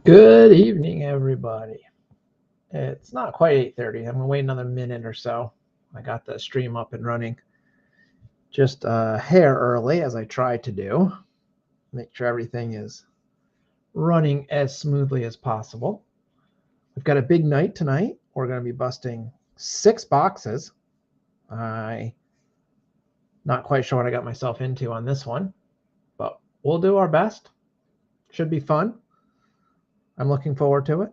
Good evening, everybody. It's not quite 8:30. I'm going to wait another minute or so. I got the stream up and running just a hair early, as I tried to do. Make sure everything is running as smoothly as possible. We've got a big night tonight. We're going to be busting 6 boxes. I'm not quite sure what I got myself into on this one, but we'll do our best. Should be fun. I'm looking forward to it.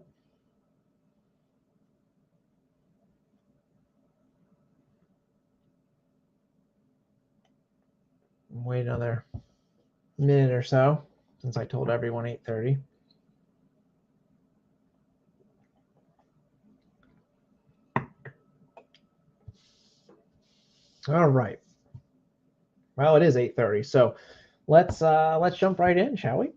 Wait another minute or so since I told everyone 8:30. All right. Well, it is 8:30, so let's jump right in, shall we?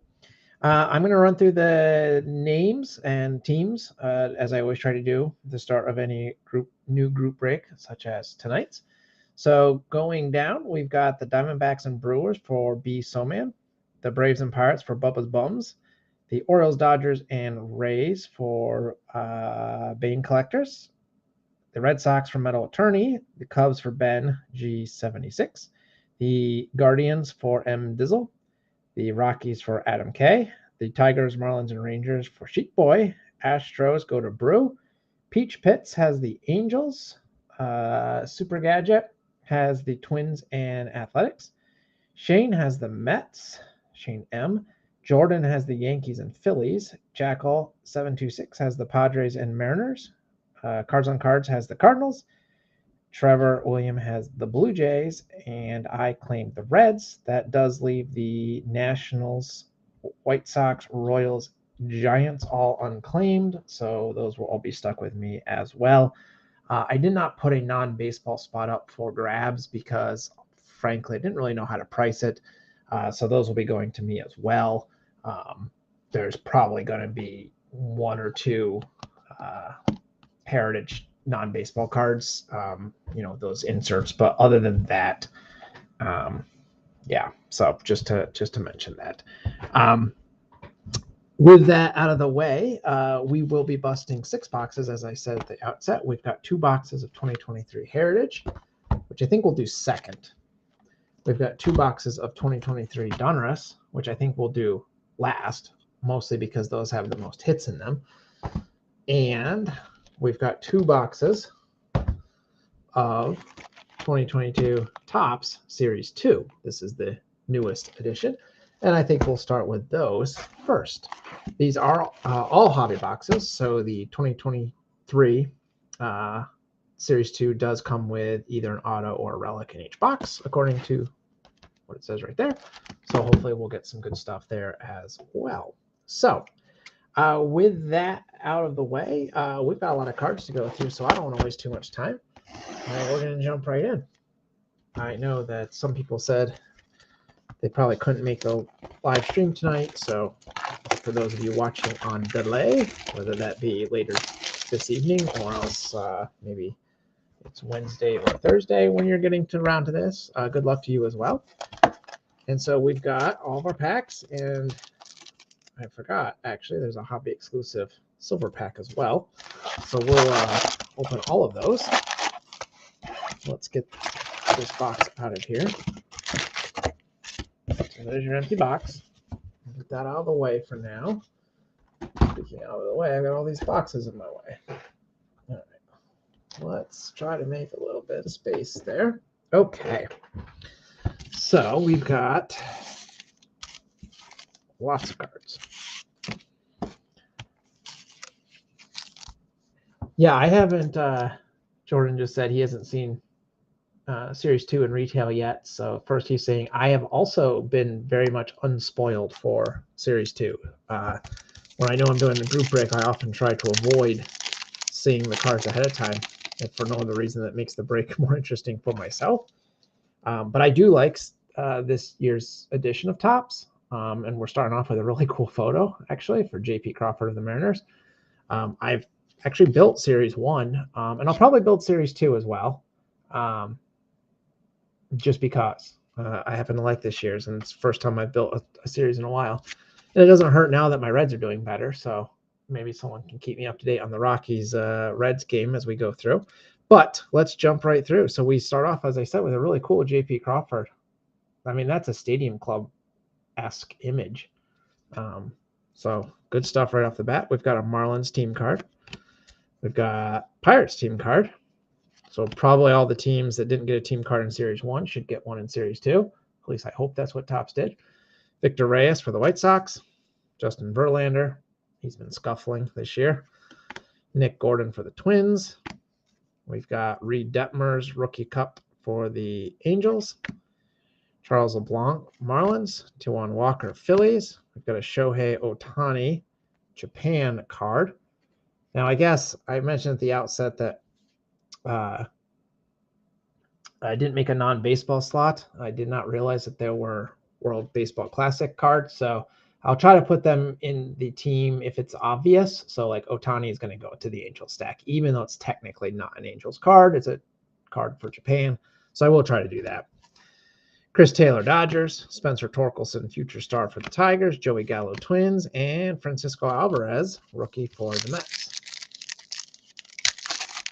I'm going to run through the names and teams as I always try to do at the start of any new group break, such as tonight's. So going down, we've got the Diamondbacks and Brewers for B. Soman, the Braves and Pirates for Bubba's Bums, the Orioles, Dodgers, and Rays for Bane Collectors, the Red Sox for Metal Attorney, the Cubs for Ben G76, the Guardians for M. Dizzle, the Rockies for Adam K, the Tigers, Marlins, and Rangers for Sheep Boy, Astros go to Brew, Peach Pits has the Angels, Super Gadget has the Twins and Athletics, Shane has the Mets, Shane M, Jordan has the Yankees and Phillies, Jackal 726 has the Padres and Mariners, Cards on Cards has the Cardinals, Trevor William has the Blue Jays, and I claim the Reds. That does leave the Nationals, White Sox, Royals, Giants all unclaimed, so those will all be stuck with me as well. I did not put a non-baseball spot up for grabs because, frankly, I didn't really know how to price it, so those will be going to me as well. There's probably going to be 1 or 2 Heritage non-baseball cards, those inserts, but other than that, yeah, so just to mention that. With that out of the way, we will be busting 6 boxes, as I said at the outset. We've got 2 boxes of 2023 Heritage, which I think we'll do second. We've got 2 boxes of 2023 Donruss, which I think we'll do last, mostly because those have the most hits in them. And we've got 2 boxes of 2022 Topps Series 2. This is the newest edition, and I think we'll start with those first. These are all hobby boxes, so the 2023 Series 2 does come with either an auto or a relic in each box, according to what it says right there. So hopefully we'll get some good stuff there as well. So with that out of the way, we've got a lot of cards to go through, so I don't want to waste too much time. We're going to jump right in. I know that some people said they probably couldn't make the live stream tonight, so for those of you watching on delay, whether that be later this evening or else maybe it's Wednesday or Thursday when you're getting around to this, good luck to you as well. And so we've got all of our packs, and I forgot, actually, there's a hobby exclusive silver pack as well. So we'll open all of those. Let's get this box out of here. So there's your empty box. Get that out of the way for now. Speaking out of the way, I've got all these boxes in my way. All right. Let's try to make a little bit of space there. Okay. So we've got lots of cards. Yeah, I haven't, Jordan just said he hasn't seen Series 2 in retail yet. So first he's saying, I have also been very much unspoiled for Series 2. When I know I'm doing the group break, I often try to avoid seeing the cards ahead of time, if for no other reason that makes the break more interesting for myself. But I do like this year's edition of Topps. And we're starting off with a really cool photo, actually, for J.P. Crawford of the Mariners. I've actually built Series 1, and I'll probably build Series 2 as well, just because I happen to like this year's, and it's the first time I've built a series in a while. And it doesn't hurt now that my Reds are doing better, so maybe someone can keep me up to date on the Rockies Reds game as we go through. But let's jump right through. So we start off, as I said, with a really cool JP Crawford. I mean, that's a Stadium Club-esque image. So good stuff right off the bat. We've got a Marlins team card. We've got Pirates team card. So probably all the teams that didn't get a team card in Series 1 should get one in Series 2. At least I hope that's what Topps did. Victor Reyes for the White Sox. Justin Verlander. He's been scuffling this year. Nick Gordon for the Twins. We've got Reed Detmers Rookie Cup for the Angels. Charles LeBlanc, Marlins. Taijuan Walker, Phillies. We've got a Shohei Ohtani Japan card. Now, I guess I mentioned at the outset that I didn't make a non-baseball slot. I did not realize that there were World Baseball Classic cards, so I'll try to put them in the team if it's obvious. So like Ohtani is going to go to the Angels stack, even though it's technically not an Angels card. It's a card for Japan, so I will try to do that. Chris Taylor, Dodgers. Spencer Torkelson, future star for the Tigers. Joey Gallo, Twins. And Francisco Alvarez, rookie for the Mets.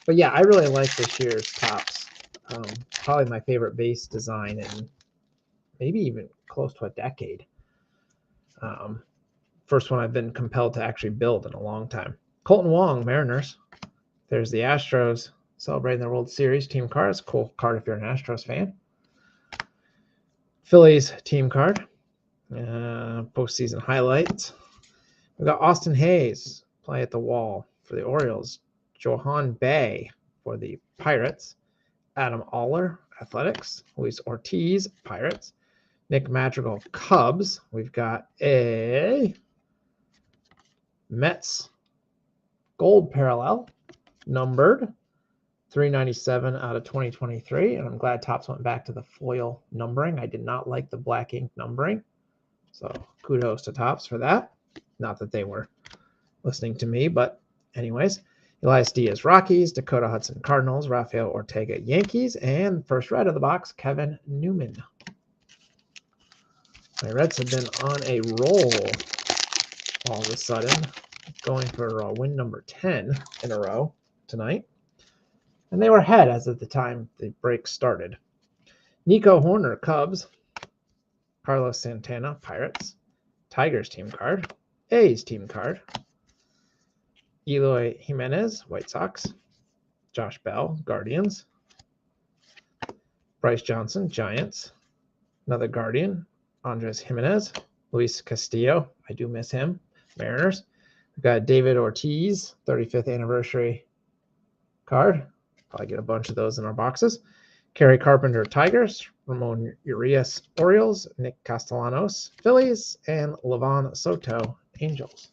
But yeah, I really like this year's Topps. Probably my favorite base design in maybe even close to a decade. First one I've been compelled to actually build in a long time. Colton Wong, Mariners. There's the Astros celebrating their World Series team card. It's a cool card if you're an Astros fan. Phillies team card. Postseason highlights. We've got Austin Hayes play at the wall for the Orioles. Johan Bay for the Pirates. Adam Aller, Athletics. Luis Ortiz, Pirates. Nick Madrigal, Cubs. We've got a Mets gold parallel, numbered 397 out of 2023. And I'm glad Topps went back to the foil numbering. I did not like the black ink numbering. So kudos to Topps for that. Not that they were listening to me, but anyways. Elias Diaz, Rockies. Dakota Hudson, Cardinals. Rafael Ortega, Yankees. And first red of the box, Kevin Newman. My Reds have been on a roll all of a sudden, going for win number 10 in a row tonight. And they were ahead as of the time the break started. Nico Horner, Cubs. Carlos Santana, Pirates. Tigers team card. A's team card. Eloy Jimenez, White Sox. Josh Bell, Guardians. Bryce Johnson, Giants. Another Guardian, Andres Jimenez. Luis Castillo, I do miss him, Mariners. We've got David Ortiz, 35th anniversary card. Probably get a bunch of those in our boxes. Kerry Carpenter, Tigers. Ramon Urias, Orioles. Nick Castellanos, Phillies. And Levon Soto, Angels.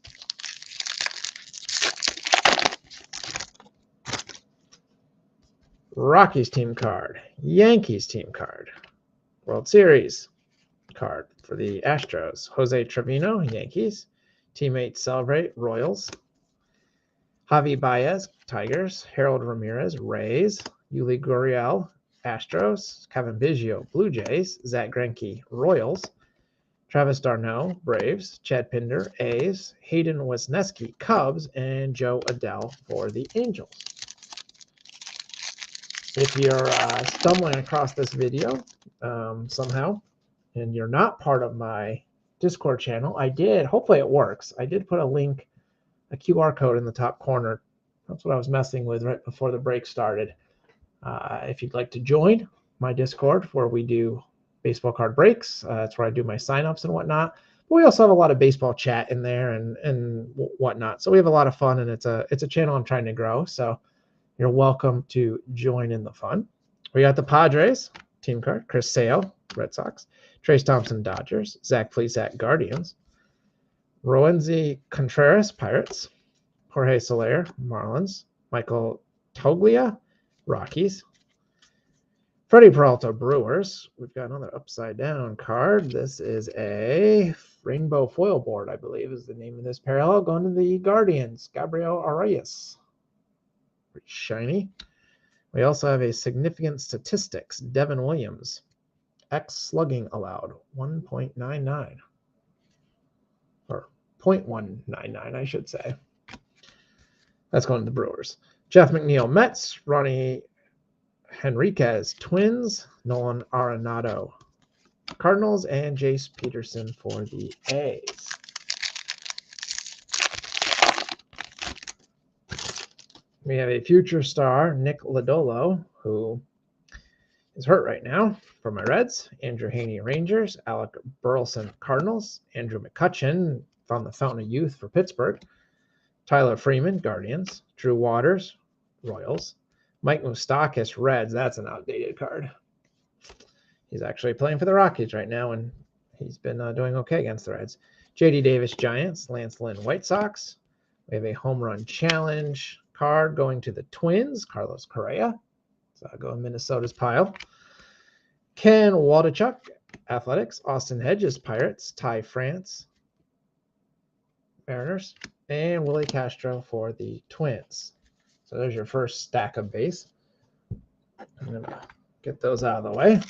Rockies team card. Yankees team card. World Series card for the Astros. Jose Trevino, Yankees. Teammates celebrate, Royals. Javi Baez, Tigers. Harold Ramirez, Rays. Yuli Gurriel, Astros. Kevin Biggio, Blue Jays. Zach Greinke, Royals. Travis d'Arnaud, Braves. Chad Pinder, A's. Hayden Wesneski, Cubs. And Joe Adele for the Angels. If you're stumbling across this video somehow and you're not part of my Discord channel, hopefully it works. I did put a link, a QR code in the top corner. That's what I was messing with right before the break started. If you'd like to join my Discord where we do baseball card breaks, that's where I do my signups and whatnot. But we also have a lot of baseball chat in there and whatnot. So we have a lot of fun, and it's a channel I'm trying to grow. So you're welcome to join in the fun. We got the Padres team card. Chris Sale, Red Sox. Trace Thompson, Dodgers. Zach Plesac, Guardians. Roenzi Contreras, Pirates. Jorge Soler, Marlins. Michael Toglia, Rockies. Freddie Peralta, Brewers. We've got another upside down card. This is a rainbow foil board, I believe is the name of this parallel. Going to the Guardians, Gabriel Arias. Pretty shiny. We also have a significant statistics, Devin Williams. X slugging allowed, 1.99. Or .199, I should say. That's going to the Brewers. Jeff McNeil, Mets. Ronnie Henriquez, Twins. Nolan Arenado, Cardinals. And Jace Peterson for the A's. We have a future star, Nick Lodolo, who is hurt right now for my Reds. Andrew Haney, Rangers. Alec Burleson, Cardinals. Andrew McCutchen found the Fountain of Youth for Pittsburgh. Tyler Freeman, Guardians. Drew Waters, Royals. Mike Moustakas, Reds. That's an outdated card. He's actually playing for the Rockies right now, and he's been doing okay against the Reds. JD Davis, Giants. Lance Lynn, White Sox. We have a home run challenge card going to the Twins. Carlos Correa. So I'll go in Minnesota's pile. Ken Waldichuk, Athletics. Austin Hedges, Pirates. Ty France, Mariners. And Willie Castro for the Twins. So there's your first stack of base. I'm going to get those out of the way.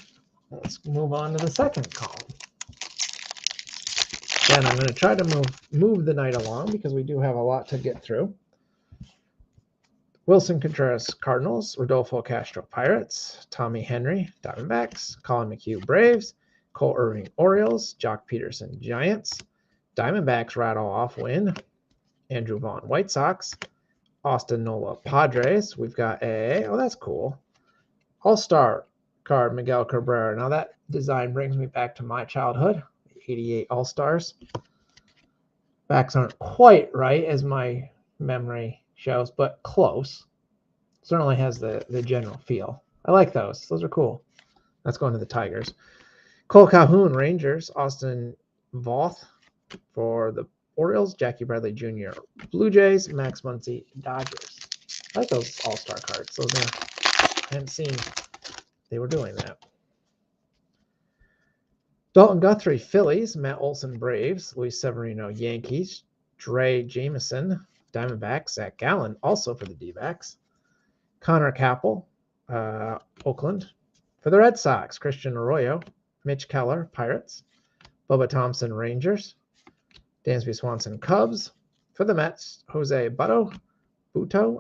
Let's move on to the second column. Again, I'm going to try to move the night along because we do have a lot to get through. Wilson Contreras, Cardinals. Rodolfo Castro, Pirates. Tommy Henry, Diamondbacks. Colin McHugh, Braves. Cole Irving, Orioles. Jock Peterson, Giants. Diamondbacks rattle off win. Andrew Vaughn, White Sox. Austin Nola, Padres. We've got oh, that's cool. All-Star card, Miguel Cabrera. Now that design brings me back to my childhood. 88 All-Stars. Backs aren't quite right as my memory shows, but close. Certainly has the general feel. I like those. Those are cool. That's going to the Tigers. Cole Calhoun, Rangers. Austin Voth for the Orioles. Jackie Bradley Jr., Blue Jays. Max Muncy, Dodgers. I like those All-Star cards. Those are, I hadn't seen they were doing that. Dalton Guthrie, Phillies. Matt Olson, Braves. Luis Severino, Yankees. Dre Jameson, Diamondbacks. Zach Gallen, also for the D-backs. Connor Capel, Oakland. For the Red Sox, Christian Arroyo. Mitch Keller, Pirates. Bubba Thompson, Rangers. Dansby Swanson, Cubs. For the Mets, Jose Buto,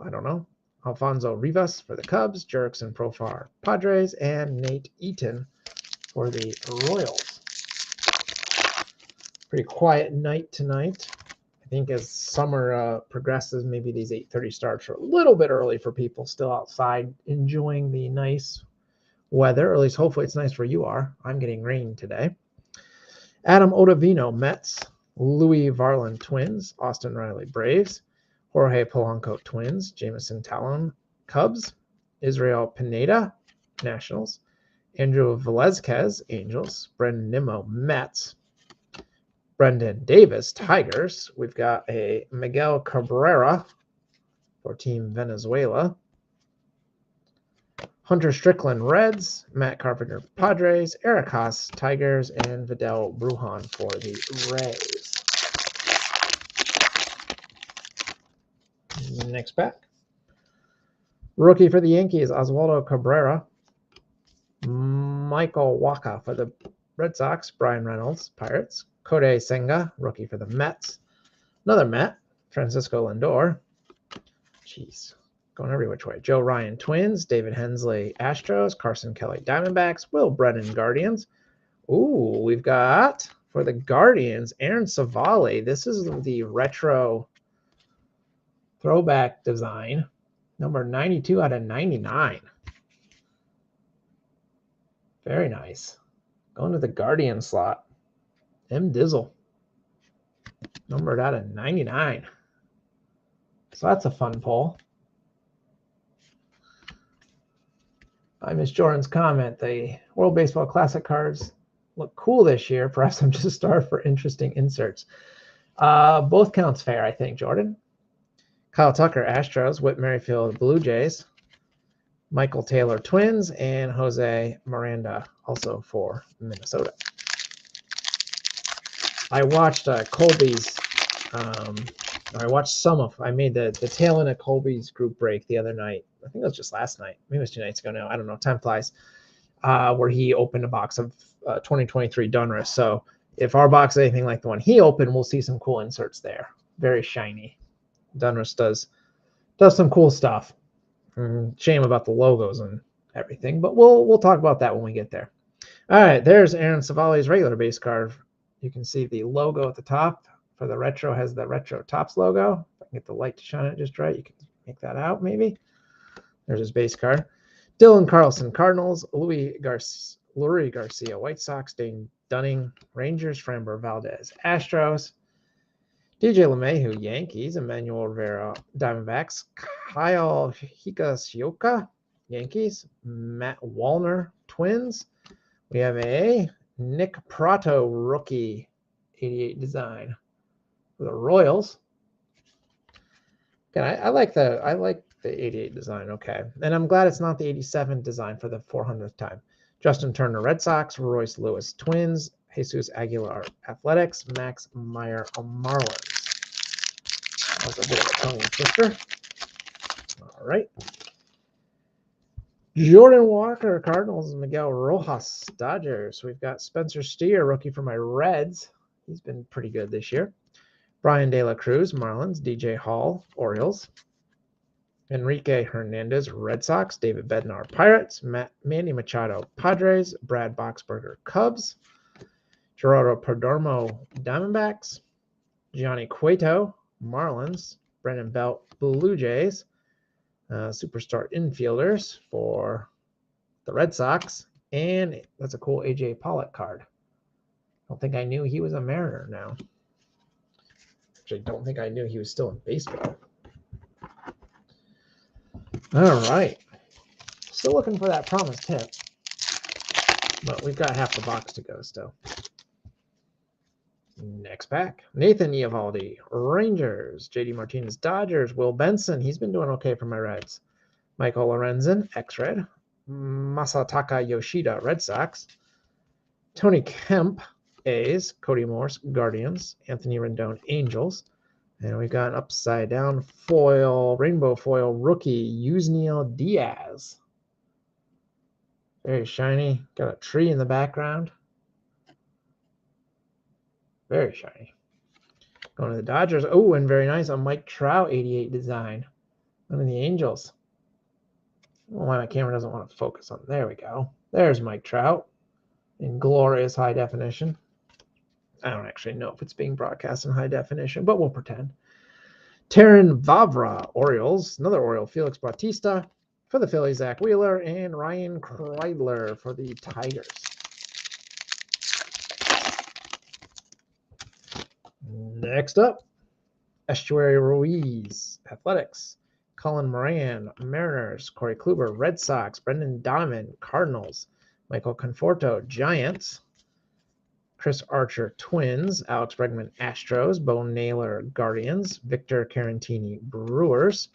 I don't know. Alfonso Rivas for the Cubs. Jurickson Profar, Padres. And Nate Eaton for the Royals. Pretty quiet night tonight. I think as summer progresses, maybe these 8:30 starts are a little bit early for people still outside enjoying the nice weather, or at least hopefully it's nice where you are. I'm getting rain today. Adam Ottavino, Mets. Louis Varland, Twins. Austin Riley, Braves. Jorge Polanco, Twins. Jameson Talon, Cubs. Israel Pineda, Nationals. Andrew Velazquez, Angels. Brendan Nimmo, Mets. Brendan Davis, Tigers. We've got a Miguel Cabrera for Team Venezuela. Hunter Strickland, Reds. Matt Carpenter, Padres. Eric Haas, Tigers. And Vidal Brujan for the Rays. Next pack. Rookie for the Yankees, Oswaldo Cabrera. Michael Waka for the Red Sox. Brian Reynolds, Pirates. Kodai Senga, rookie for the Mets. Another Met, Francisco Lindor. Jeez, going every which way. Joe Ryan, Twins. David Hensley, Astros. Carson Kelly, Diamondbacks. Will Brennan, Guardians. Ooh, we've got, for the Guardians, Aaron Savali. This is the retro throwback design. Number 92 out of 99. Very nice. Going to the Guardian slot. M. Dizzle. Numbered out of 99. So that's a fun pull. I missed Jordan's comment. The World Baseball Classic cards look cool this year. Perhaps I'm just starved for interesting inserts. Both counts fair, I think, Jordan. Kyle Tucker, Astros. Whit Merrifield, Blue Jays. Michael Taylor, Twins. And Jose Miranda, also for Minnesota. I watched Colby's, I watched some of, I made the tail end of Colby's group break the other night. I think it was just last night. Maybe it was 2 nights ago now. I don't know. Time flies. Where he opened a box of 2023 Donruss. So If our box is anything like the one he opened, we'll see some cool inserts there. Very shiny. Donruss does some cool stuff. Shame about the logos and everything, but we'll talk about that when we get there. All right, there's Aaron Savali's regular base card. You can see the logo at the top for the retro has the retro Topps logo. If I can get the light to shine it just right, you can make that out maybe. There's his base card. Dylan Carlson, Cardinals. Luis Garcia, White Sox. Dane Dunning, Rangers. Framber Valdez, Astros. DJ LeMahieu, Yankees. Emmanuel Rivera, Diamondbacks. Kyle Higashioka, Yankees. Matt Wallner, Twins. We have a Nick Prato rookie 88 design for the Royals. Again, I like the 88 design. Okay, and I'm glad it's not the 87 design for the 400th time. Justin Turner, Red Sox. Royce Lewis, Twins. Jesus Aguilar, Athletics. Max Meyer, Marlins. That was a bit of a tongue twister. All right. Jordan Walker, Cardinals. Miguel Rojas, Dodgers. We've got Spencer Steer, rookie for my Reds. He's been pretty good this year. Brian De La Cruz, Marlins. DJ Hall, Orioles. Enrique Hernandez, Red Sox. David Bednar, Pirates. Manny Machado, Padres. Brad Boxberger, Cubs. Gerardo Perdomo, Diamondbacks. Gianni Cueto, Marlins. Brendan Belt, Blue Jays. Superstar infielders for the Red Sox. And that's a cool AJ Pollock card. I don't think I knew he was a Mariner now. Actually, don't think I knew he was still in baseball. All right. Still looking for that promised hit. But we've got half the box to go still. Next pack. Nathan Eovaldi, Rangers. JD Martinez, Dodgers. Will Benson, he's been doing okay for my Reds. Michael Lorenzen, X-Red. Masataka Yoshida, Red Sox. Tony Kemp, A's. Cody Morse, Guardians. Anthony Rendon, Angels. And we've got an upside down foil, rainbow foil rookie, Yusniel Diaz. Very shiny. Got a tree in the background. Very shiny. Going to the Dodgers. Oh, and very nice. A Mike Trout 88 design. One of the Angels. I don't know why my camera doesn't want to focus on. There we go. There's Mike Trout in glorious high definition. I don't actually know if it's being broadcast in high definition, but we'll pretend. Terran Vavra, Orioles. Another Oriole, Felix Bautista. For the Phillies, Zach Wheeler. And Ryan Kreidler for the Tigers. Next up, Estuary Ruiz, Athletics. Colin Moran, Mariners. Corey Kluber, Red Sox. Brendan Donovan, Cardinals. Michael Conforto, Giants. Chris Archer, Twins. Alex Bregman, Astros. Bo Naylor, Guardians. Victor Carantini, Brewers.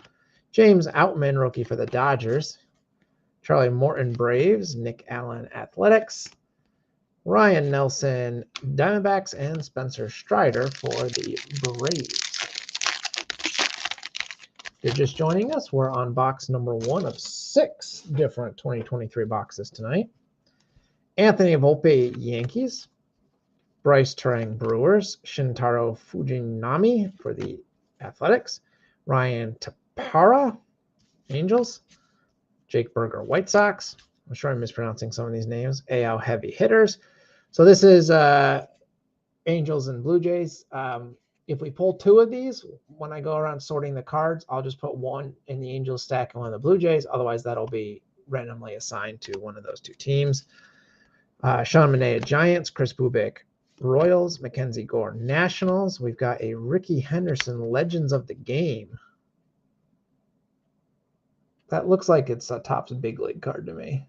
James Outman, rookie for the Dodgers. Charlie Morton, Braves. Nick Allen, Athletics. Ryan Nelson, Diamondbacks, and Spencer Strider for the Braves. If you're just joining us, we're on box number 1 of 6 different 2023 boxes tonight. Anthony Volpe, Yankees. Bryce Turang, Brewers. Shintaro Fujinami for the Athletics. Ryan Tapara, Angels. Jake Berger, White Sox. I'm sure I'm mispronouncing some of these names. AL Heavy Hitters. So this is Angels and Blue Jays. If we pull 2 of these, when I go around sorting the cards, I'll just put one in the Angels stack and one in the Blue Jays. Otherwise, that'll be randomly assigned to one of those 2 teams. Sean Manaea, Giants. Chris Bubik, Royals. Mackenzie Gore, Nationals. We've got a Ricky Henderson, Legends of the Game. That looks like it's a Topps Big League card to me.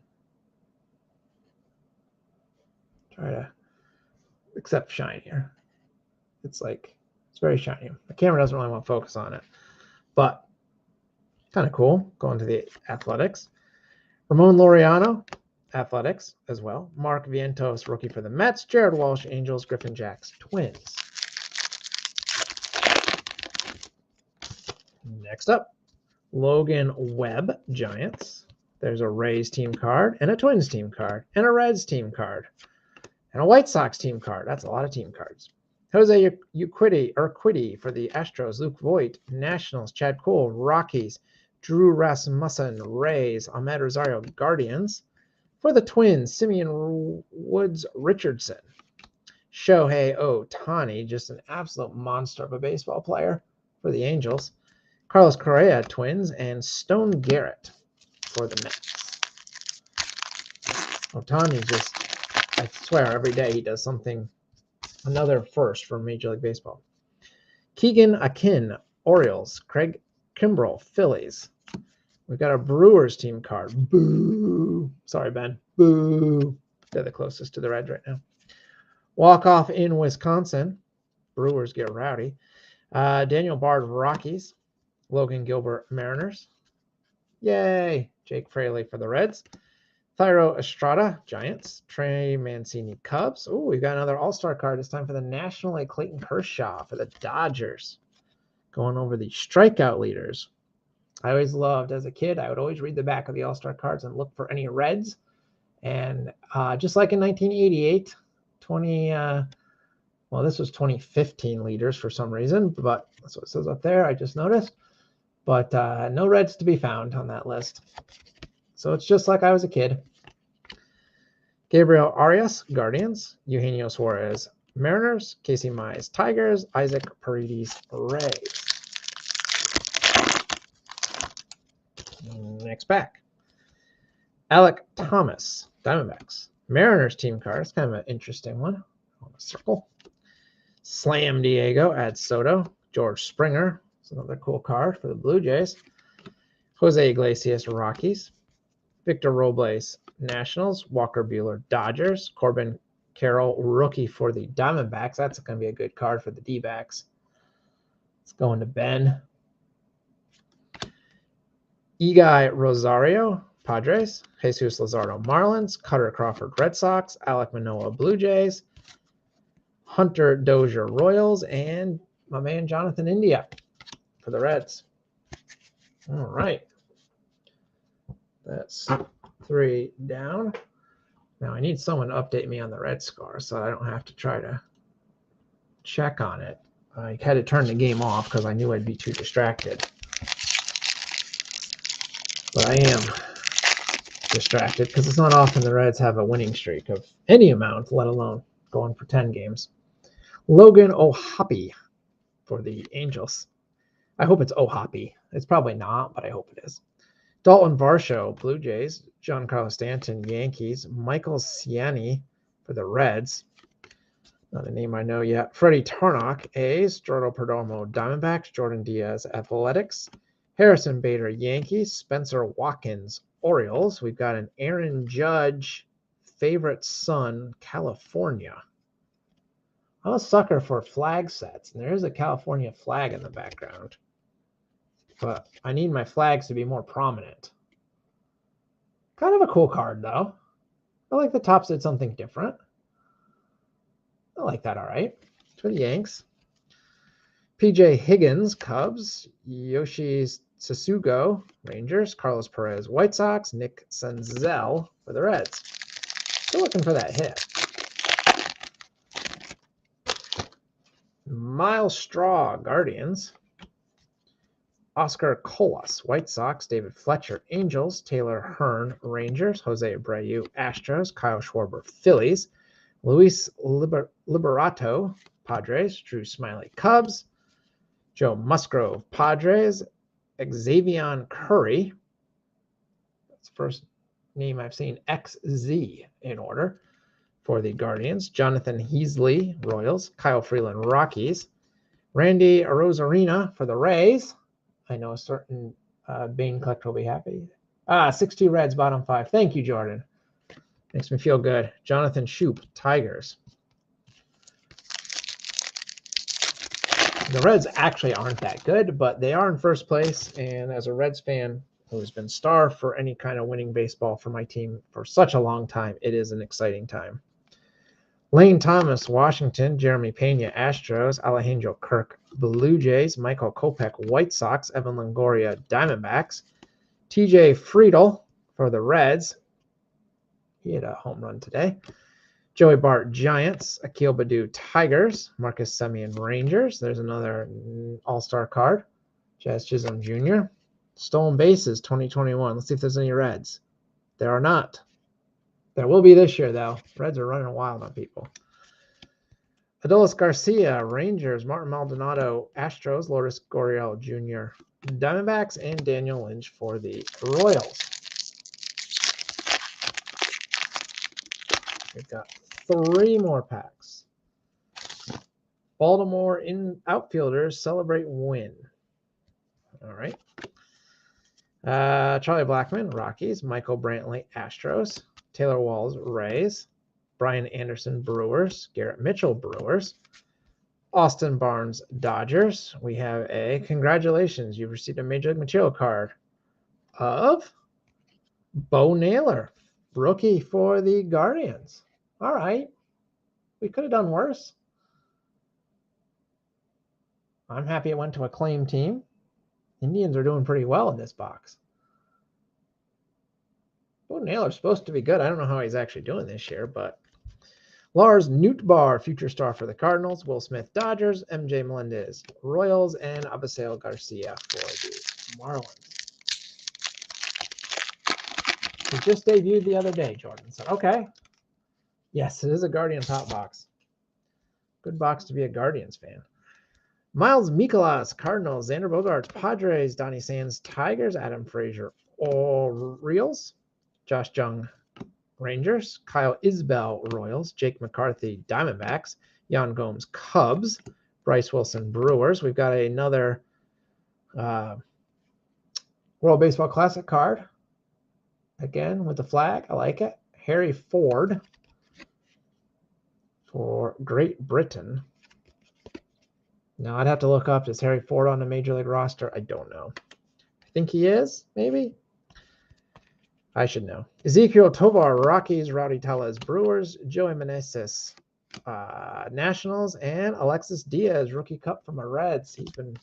Try to, except shinier. It's very shiny. The camera doesn't really want to focus on it, but kind of cool. Going to the Athletics. Ramon Laureano, Athletics as well. Mark Vientos, rookie for the Mets. Jared Walsh, Angels. Griffin Jacks, Twins. Next up, Logan Webb, Giants. There's a Rays team card and a Twins team card and a Reds team card. And a White Sox team card. That's a lot of team cards. Jose Urquidy for the Astros. Luke Voigt, Nationals. Chad Cole, Rockies. Drew Rasmussen, Rays. Ahmed Rosario, Guardians. For the Twins, Simeon Woods Richardson. Shohei Ohtani, just an absolute monster of a baseball player for the Angels. Carlos Correa, Twins. And Stone Garrett for the Mets. Ohtani just, I swear, every day he does something, another first for Major League Baseball. Keegan Akin, Orioles. Craig Kimbrell, Phillies. We've got a Brewers team card. Boo. Sorry, Ben. Boo. They're the closest to the Reds right now. Walk-off in Wisconsin. Brewers get rowdy. Daniel Bard, Rockies. Logan Gilbert, Mariners. Yay. Jake Fraley for the Reds. Thairo Estrada, Giants. Trey Mancini, Cubs. Oh, we've got another all-star card. This time for the National League, Clayton Kershaw for the Dodgers. Going over the strikeout leaders. I always loved, as a kid, I would always read the back of the all-star cards and look for any Reds. And just like in 1988, well, this was 2015 leaders for some reason, but that's what it says up there. I just noticed. But no Reds to be found on that list. So it's just like I was a kid. Gabriel Arias, Guardians. Eugenio Suarez, Mariners. Casey Mize, Tigers. Isaac Paredes, Rays. Next pack. Alec Thomas, Diamondbacks. Mariners team card. It's kind of an interesting one. On a circle. Slam Diego, add Soto. George Springer. It's another cool card for the Blue Jays. Jose Iglesias, Rockies. Victor Robles, Nationals. Walker Buehler, Dodgers. Corbin Carroll, rookie for the Diamondbacks. That's going to be a good card for the D-backs. Let's go into Ben. Eguy Rosario, Padres. Jesus Luzardo, Marlins. Cutter Crawford, Red Sox. Alek Manoah, Blue Jays. Hunter Dozier, Royals. And my man Jonathan India for the Reds. All right. That's 3 down. Now I need someone to update me on the Red score so I don't have to try to check on it. I had to turn the game off because I knew I'd be too distracted. But I am distracted because it's not often the Reds have a winning streak of any amount, let alone going for 10 games. Logan O'Hoppe for the Angels. I hope it's O'Hoppe. It's probably not, but I hope it is. Dalton Varsho, Blue Jays. Giancarlo Stanton, Yankees. Michael Ciani for the Reds. Not a name I know yet. Freddie Tarnock, A's. Jordan Perdomo, Diamondbacks. Jordan Diaz, Athletics. Harrison Bader, Yankees. Spencer Watkins, Orioles. We've got an Aaron Judge, favorite son, California. I'm a sucker for flag sets, and there is a California flag in the background. But I need my flags to be more prominent. Kind of a cool card, though. I like the Topps did something different. I like that all right. For the Yanks. PJ Higgins, Cubs. Yoshi Tsutsugo, Rangers. Carlos Perez, White Sox. Nick Senzel for the Reds. Still looking for that hit. Miles Straw, Guardians. Oscar Colas, White Sox. David Fletcher, Angels. Taylor Hearn, Rangers. Jose Abreu, Astros. Kyle Schwarber, Phillies. Luis Liberato, Padres. Drew Smiley, Cubs. Joe Musgrove, Padres. Xavier Curry. That's the first name I've seen XZ in order for the Guardians. Jonathan Heasley, Royals. Kyle Freeland, Rockies. Randy Arozarena for the Rays. I know a certain Bane collector will be happy. 6-2 Reds, bottom 5. Thank you, Jordan. Makes me feel good. Jonathan Shoup, Tigers. The Reds actually aren't that good, but they are in first place. And as a Reds fan who's been starved for any kind of winning baseball for my team for such a long time, it is an exciting time. Lane Thomas, Washington. Jeremy Pena, Astros. Alejandro Kirk, Blue Jays. Michael Kopech, White Sox. Evan Longoria, Diamondbacks. TJ Friedl for the Reds. He had a home run today. Joey Bart, Giants. Akil Baddoo, Tigers. Marcus Semien, Rangers. There's another all-star card. Jazz Chisholm Jr. Stolen bases, 2021. Let's see if there's any Reds. There are not. There will be this year, though. Reds are running wild on people. Adolis Garcia, Rangers. Martin Maldonado, Astros. Lourdes Gurriel Jr., Diamondbacks. And Daniel Lynch for the Royals. We've got 3 more packs. Baltimore outfielders celebrate win. All right. Charlie Blackmon, Rockies. Michael Brantley, Astros. Taylor Walls, Rays. Brian Anderson, Brewers. Garrett Mitchell, Brewers. Austin Barnes, Dodgers. We have a congratulations. You've received a Major League Material card of Bo Naylor, rookie for the Guardians. All right. We could have done worse. I'm happy it went to a claim team. Indians are doing pretty well in this box. Bo Naylor's supposed to be good. I don't know how he's actually doing this year, but Lars Nootbaar, future star for the Cardinals. Will Smith, Dodgers. MJ Melendez, Royals. And Abisail Garcia for the Marlins. He just debuted the other day, Jordan said. Okay. Yes, it is a Guardian top box. Good box to be a Guardians fan. Miles Mikolas, Cardinals. Xander Bogaerts, Padres. Donnie Sands, Tigers. Adam Frazier, Orioles. Josh Jung, Rangers. Kyle Isbell, Royals. Jake McCarthy, Diamondbacks. Yan Gomes, Cubs. Bryce Wilson, Brewers. We've got another World Baseball Classic card. Again, with the flag. I like it. Harry Ford for Great Britain. Now, I'd have to look up, is Harry Ford on the Major League roster? I don't know. I think he is, maybe. I should know. Ezekiel Tovar, Rockies. Rowdy Tellez, Brewers. Joey Meneses, Nationals. And Alexis Diaz, Rookie Cup from the Reds. He's been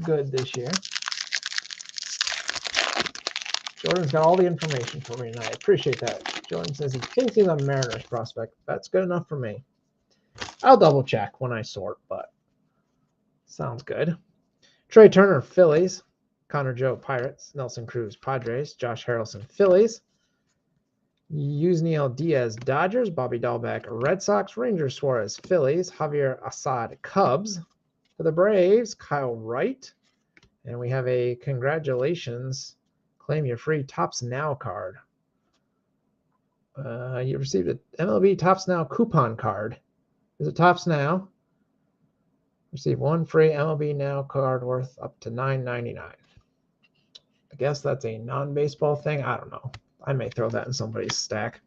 good this year. Jordan's got all the information for me, and I appreciate that. Jordan says he thinks he's a Mariners prospect. That's good enough for me. I'll double check when I sort, but sounds good. Trey Turner, Phillies. Connor Joe, Pirates. Nelson Cruz, Padres. Josh Harrelson, Phillies. Yusniel Diaz, Dodgers. Bobby Dahlbeck, Red Sox. Ranger Suarez, Phillies. Javier Assad, Cubs. For the Braves, Kyle Wright. And we have a congratulations, claim your free Tops Now card. You received an MLB Tops Now coupon card. Is it Tops Now? Receive 1 free MLB Now card worth up to $9.99. I guess that's a non-baseball thing. I don't know. I may throw that in somebody's stack.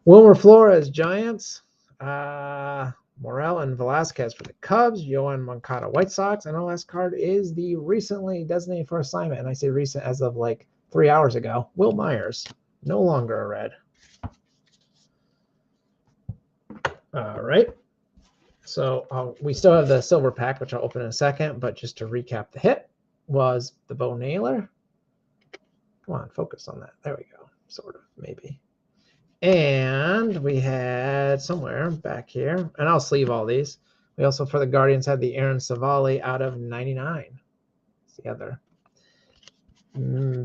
Wilmer Flores, Giants. Morel and Velasquez for the Cubs. Yohan Moncada, White Sox. And our last card is the recently designated for assignment. And I say recent as of like 3 hours ago. Will Myers, no longer a Red. All right. So we still have the silver pack, which I'll open in a second. But just to recap, the hit was the Bo Naylor. Come on, focus on that. There we go. Sort of, maybe. And we had somewhere back here, and I'll sleeve all these. We also, for the Guardians, had the Aaron Savali out of 99. It's the other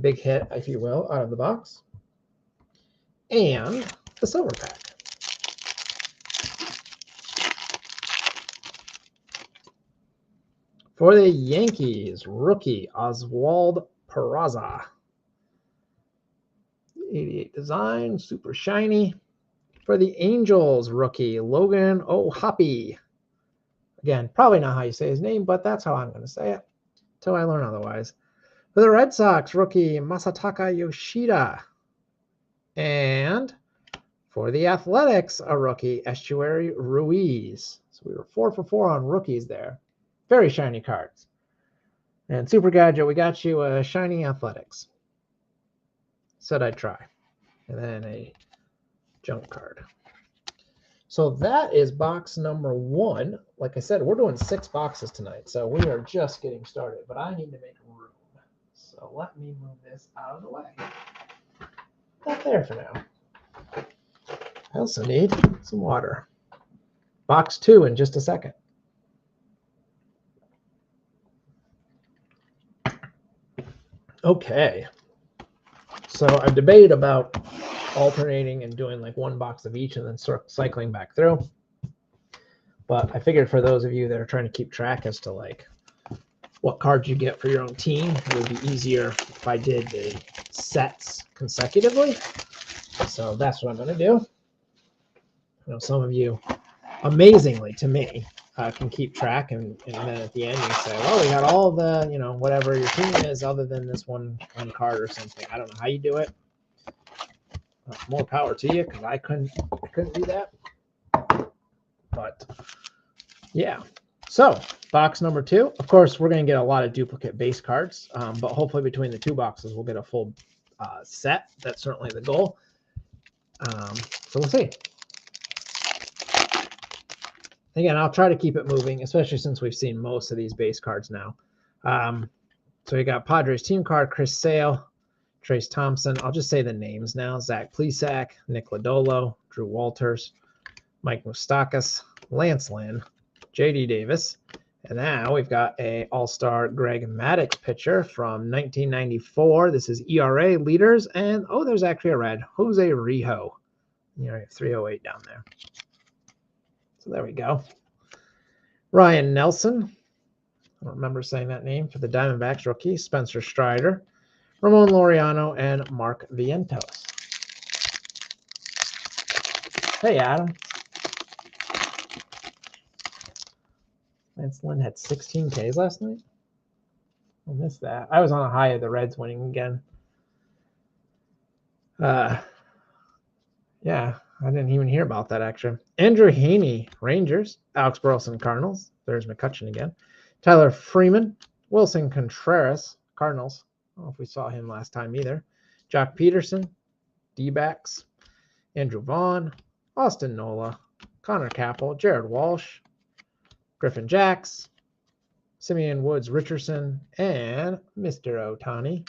big hit, if you will, out of the box. And the silver pack. For the Yankees, rookie Oswald Peraza. 88 design, super shiny. For the Angels, rookie Logan O'Hoppe. Again, probably not how you say his name, but that's how I'm going to say it until I learn otherwise. For the Red Sox, rookie Masataka Yoshida. And for the Athletics, a rookie Estuary Ruiz. So we were 4 for 4 on rookies there. Very shiny cards. And Super Gadget, we got you a shiny Athletics. Said I'd try. And then a junk card. So that is box number 1. Like I said, we're doing 6 boxes tonight. So we are just getting started. But I need to make room. So let me move this out of the way. Not there for now. I also need some water. Box 2 in just a second. Okay. So I've debated about alternating and doing like one box of each and then cycling back through. But I figured for those of you that are trying to keep track as to like what cards you get for your own team, it would be easier if I did the sets consecutively. So that's what I'm going to do. I know some of you, amazingly to me, can keep track, and then at the end you say, well, we got all the, whatever your team is other than this one card or something. I don't know how you do it. More power to you, because I couldn't do that. But yeah. So box number 2, of course, we're going to get a lot of duplicate base cards, but hopefully between the 2 boxes, we'll get a full set. That's certainly the goal. So we'll see. Again, I'll try to keep it moving, especially since we've seen most of these base cards now. So we got Padres team card, Chris Sale, Trace Thompson. I'll just say the names now. Zach Plesac, Nick Lodolo, Drew Walters, Mike Moustakas, Lance Lynn, J.D. Davis. And now we've got a all-star Greg Maddux pitcher from 1994. This is ERA leaders. And, oh, there's actually a red. Jose Rijo. ERA 308 down there. So there we go. Ryan Nelson. I don't remember saying that name for the Diamondbacks rookie. Spencer Strider. Ramon Laureano and Mark Vientos. Hey, Adam. Lance Lynn had 16 Ks last night. I missed that. I was on a high of the Reds winning again. Yeah, I didn't even hear about that, actually. Andrew Heaney, Rangers. Alex Burleson, Cardinals. There's McCutcheon again. Tyler Freeman. Wilson Contreras, Cardinals. I don't know if we saw him last time either. Jock Peterson, D-backs. Andrew Vaughn. Austin Nola. Connor Capel. Jared Walsh. Griffin Jacks. Simeon Woods Richardson. And Mr. Ohtani.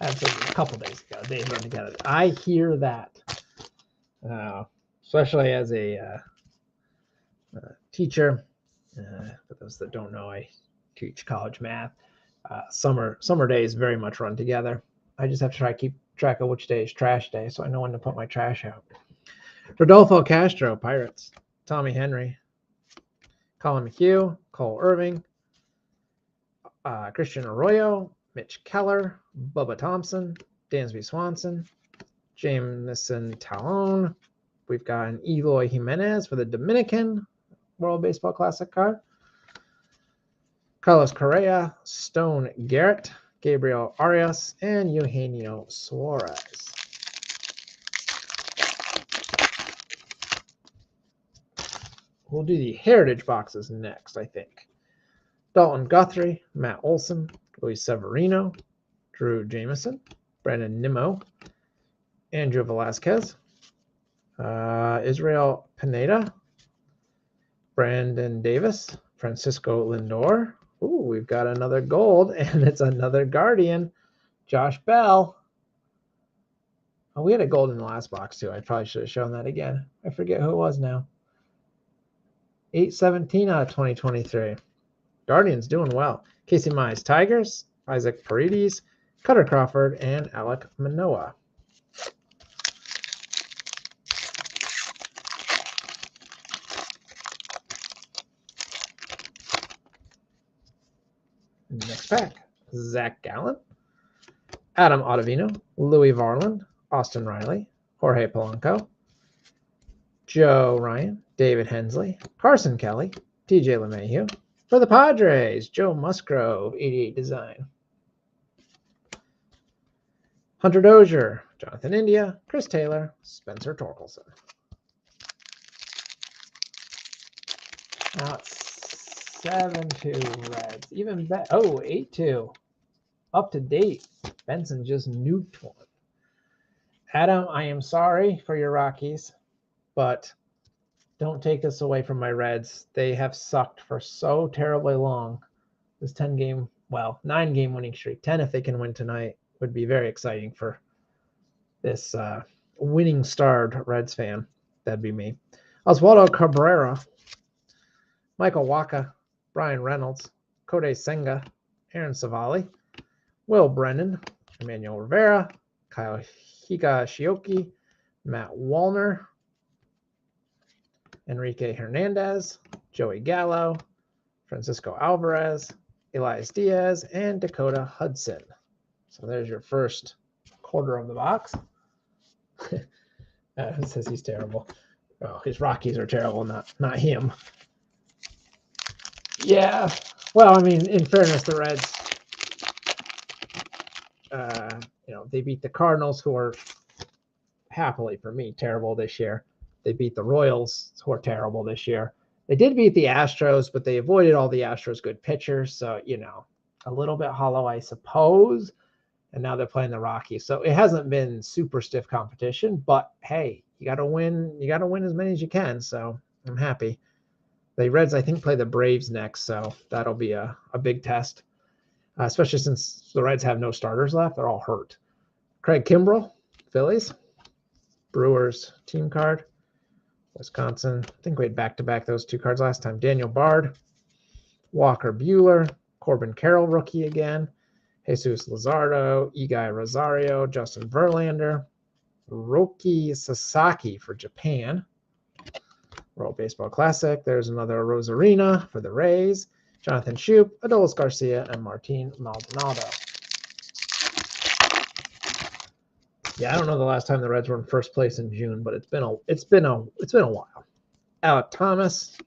Absolutely, a couple days ago, they were together. I hear that, especially as a teacher. For those that don't know, I teach college math. Summer days very much run together. I just have to try to keep track of which day is trash day, so I know when to put my trash out. Rodolfo Castro, Pirates. Tommy Henry. Colin McHugh. Cole Irving. Christian Arroyo. Mitch Keller, Bubba Thompson, Dansby Swanson, Jameson Talon. We've got an Eloy Jimenez for the Dominican World Baseball Classic card. Carlos Correa, Stone Garrett, Gabriel Arias, and Eugenio Suarez. We'll do the Heritage boxes next, I think. Dalton Guthrie, Matt Olson, Luis Severino, Drew Jameson, Brandon Nimmo, Andrew Velasquez, Israel Pineda, Brandon Davis, Francisco Lindor. Ooh, we've got another gold, and it's another Guardian, Josh Bell. Oh, we had a gold in the last box, too. I probably should have shown that again. I forget who it was now. 817 out of 2023. Guardians doing well. Casey Mize, Tigers, Isaac Paredes, Cutter Crawford, and Alek Manoah. Next pack, Zach Gallen, Adam Ottavino, Louis Varland, Austin Riley, Jorge Polanco, Joe Ryan, David Hensley, Carson Kelly, TJ LeMahieu. For the Padres, Joe Musgrove, 88 design. Hunter Dozier, Jonathan India, Chris Taylor, Spencer Torkelson. Now it's 7-2 Reds. Even better. Oh, 8-2. Up to date. Benson just nuked one. Adam, I am sorry for your Rockies, but don't take this away from my Reds. They have sucked for so terribly long. This 9-game winning streak. 10 if they can win tonight would be very exciting for this winning starred Reds fan. That'd be me. Oswaldo Cabrera, Michael Waka, Brian Reynolds, Kodai Senga, Aaron Savali, Will Brennan, Emmanuel Rivera, Kyle Higashioka, Matt Wallner, Enrique Hernandez, Joey Gallo, Francisco Alvarez, Elias Diaz, and Dakota Hudson. So there's your first quarter of the box. It says he's terrible. Oh, his Rockies are terrible, not him. Yeah. Well, I mean, in fairness, the Reds, they beat the Cardinals, who are happily for me terrible this year. They beat the Royals, who are terrible this year. They did beat the Astros, but they avoided all the Astros' good pitchers. So, a little bit hollow, I suppose. And now they're playing the Rockies. So it hasn't been super stiff competition, but hey, you got to win. You got to win as many as you can. So I'm happy. The Reds, I think, play the Braves next. So that'll be a big test, especially since the Reds have no starters left. They're all hurt. Craig Kimbrell, Phillies. Brewers team card. Wisconsin. I think we had back-to-back those two cards last time. Daniel Bard. Walker Buehler. Corbin Carroll, rookie again. Jesus Luzardo, Igai Rosario, Justin Verlander, Roki Sasaki for Japan. World Baseball Classic. There's another Rosarina for the Rays. Jonathan Shoup, Adolis Garcia, and Martin Maldonado. Yeah, I don't know the last time the Reds were in first place in June, but it's been a while. Alec Thomas,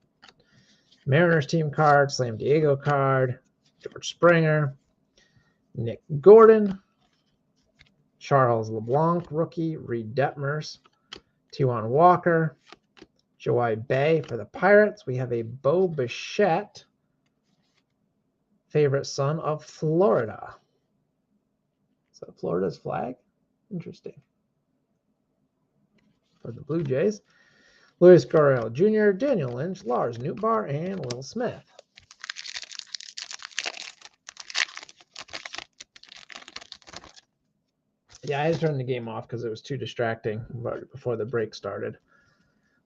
Mariners team card, Slam Diego card, George Springer, Nick Gordon, Charles LeBlanc, rookie, Reed Detmers, Taijuan Walker, Joey Bay for the Pirates. We have a Bo Bichette, favorite son of Florida. Is that Florida's flag? Interesting. For the Blue Jays, Luis Gurriel Jr., Daniel Lynch, Lars Nootbaar, and Will Smith. Yeah, I had to turn the game off because it was too distracting right before the break started.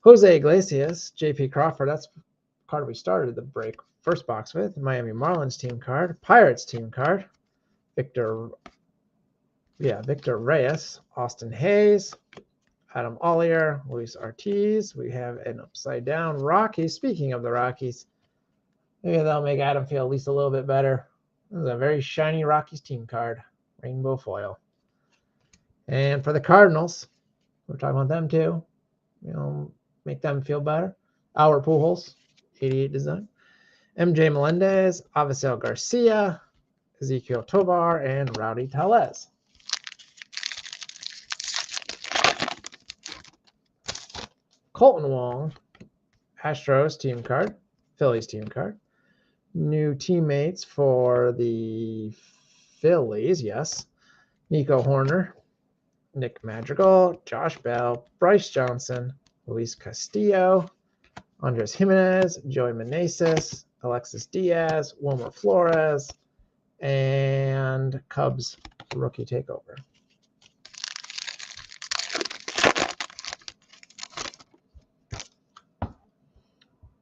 Jose Iglesias, J.P. Crawford, that's the card we started the break first box with. Miami Marlins team card, Pirates team card, Victor Reyes, Austin Hayes, Adam Ollier, Luis Ortiz. We have an upside down Rockies. Speaking of the Rockies, maybe that'll make Adam feel at least a little bit better. This is a very shiny Rockies team card, rainbow foil. And for the Cardinals, we're talking about them too. Make them feel better. Albert Pujols, 88 design. MJ Melendez, Avisail Garcia, Ezequiel Tovar, and Rowdy Tellez. Colton Wong, Astros team card, Phillies team card. New teammates for the Phillies, yes. Nico Horner, Nick Madrigal, Josh Bell, Bryce Johnson, Luis Castillo, Andres Jimenez, Joey Meneses, Alexis Diaz, Wilmer Flores, and Cubs rookie takeover.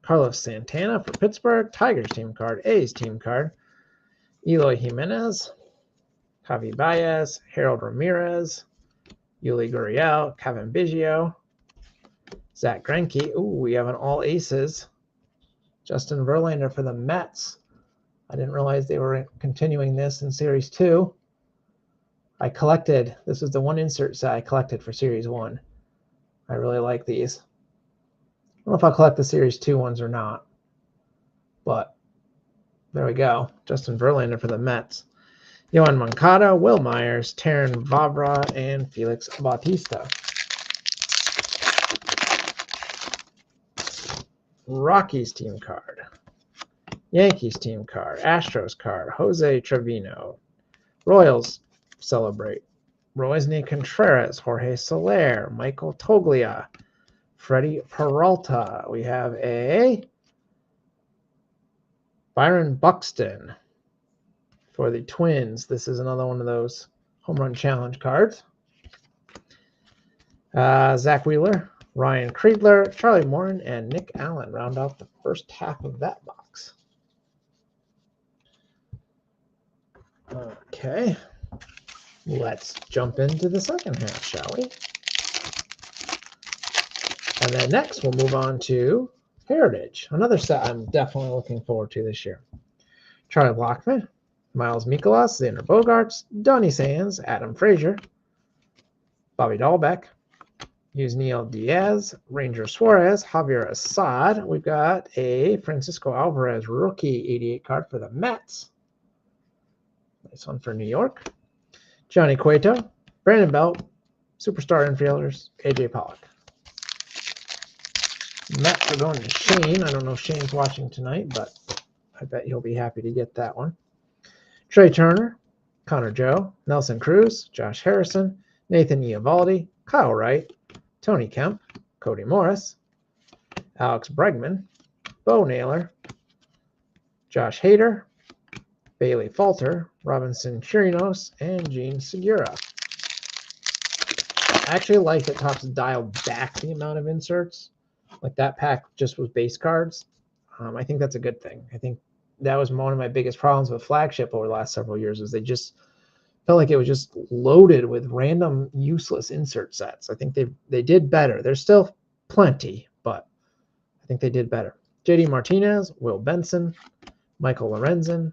Carlos Santana for Pittsburgh, Tigers team card, A's team card, Eloy Jimenez, Javi Baez, Harold Ramirez, Yuli Gurriel, Kevin Biggio, Zach Greinke. Ooh, we have an all aces. Justin Verlander for the Mets. I didn't realize they were continuing this in Series 2. This was the one insert set I collected for Series 1. I really like these. I don't know if I'll collect the Series 2 ones or not. But there we go. Justin Verlander for the Mets. Yohan Moncada, Will Myers, Terrin Vavra, and Felix Bautista. Rockies team card. Yankees team card. Astros card. Jose Trevino. Royals celebrate. Roisny Contreras. Jorge Soler. Michael Toglia. Freddie Peralta. We have a Byron Buxton for the Twins. This is another one of those home run challenge cards. Zach Wheeler, Ryan Kriegler, Charlie Morton, and Nick Allen round out the first half of that box. Okay, let's jump into the second half, shall we? And then next we'll move on to Heritage, another set I'm definitely looking forward to this year. Charlie Blackmon, Miles Mikolas, Xander Bogaerts, Donnie Sands, Adam Frazier, Bobby Dahlbeck, Yusniel Diaz, Ranger Suarez, Javier Assad. We've got a Francisco Alvarez rookie 88 card for the Mets. Nice one for New York. Johnny Cueto, Brandon Belt, Superstar Infielders, AJ Pollock. Mets are going to Shane. I don't know if Shane's watching tonight, but I bet he'll be happy to get that one. Trey Turner, Connor Joe, Nelson Cruz, Josh Harrison, Nathan Eovaldi, Kyle Wright, Tony Kemp, Cody Morris, Alex Bregman, Bo Naylor, Josh Hader, Bailey Falter, Robinson Chirinos, and Gene Segura. I actually like that Topps dialed back the amount of inserts. Like that pack just was base cards. I think that's a good thing. I think that was one of my biggest problems with Flagship over the last several years, is they just felt like it was just loaded with random useless insert sets. I think they did better. There's still plenty, but I think they did better. JD Martinez, Will Benson, Michael Lorenzen,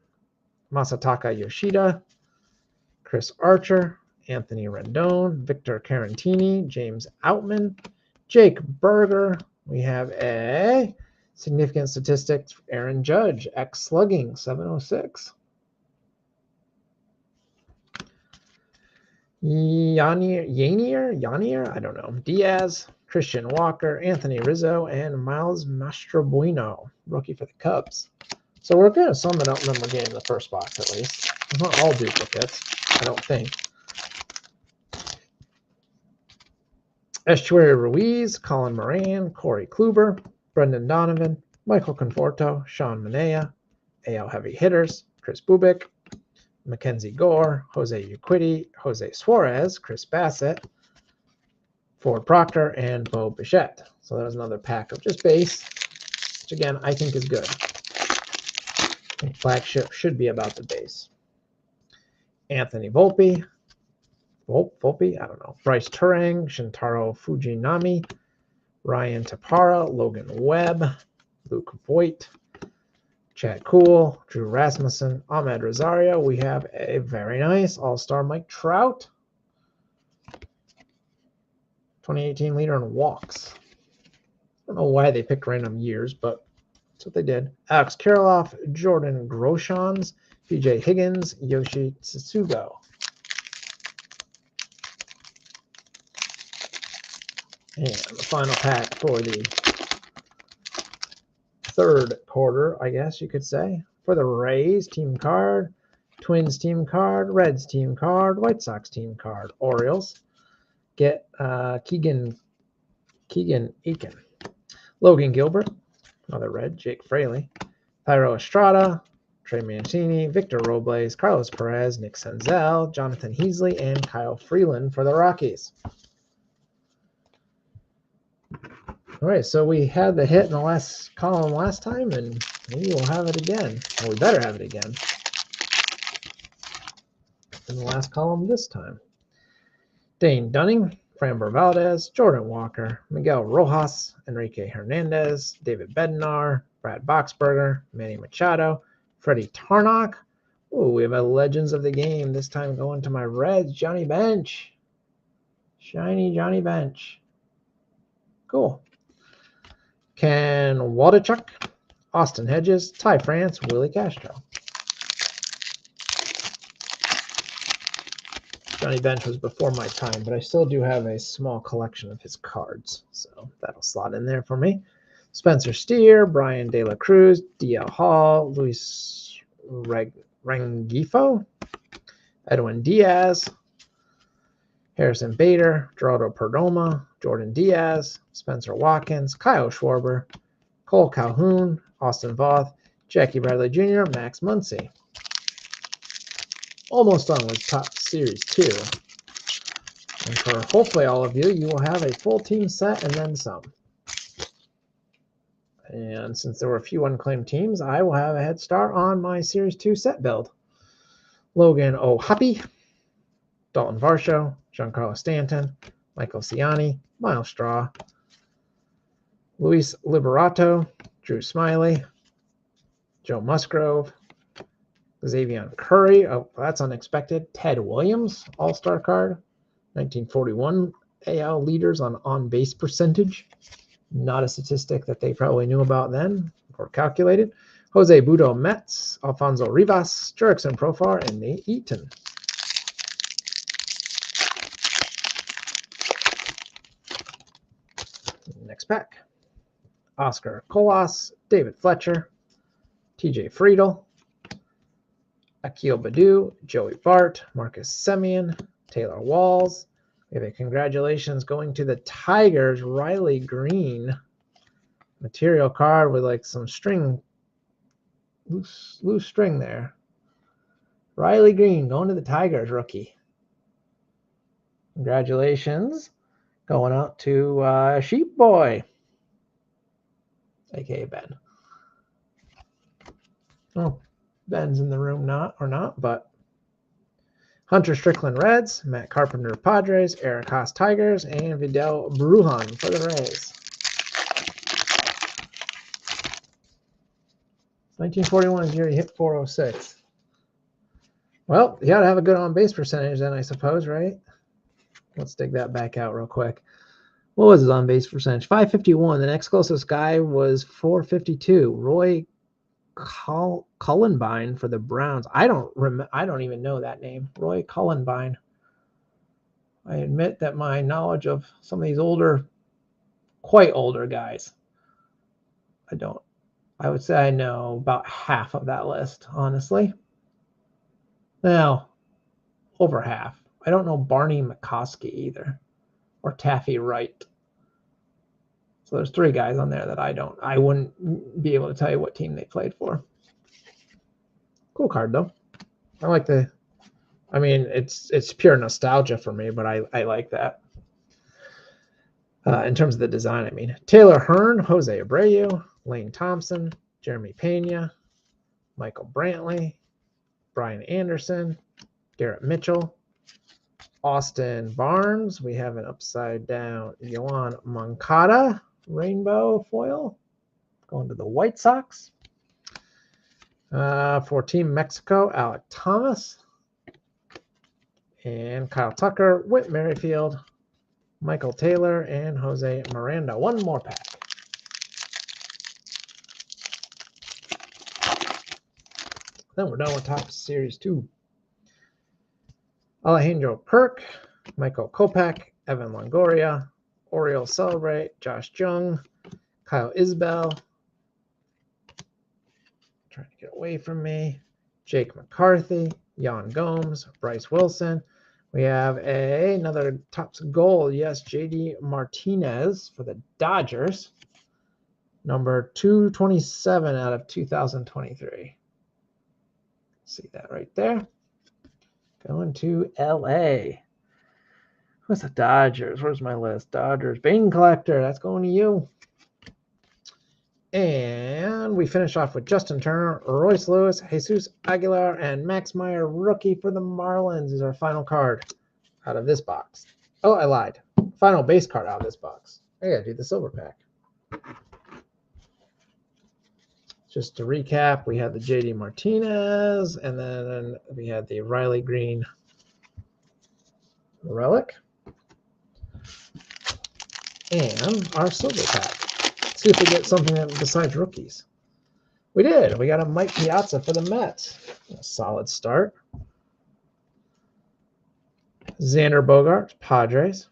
Masataka Yoshida, Chris Archer, Anthony Rendon, Victor Carantini, James Outman, Jake Berger. We have a significant statistics, Aaron Judge, X slugging, 706. Yanier, I don't know. Diaz, Christian Walker, Anthony Rizzo, and Miles Mastrobuino, rookie for the Cubs. So we're getting some that don't remember getting the first box, at least. It's not all duplicates, I don't think. Estuary Ruiz, Colin Moran, Corey Kluber, Brendan Donovan, Michael Conforto, Sean Manea, AL heavy hitters, Chris Bubik, Mackenzie Gore, Jose Urquidy, Jose Suarez, Chris Bassett, Ford Proctor, and Bo Bichette. So that was another pack of just base, which again, I think is good. I think Flagship should be about the base. Anthony Volpe, I don't know. Bryce Turang, Shintaro Fujinami, Ryan Tapara, Logan Webb, Luke Voigt, Chad Kuhl, Drew Rasmussen, Ahmed Rosario. We have a very nice All-Star Mike Trout. 2018 leader in walks. I don't know why they picked random years, but that's what they did. Alex Kirilloff, Jordan Groshans, BJ Higgins, Yoshi Tsutsugo. And the final pack for the third quarter, I guess you could say. For the Rays, team card. Twins team card. Reds team card. White Sox team card. Orioles. Get Keegan Aiken. Logan Gilbert. Another red. Jake Fraley. Thairo Estrada. Trey Mancini. Victor Robles. Carlos Perez. Nick Senzel. Jonathan Heasley. And Kyle Freeland for the Rockies. All right, so we had the hit in the last column last time, and maybe we'll have it again. Well, we better have it again in the last column this time. Dane Dunning, Framber Valdez, Jordan Walker, Miguel Rojas, Enrique Hernandez, David Bednar, Brad Boxberger, Manny Machado, Freddie Tarnok. Oh, we have a Legends of the Game, this time going to my Reds, Johnny Bench. Shiny Johnny Bench. Cool. Ken Waldachuk, Austin Hedges, Ty France, Willie Castro. Johnny Bench was before my time, but I still do have a small collection of his cards, so that'll slot in there for me. Spencer Steer, Brian De La Cruz, DL Hall, Luis Rengifo, Edwin Diaz, Harrison Bader, Gerardo Perdomo, Jordan Diaz, Spencer Watkins, Kyle Schwarber, Cole Calhoun, Austin Voth, Jackie Bradley Jr., Max Muncy. Almost done with Top Series 2. And for hopefully all of you, you will have a full team set and then some. And since there were a few unclaimed teams, I will have a head start on my Series 2 set build. Logan O'Hoppe, Dalton Varsho, Giancarlo Stanton, Michael Ciani, Miles Straw, Luis Liberato, Drew Smiley, Joe Musgrove, Xavier Curry. Oh, that's unexpected. Ted Williams, All-Star card. 1941 AL leaders on on-base percentage. Not a statistic that they probably knew about then or calculated. Jose Budo Mets, Alfonso Rivas, Jurickson Profar, and Nate Eaton. Next pack. Oscar Colas, David Fletcher, TJ Friedel, Akil Baddoo, Joey Bart, Marcus Semien, Taylor Walls. We have a congratulations going to the Tigers, Riley Green. Material card with like some string, loose string there. Riley Green going to the Tigers, rookie. Congratulations. Going out to Sheep Boy, aka Ben. Oh, Ben's in the room not, but Hunter Strickland Reds, Matt Carpenter Padres, Eric Haas Tigers, and Vidal Brujan for the Rays. 1941 is the year he hit 406. Well, you got to have a good on-base percentage then, I suppose, right? Let's dig that back out real quick. What was his on-base percentage? 551. The next closest guy was 452. Roy Cullenbine for the Browns. I don't even know that name. Roy Cullenbine. I admit that my knowledge of some of these quite older guys, I would say I know about half of that list, honestly. Now, over half. I don't know Barney McCoskey either, or Taffy Wright. So there's 3 guys on there that I wouldn't be able to tell you what team they played for. Cool card though. I mean, it's pure nostalgia for me, but I like that. In terms of the design, I mean, Taylor Hearn, Jose Abreu, Lane Thompson, Jeremy Pena, Michael Brantley, Brian Anderson, Garrett Mitchell, Austin Barnes. We have an upside down Yoan Moncada rainbow foil going to the White Sox. For Team Mexico, Alec Thomas and Kyle Tucker, Whit Merrifield, Michael Taylor, and Jose Miranda. One more pack. Then we're done with Topps Series 2. Alejandro Kirk, Michael Kopech, Evan Longoria, Oriole Celebrate, Josh Jung, Kyle Isbell, trying to get away from me, Jake McCarthy, Jan Gomes, Bryce Wilson. We have another Topps Gold, yes, JD Martinez for the Dodgers, number 227 out of 2023. See that right there. Going to LA. What's the Dodgers? Where's my list? Dodgers. Bane Collector. That's going to you. And we finish off with Justin Turner, Royce Lewis, Jesus Aguilar, and Max Meyer, rookie for the Marlins, is our final card out of this box. Oh, I lied. Final base card out of this box. I gotta do the silver pack. Just to recap, we had the JD Martinez, and then we had the Riley Green relic, and our silver pack. Let's see if we get something besides rookies. We did. We got a Mike Piazza for the Mets. A solid start. Xander Bogaerts, Padres.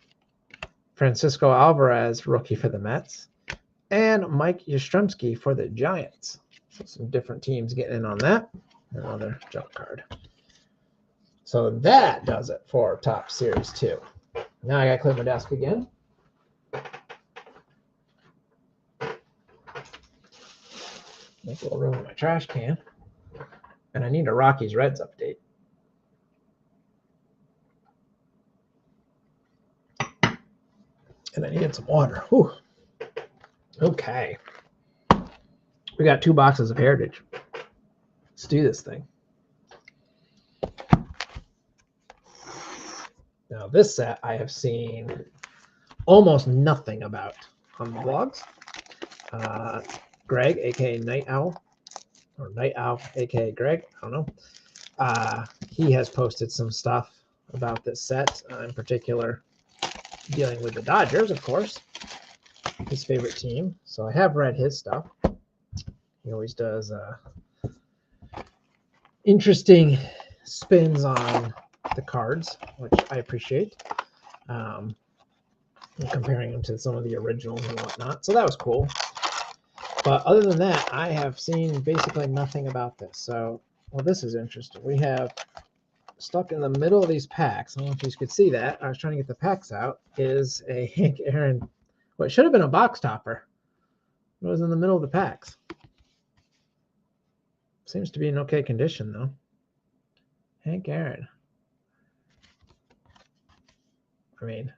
Francisco Alvarez, rookie for the Mets. And Mike Yastrzemski for the Giants. So some different teams getting in on that. Another jump card. So that does it for Topps Series 2. Now I got to clear my desk again. Make a little room in my trash can. And I need a Rockies Reds update. And I needed some water. Whew. Okay. We got 2 boxes of Heritage. Let's do this thing. Now, this set I have seen almost nothing about on the blogs. Greg, aka Night Owl, or Night Owl, aka Greg, I don't know. He has posted some stuff about this set, in particular dealing with the Dodgers, of course, his favorite team. So I have read his stuff. He always does interesting spins on the cards, which I appreciate. Comparing them to some of the originals and whatnot. So that was cool. But other than that, I have seen basically nothing about this. So, well, this is interesting. We have stuck in the middle of these packs. I don't know if you could see that. I was trying to get the packs out. Is a Hank Aaron, what should have been a box topper. It was in the middle of the packs. Seems to be in okay condition, though. Hank Aaron. I mean,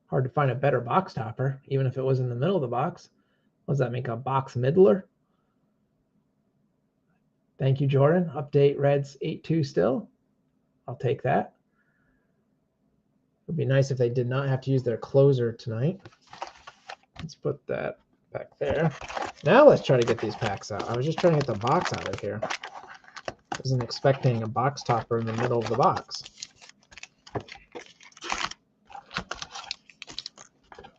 hard to find a better box topper, even if it was in the middle of the box. What does that make, a box middler? Thank you, Jordan. Update Reds 8-2 still. I'll take that. It would be nice if they did not have to use their closer tonight. Let's put that back there. Now let's try to get these packs out. I was just trying to get the box out of here. I wasn't expecting a box topper in the middle of the box.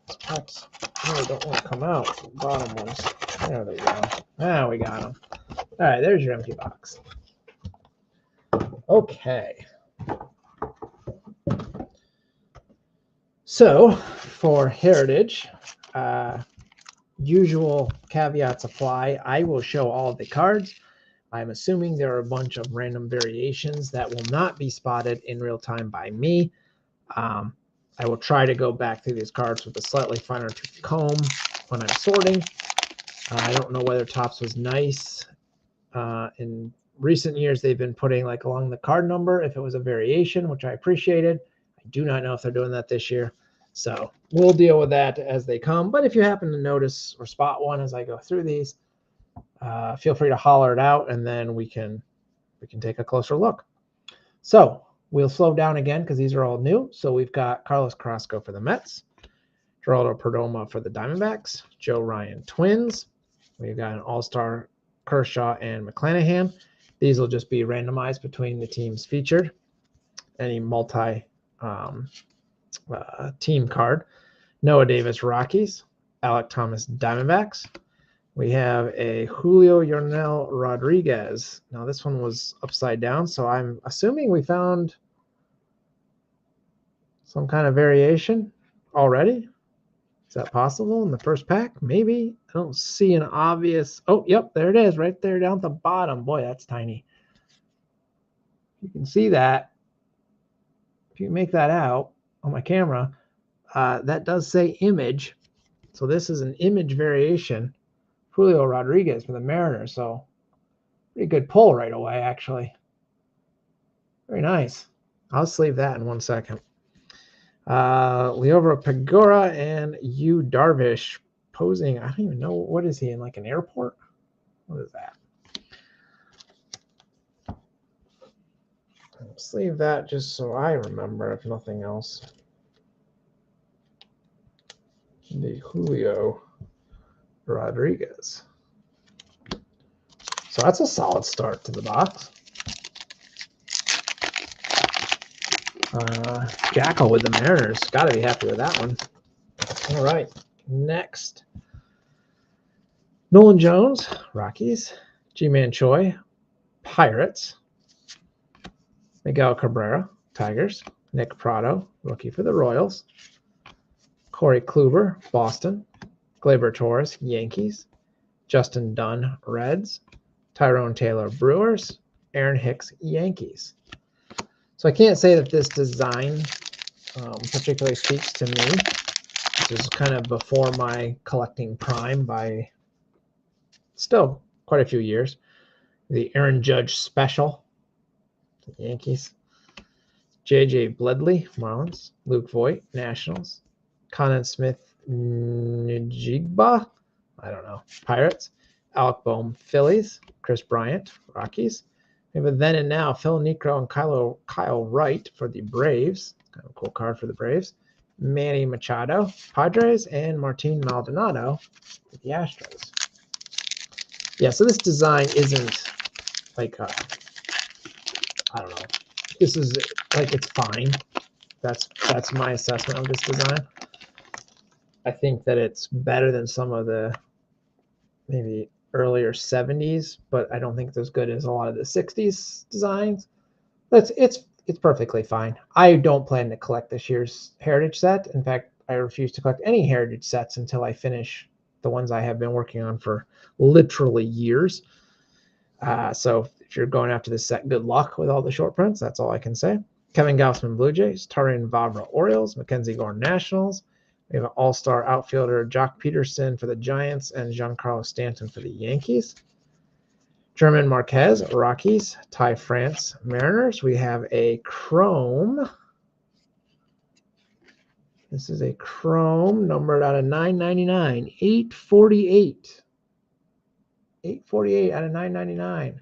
These packs really don't want to come out. The bottom ones. There they go. Now we got them. All right, there's your empty box. Okay. So for Heritage, usual caveats apply. I will show all of the cards. I'm assuming there are a bunch of random variations that will not be spotted in real time by me. I will try to go back through these cards with a slightly finer tooth comb when I'm sorting. I don't know whether Topps was nice. In recent years, they've been putting like along the card number if it was a variation, which I appreciated. I do not know if they're doing that this year. So we'll deal with that as they come. But if you happen to notice or spot one as I go through these, feel free to holler it out, and then we can take a closer look. So we'll slow down again because these are all new. So we've got Carlos Carrasco for the Mets, Geraldo Perdomo for the Diamondbacks, Joe Ryan Twins. We've got an all-star Kershaw and McClanahan. These will just be randomized between the teams featured. Any multi team card. Noah Davis Rockies, Alek Thomas Diamondbacks. We have a Julio Yarnell Rodriguez. Now this one was upside down, so I'm assuming we found some kind of variation already. Is that possible in the first pack? Maybe. I don't see an obvious. Oh, yep, there it is, right there down at the bottom. Boy, that's tiny. You can see that. If you make that out on my camera, that does say image. So this is an image variation. Julio Rodriguez for the Mariners. So pretty good pull right away, actually. Very nice. I'll sleeve that in 1 second. Leovra Pagora and Yu Darvish posing. I don't even know, what is he in, like an airport? What is that? I'll sleeve that just so I remember, if nothing else. The Julio Rodriguez. So that's a solid start to the box. Jackal with the Mariners. Got to be happy with that one. All right. Next. Nolan Jones, Rockies. G-Man Choi, Pirates. Miguel Cabrera, Tigers. Nick Pratto, rookie for the Royals. Corey Kluber, Boston. Gleyber Torres, Yankees. Justin Dunn, Reds. Tyrone Taylor, Brewers. Aaron Hicks, Yankees. So I can't say that this design particularly speaks to me. This is kind of before my collecting prime by still quite a few years. The Aaron Judge Special, the Yankees. J.J. Bledley, Marlins. Luke Voigt, Nationals. Conan Smith Njigba, I don't know, Pirates. Alec Bohm, Phillies. Chris Bryant, Rockies. We have a then and now, Phil Niekro and Kyle Wright for the Braves. Kind of a cool card for the Braves. Manny Machado, Padres, and Martin Maldonado for the Astros. Yeah, so this design isn't like, I don't know. This is like, it's fine. That's my assessment of this design. I think that it's better than some of the maybe earlier 70s, but I don't think it's as good as a lot of the 60s designs. It's perfectly fine. I don't plan to collect this year's Heritage set. In fact, I refuse to collect any Heritage sets until I finish the ones I have been working on for literally years. So if you're going after this set, good luck with all the short prints. That's all I can say. Kevin Gausman, Blue Jays. Tarin Vavra, Orioles. Mackenzie Gore, Nationals. We have an all-star outfielder, Jock Peterson for the Giants, and Giancarlo Stanton for the Yankees. German Marquez, Rockies. Ty France, Mariners. We have a Chrome. This is a Chrome numbered out of 999. 848. 848 out of 999.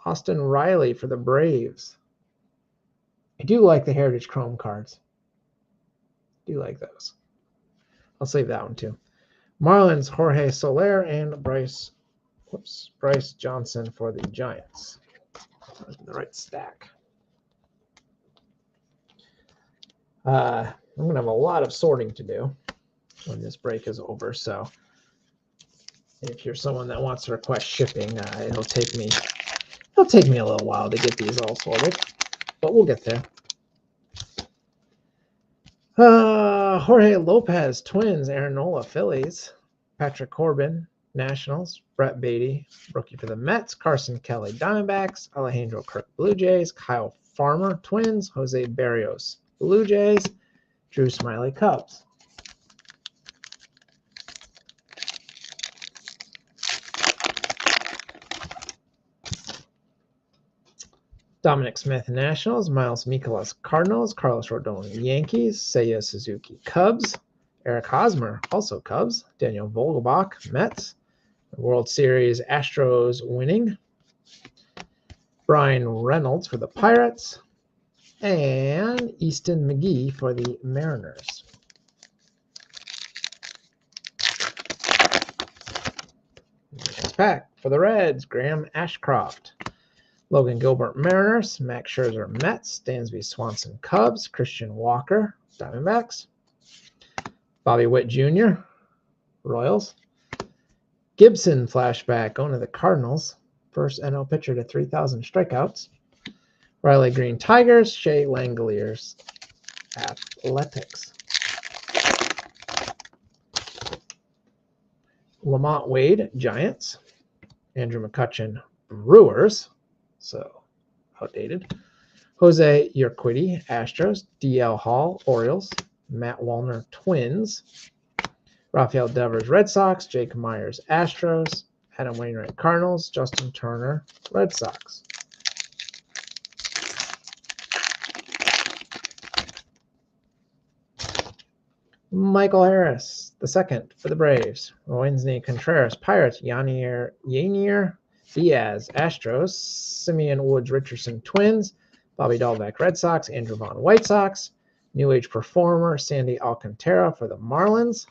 Austin Riley for the Braves. I do like the Heritage Chrome cards. I do like those. I'll save that one too. Marlins, Jorge Soler, and Bryce Johnson for the Giants. The right stack. I'm going to have a lot of sorting to do when this break is over. So if you're someone that wants to request shipping, it'll take me a little while to get these all sorted, but we'll get there. Jorge Lopez, Twins. Aaron Nola, Phillies. Patrick Corbin, Nationals. Brett Beatty, rookie for the Mets. Carson Kelly, Diamondbacks. Alejandro Kirk, Blue Jays. Kyle Farmer, Twins. Jose Barrios, Blue Jays. Drew Smiley, Cubs. Dominic Smith, Nationals. Miles Mikolas, Cardinals. Carlos Rodon, Yankees. Seiya Suzuki, Cubs. Eric Hosmer, also Cubs. Daniel Vogelbach, Mets. World Series, Astros winning. Brian Reynolds for the Pirates. And Easton McGee for the Mariners. Next pack for the Reds, Graham Ashcroft. Logan Gilbert, Mariners. Max Scherzer, Mets. Dansby Swanson, Cubs. Christian Walker, Diamondbacks. Bobby Witt Jr., Royals. Gibson flashback going to the Cardinals. First NL pitcher to 3,000 strikeouts. Riley Green, Tigers. Shea Langoliers, Athletics. Lamont Wade, Giants. Andrew McCutchen, Brewers. So outdated. Jose Urquidy, Astros. DL Hall, Orioles. Matt Wallner, Twins. Rafael Devers, Red Sox. Jake Myers, Astros. Adam Wainwright, Cardinals. Justin Turner, Red Sox. Michael Harris, the second for the Braves. Roansy Contreras, Pirates. Yanier Diaz, Astros. Simeon Woods Richardson, Twins. Bobby Dahlbeck, Red Sox. Andrew Vaughn, White Sox. New Age Performer, Sandy Alcantara for the Marlins.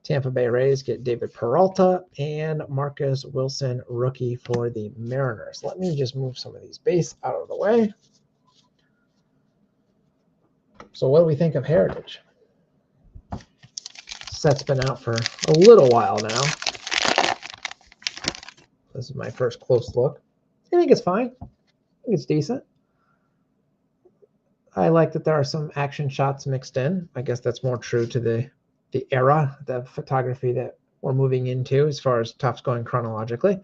Tampa Bay Rays get David Peralta and Marcus Wilson, rookie for the Mariners. Let me just move some of these base out of the way. So what do we think of Heritage? Set's been out for a little while now. This is my first close look. I think it's fine. I think it's decent. I like that there are some action shots mixed in. I guess that's more true to the era, the photography that we're moving into as far as Topps going chronologically.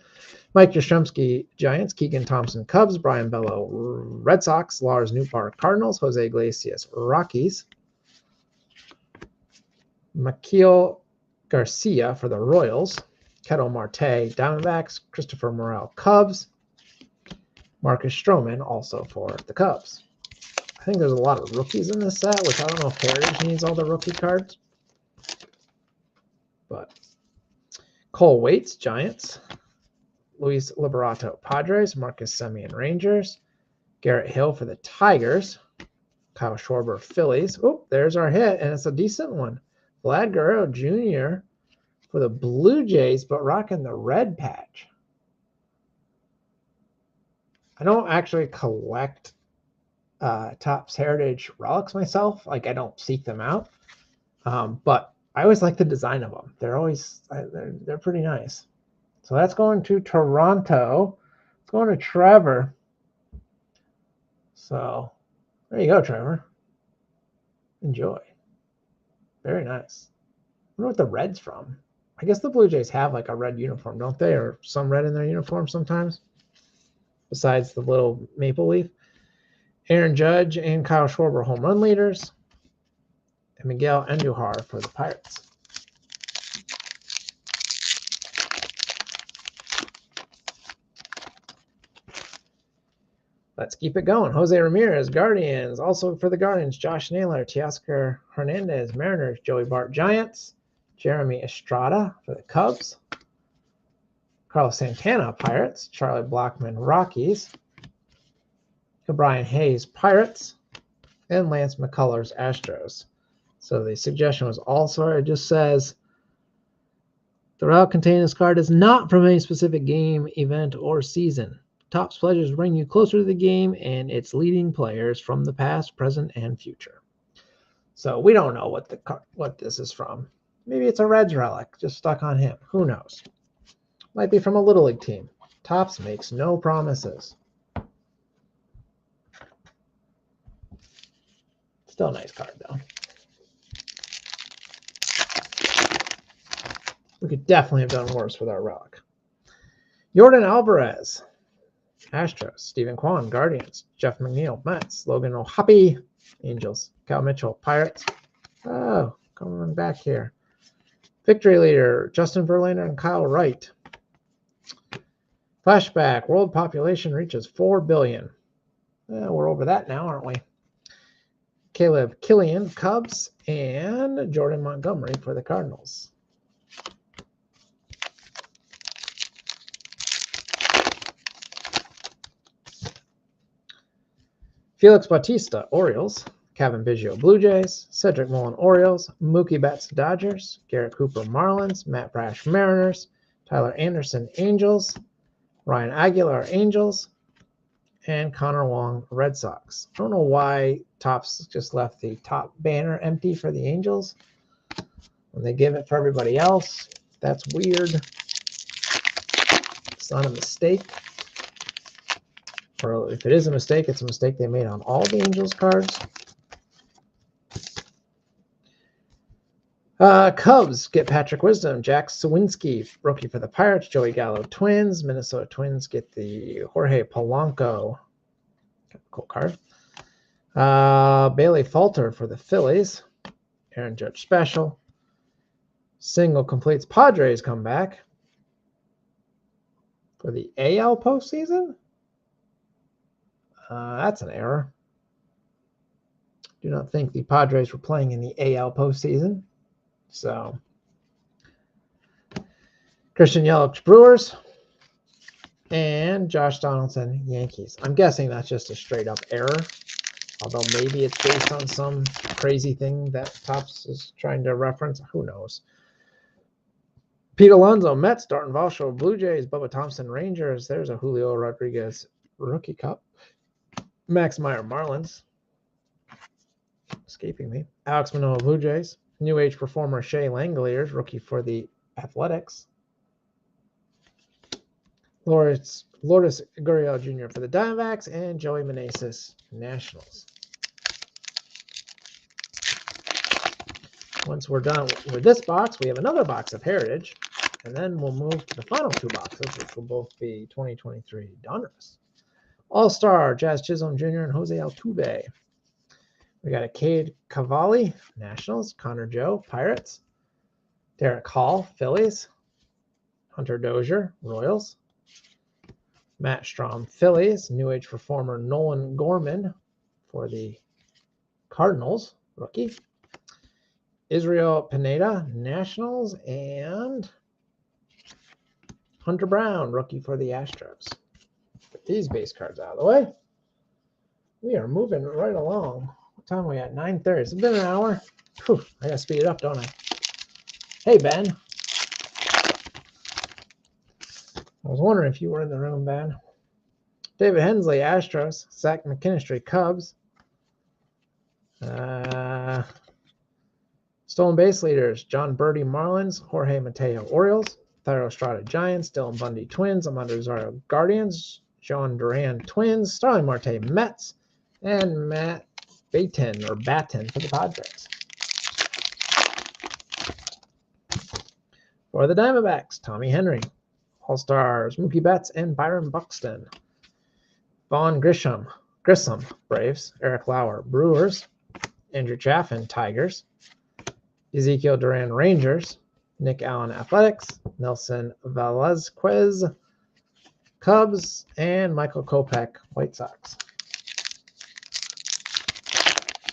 Mike Yastrzemski, Giants. Keegan Thompson, Cubs. Brian Bello, Red Sox. Lars Nootbaar, Cardinals. Jose Iglesias, Rockies. Maquil Garcia for the Royals. Ketel Marte, Diamondbacks. Christopher Morel, Cubs. Marcus Stroman, also for the Cubs. I think there's a lot of rookies in this set, which I don't know if Heritage needs all the rookie cards. but Cole Waits, Giants. Luis Liberato, Padres. Marcus Semien, Rangers. Garrett Hill for the Tigers. Kyle Schwarber, Phillies. Oh, there's our hit, and it's a decent one. Vlad Guerrero Jr. for the Blue Jays, but rocking the red patch. I don't actually collect Topps Heritage relics myself. Like, I don't seek them out, but I always like the design of them. They're pretty nice. So that's going to Toronto. It's going to Trevor. So there you go, Trevor. Enjoy. Very nice. I wonder what the red's from. I guess the Blue Jays have like a red uniform, don't they? Or some red in their uniform sometimes, besides the little maple leaf. Aaron Judge and Kyle Schwarber, home run leaders. And Miguel Andujar for the Pirates. Let's keep it going. Jose Ramirez, Guardians. Also for the Guardians, Josh Naylor, Teoscar Hernandez, Mariners, Joey Bart, Giants. Jeremy Estrada for the Cubs. Carlos Santana, Pirates. Charlie Blackmon, Rockies. Brian Hayes, Pirates. And Lance McCullers, Astros. So the suggestion was also, it just says, the relic containing this card is not from any specific game, event, or season. Topps pledges bring you closer to the game and its leading players from the past, present, and future. So we don't know what this is from. Maybe it's a Reds relic just stuck on him. Who knows? Might be from a Little League team. Topps makes no promises. Still a nice card, though. We could definitely have done worse with our relic. Jordan Alvarez, Astros. Stephen Kwan, Guardians. Jeff McNeil, Mets. Logan O'Hoppe, Angels. Cal Mitchell, Pirates. Oh, coming back here. Victory leader, Justin Verlander and Kyle Wright. Flashback, world population reaches 4 billion. We're over that now, aren't we? Caleb Killian, Cubs, and Jordan Montgomery for the Cardinals. Felix Bautista, Orioles. Kevin Biggio, Blue Jays. Cedric Mullen, Orioles. Mookie Betts, Dodgers. Garrett Cooper, Marlins. Matt Brash, Mariners. Tyler Anderson, Angels. Ryan Aguilar, Angels. And Connor Wong, Red Sox. I don't know why Topps just left the top banner empty for the Angels when they give it for everybody else. That's weird. It's not a mistake. Or if it is a mistake, it's a mistake they made on all the Angels cards. Cubs get Patrick Wisdom, Jack Sawinski, rookie for the Pirates, Joey Gallo, Twins. Minnesota Twins get the Jorge Polanco, cool card. Bailey Falter for the Phillies, Aaron Judge special. Single completes Padres comeback for the AL postseason. That's an error. Do not think the Padres were playing in the AL postseason. So, Christian Yelich, Brewers, and Josh Donaldson, Yankees. I'm guessing that's just a straight up error, although maybe it's based on some crazy thing that Topps is trying to reference. Who knows? Pete Alonso, Mets, Darton Valsho, Blue Jays, Bubba Thompson, Rangers. There's a Julio Rodriguez rookie cup. Max Meyer, Marlins. Escaping me. Alex Manoah, Blue Jays. New Age performer Shea Langoliers, rookie for the Athletics. Lourdes Gurriel Jr. for the Diamondbacks, and Joey Meneses, Nationals. Once we're done with this box, we have another box of Heritage, and then we'll move to the final two boxes, which will both be 2023 Donruss. All-Star, Jazz Chisholm Jr. and Jose Altuve. We got a Cade Cavalli, Nationals. Connor Joe, Pirates. Derek Hall, Phillies. Hunter Dozier, Royals. Matt Strahm, Phillies. New Age performer Nolan Gorman for the Cardinals, rookie. Israel Pineda, Nationals, and Hunter Brown, rookie for the Astros. Get these base cards out of the way. We are moving right along. What time are we at? 9:30. It's been an hour. Whew, I gotta speed it up, don't I? Hey, Ben. I was wondering if you were in the room, Ben. David Hensley, Astros. Zach McKinstry, Cubs. Stolen base leaders, John Birdie, Marlins. Jorge Mateo, Orioles. Thairo Estrada, Giants. Dylan Bundy, Twins. Amanda Rosario, Guardians. John Duran, Twins. Starling Marte, Mets. And Matt Batten for the Padres. For the Diamondbacks, Tommy Henry. All-Stars, Mookie Betts and Byron Buxton. Vaughn Grissom, Braves. Eric Lauer, Brewers. Andrew Chaffin, Tigers. Ezekiel Duran, Rangers. Nick Allen, Athletics. Nelson Velasquez, Cubs. And Michael Kopech, White Sox.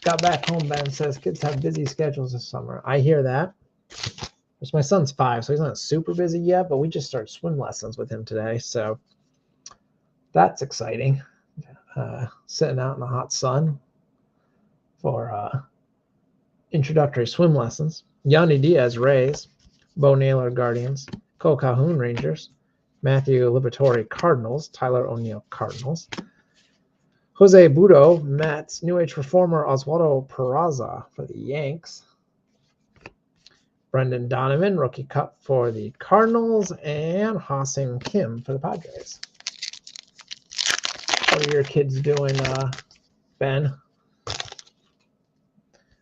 Got back home, Ben says kids have busy schedules this summer. I hear that. My son's 5, so he's not super busy yet, but we just started swim lessons with him today, so that's exciting. Sitting out in the hot sun for introductory swim lessons. Yandy Diaz, Rays. Bo Naylor, Guardians. Cole Calhoun, Rangers. Matthew Liberatore, Cardinals. Tyler O'Neill, Cardinals. Jose Budo, Mets. New Age performer Oswaldo Peraza for the Yanks. Brendan Donovan, Rookie Cup for the Cardinals. And Ha-Seong Kim for the Padres. What are your kids doing, Ben?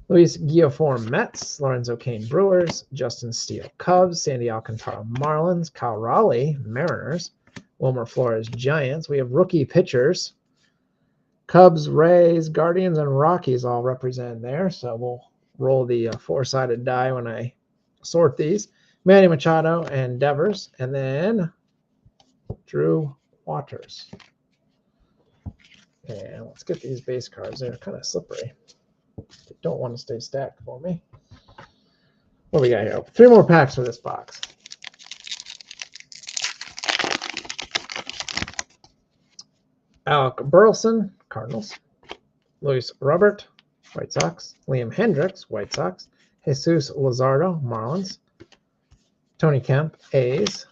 Luis Guilloform, Mets. Lorenzo Cain, Brewers. Justin Steele, Cubs. Sandy Alcantara, Marlins. Kyle Raleigh, Mariners. Wilmer Flores, Giants. We have rookie pitchers. Cubs, Rays, Guardians, and Rockies all represented there. So we'll roll the 4-sided die when I sort these. Manny Machado and Devers. And then Drew Waters. And let's get these base cards. They're kind of slippery. They don't want to stay stacked for me. What do we got here? 3 more packs for this box. Alec Burleson, Cardinals. Luis Robert, White Sox. Liam Hendricks, White Sox. Jesus Luzardo, Marlins. Tony Kemp, A's.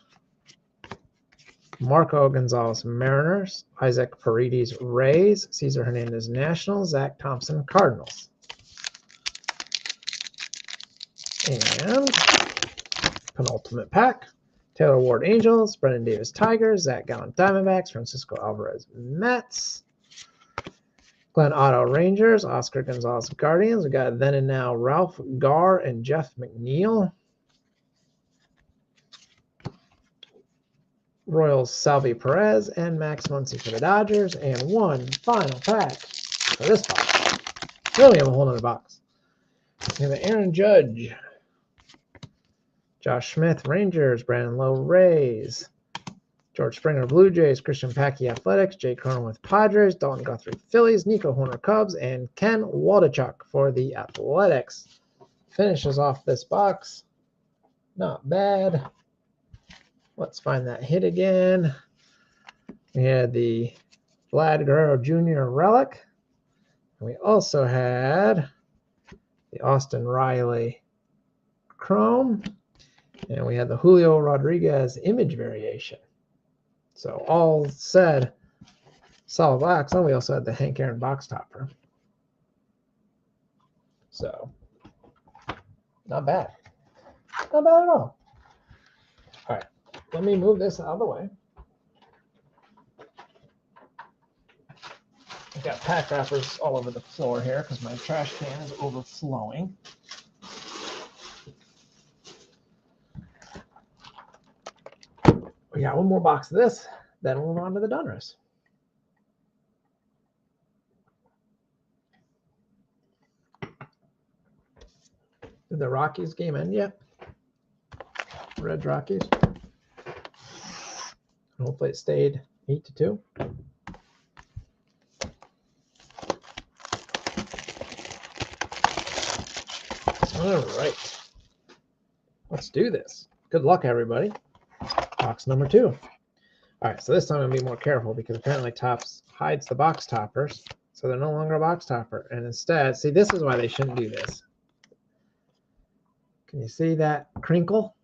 Marco Gonzalez, Mariners. Isaac Paredes, Rays. Cesar Hernandez, Nationals. Zach Thompson, Cardinals. And penultimate pack. Taylor Ward, Angels. Brendan Davis, Tigers. Zach Gallen, Diamondbacks. Francisco Alvarez, Mets. Glenn Otto, Rangers. Oscar Gonzalez, Guardians. We got then and now Ralph Garr and Jeff McNeil. Royals, Salvi Perez and Max Muncy for the Dodgers. And one final pack for this box. Then we have a whole other box. We have Aaron Judge. Josh Smith, Rangers. Brandon Lowe, Rays. George Springer, Blue Jays. Christian Packy, Athletics. Jay Cronin with Padres. Dalton Guthrie, Phillies. Nico Horner, Cubs. And Ken Waldachuk for the Athletics. Finishes off this box. Not bad. Let's find that hit again. We had the Vlad Guerrero Jr. relic. And we also had the Austin Riley chrome. And we had the Julio Rodriguez image variation. So all said, solid box. And we also had the Hank Aaron box topper. So not bad. Not bad at all. All right. Let me move this out of the way. I've got pack wrappers all over the floor here because my trash can is overflowing. We got one more box of this, then we'll move on to the Donruss. Did the Rockies game end yet? Red Rockies. Hopefully it stayed 8-2. All right. Let's do this. Good luck, everybody. Box number 2. All right, so this time I'm going to be more careful because apparently Topps hides the box toppers, so they're no longer a box topper. And instead, see, this is why they shouldn't do this. Can you see that crinkle?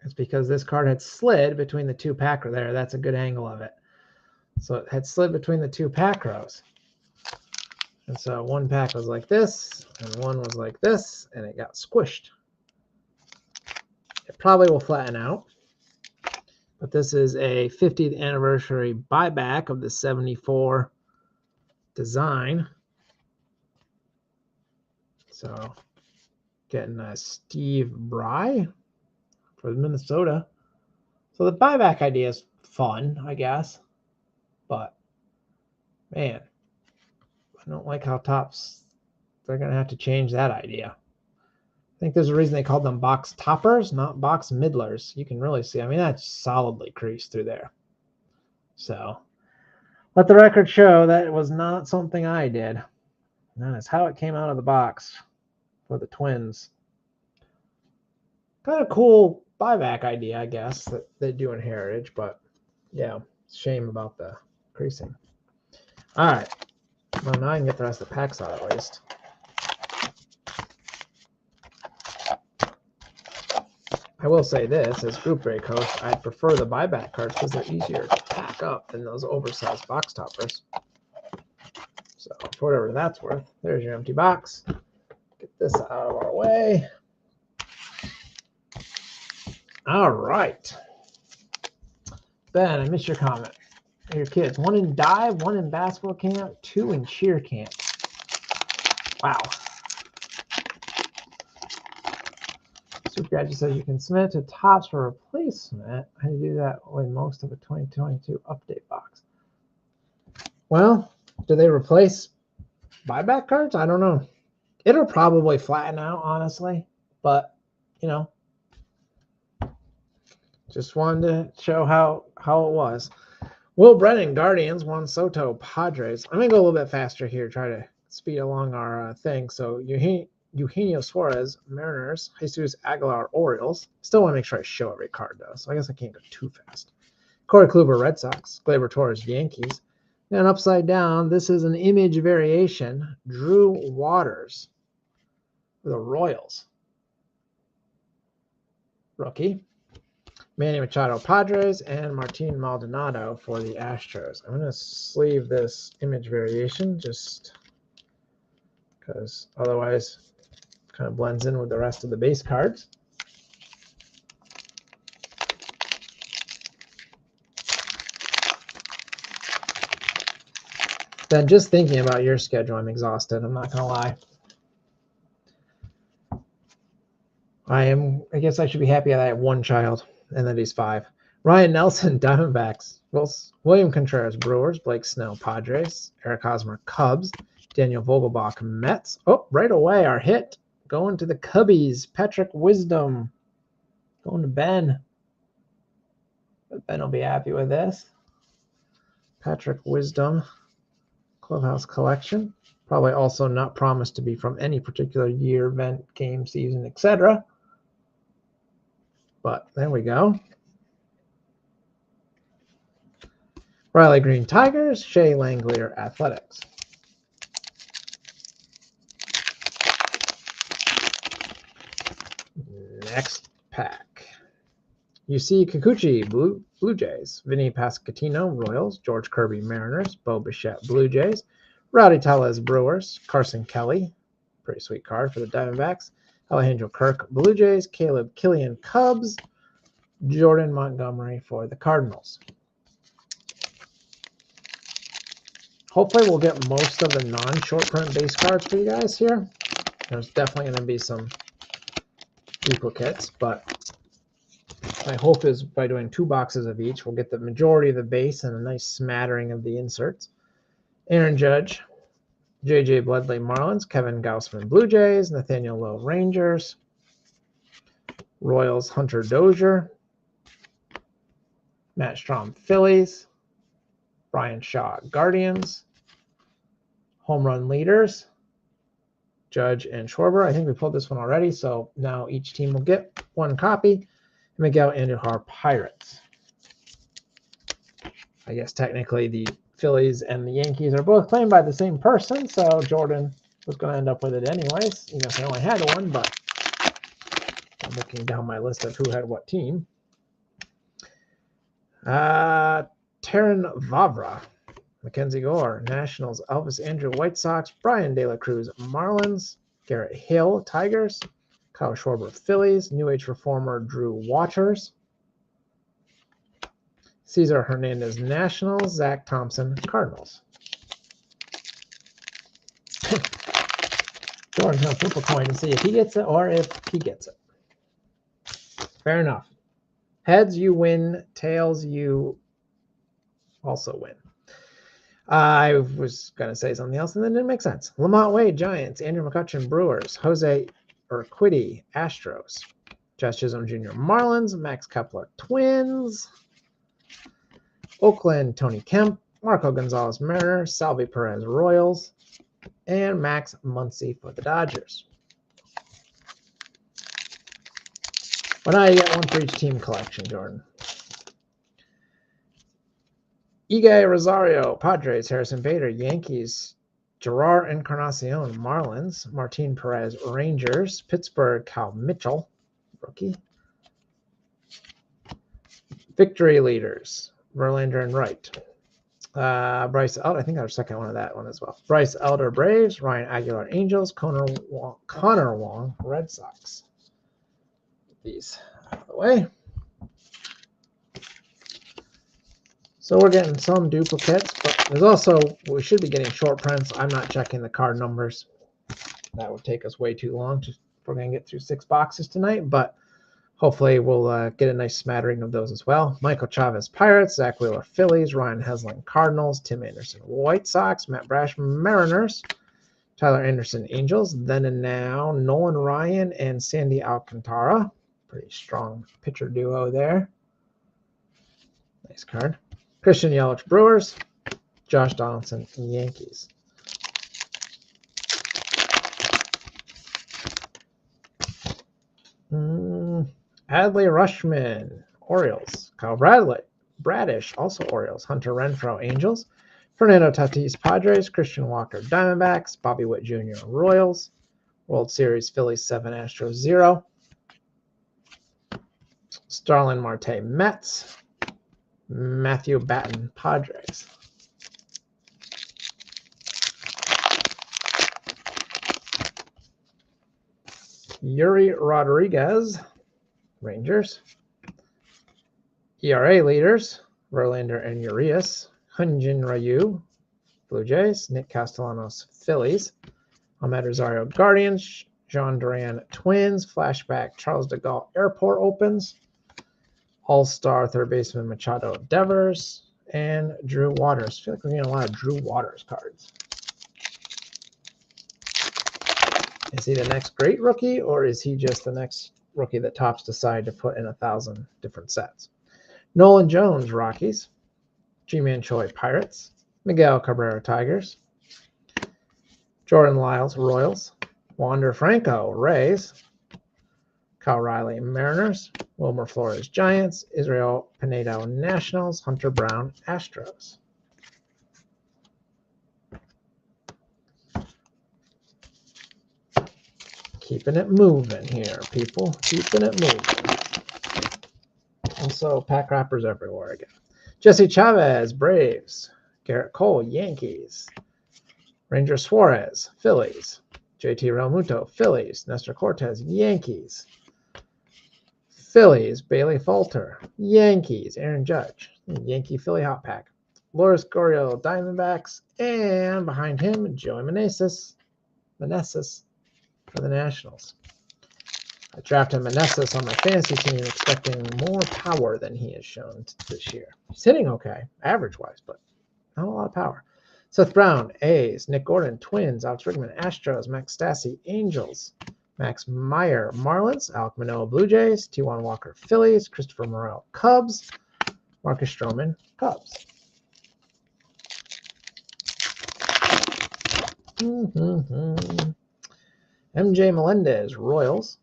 It's because this card had slid between the 2 pack there. That's a good angle of it. So it had slid between the 2 pack rows. And so one pack was like this, and one was like this, and it got squished. It probably will flatten out. But this is a 50th anniversary buyback of the 74 design. So getting a Steve Bry for Minnesota. So the buyback idea is fun, I guess. But, man, I don't like how Topps, they're going to have to change that idea. I think there's a reason they called them box toppers, not box middlers. You can really see, I mean, that's solidly creased through there. So let the record show that it was not something I did. That is how it came out of the box for the Twins. Kind of cool buyback idea, I guess, that they do in Heritage, but yeah, shame about the creasing. All right. Well, now I can get the rest of the packs out at least. I will say this, as group break host, I prefer the buyback cards because they're easier to pack up than those oversized box toppers. So for whatever that's worth, there's your empty box. Get this out of our way. All right. Ben, I missed your comment. Your kids, 1 in dive, 1 in basketball camp, 2 in cheer camp. Wow. Super Guy just says you can submit to Topps for replacement. How do you do that with most of a 2022 update box? Well, do they replace buyback cards? I don't know. It'll probably flatten out, honestly. But, you know, just wanted to show how it was. Will Brennan, Guardians, Juan Soto, Padres. I'm going to go a little bit faster here, try to speed along our thing. So Eugenio Suarez, Mariners, Jesus Aguilar, Orioles. Still want to make sure I show every card, though, so I guess I can't go too fast. Corey Kluber, Red Sox, Gleyber Torres, Yankees. And upside down, this is an image variation. Drew Waters for the Royals. Rookie. Manny Machado, Padres, and Martin Maldonado for the Astros. I'm going to sleeve this image variation just because otherwise it kind of blends in with the rest of the base cards. Then just thinking about your schedule, I'm exhausted. I'm not going to lie. I guess I should be happy that I have 1 child and that he's 5. Ryan Nelson, Diamondbacks. William Contreras, Brewers. Blake Snell, Padres. Eric Hosmer, Cubs. Daniel Vogelbach, Mets. Oh, right away, our hit. Going to the Cubbies. Patrick Wisdom. Going to Ben. Ben will be happy with this. Patrick Wisdom. Clubhouse Collection. Probably also not promised to be from any particular year, event, game, season, etc. But there we go. Riley Green, Tigers. Shea Langelier, Athletics. Next pack. Yusei Kikuchi, Blue Jays. Vinny Pasquantino, Royals. George Kirby, Mariners. Bo Bichette, Blue Jays. Rowdy Tellez, Brewers. Carson Kelly, pretty sweet card for the Diamondbacks. Alejandro Kirk, Blue Jays. Caleb Killian, Cubs. Jordan Montgomery for the Cardinals. Hopefully we'll get most of the non-short print base cards for you guys here. There's definitely going to be some duplicates, but my hope is by doing 2 boxes of each, we'll get the majority of the base and a nice smattering of the inserts. Aaron Judge, J.J. Bledley, Marlins. Kevin Gausman, Blue Jays. Nathaniel Lowe, Rangers. Royals, Hunter Dozier. Matt Strahm, Phillies. Brian Shaw, Guardians. Home run leaders. Judge, and Schwarber. I think we pulled this one already, so now each team will get one copy. Miguel Andujar Pirates. I guess technically the Phillies and the Yankees are both claimed by the same person, so Jordan was going to end up with it anyways, even if he only had one, but I'm looking down my list of who had what team. Terran Vavra, Mackenzie Gore, Nationals, Elvis Andrew, White Sox, Brian De La Cruz, Marlins, Garrett Hill, Tigers, Kyle Schwarber, Phillies, New Age Reformer, Drew Waters, Cesar Hernandez, Nationals, Zach Thompson, Cardinals. Jordan's going to flip a coin and see if he gets it or if he gets it. Fair enough. Heads, you win. Tails, you also win. I was going to say something else, and then it didn't make sense. Lamont Wade, Giants. Andrew McCutcheon, Brewers. Jose Urquidy, Astros. Josh Chisholm Jr., Marlins. Max Kepler, Twins. Oakland, Tony Kemp. Marco Gonzalez, Mariners. Salvi Perez, Royals. And Max Muncy for the Dodgers. Well, now you get one for each team collection, Jordan. Igay Rosario, Padres. Harrison Bader, Yankees. Gerard Encarnacion, Marlins. Martin Perez, Rangers. Pittsburgh, Cal Mitchell, rookie. Victory leaders, Verlander and Wright. Bryce Elder, I think I was second one of that one as well. Bryce Elder, Braves. Ryan Aguilar, Angels. Connor Wong, Red Sox. These out of the way. So we're getting some duplicates, but there's also, we should be getting short prints. I'm not checking the card numbers. That would take us way too long if we're going to get through 6 boxes tonight, but hopefully we'll get a nice smattering of those as well. Michael Chavez, Pirates. Zach Wheeler, Phillies. Ryan Hesling, Cardinals. Tim Anderson, White Sox. Matt Brash, Mariners. Tyler Anderson, Angels. Then and now, Nolan Ryan and Sandy Alcantara. Pretty strong pitcher duo there. Nice card. Christian Yelich, Brewers. Josh Donaldson, Yankees. Adley Rutschman, Orioles. Kyle Bradish, also Orioles. Hunter Renfroe, Angels. Fernando Tatis, Padres. Christian Walker, Diamondbacks. Bobby Witt Jr., Royals. World Series, Phillies 7, Astros 0. Starlin Marte, Mets. Matthew Batten, Padres. Yuri Rodriguez, Rangers. ERA leaders, Verlander and Urias. Hyunjin Ryu, Blue Jays. Nick Castellanos, Phillies. Ahmed Rosario, Guardians. John Duran, Twins. Flashback, Charles de Gaulle Airport opens. All-Star third baseman Machado, Devers. And Drew Waters. I feel like we're getting a lot of Drew Waters cards. Is he the next great rookie, or is he just the next rookie that Topps decide to put in 1,000 different sets? Nolan Jones, Rockies. G-Man Choi, Pirates. Miguel Cabrera, Tigers. Jordan Lyles, Royals. Wander Franco, Rays. Kyle Riley, Mariners. Wilmer Flores, Giants. Israel Pinedo, Nationals. Hunter Brown, Astros. Keeping it moving here, people. Keeping it moving. Also, pack wrappers everywhere again. Jesse Chavez, Braves. Garrett Cole, Yankees. Ranger Suarez, Phillies. JT Realmuto, Phillies. Nestor Cortez, Yankees. Phillies, Bailey Falter, Yankees. Aaron Judge, Yankee Philly Hot Pack. Loris Gurriel, Diamondbacks. And behind him, Joey Meneses for the Nationals. I drafted Meneses on my fantasy team expecting more power than he has shown this year. He's hitting okay, average-wise, but not a lot of power. Seth Brown, A's. Nick Gordon, Twins. Alex Rigman, Astros. Max Stassi, Angels. Max Meyer, Marlins. Alec Manoah, Blue Jays. T1 Walker, Phillies. Christopher Morel, Cubs. Marcus Stroman, Cubs. MJ Melendez, Royals.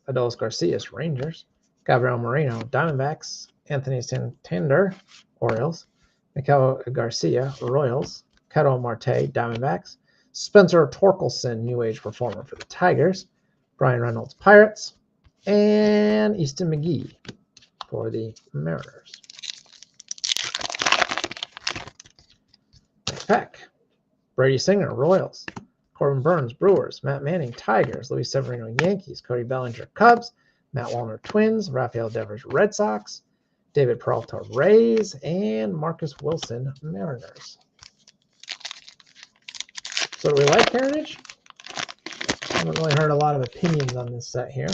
Adolis Garcias, Rangers. Gabriel Moreno, Diamondbacks. Anthony Santander, Orioles. Miguel Garcia, Royals. Ketel Marte, Diamondbacks. Spencer Torkelson, New Age performer for the Tigers. Brian Reynolds, Pirates. And Easton McGee for the Mariners. Peck, Brady Singer, Royals. Corbin Burns, Brewers. Matt Manning, Tigers. Luis Severino, Yankees. Cody Bellinger, Cubs. Matt Wallner, Twins. Rafael Devers, Red Sox. David Peralta, Rays. And Marcus Wilson, Mariners. So do we like Heritage? I haven't really heard a lot of opinions on this set here.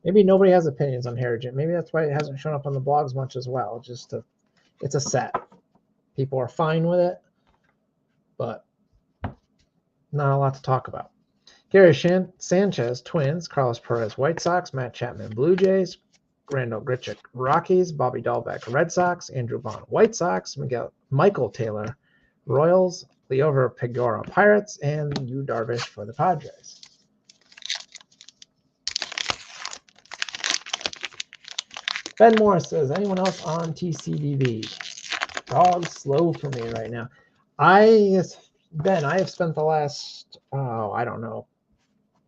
Maybe nobody has opinions on Heritage. Maybe that's why it hasn't shown up on the blogs much as well. It's a set. People are fine with it, but not a lot to talk about. Gary Sanchez, Twins. Carlos Perez, White Sox. Matt Chapman, Blue Jays. Randall Grichuk, Rockies. Bobby Dahlbeck, Red Sox. Andrew Bond, White Sox. Michael Taylor, Royals. Leover Pegora, Pirates. And Yu Darvish for the Padres. Ben Morris says, anyone else on TCDV? Dog's slow for me right now. Ben, I have spent the last, I don't know,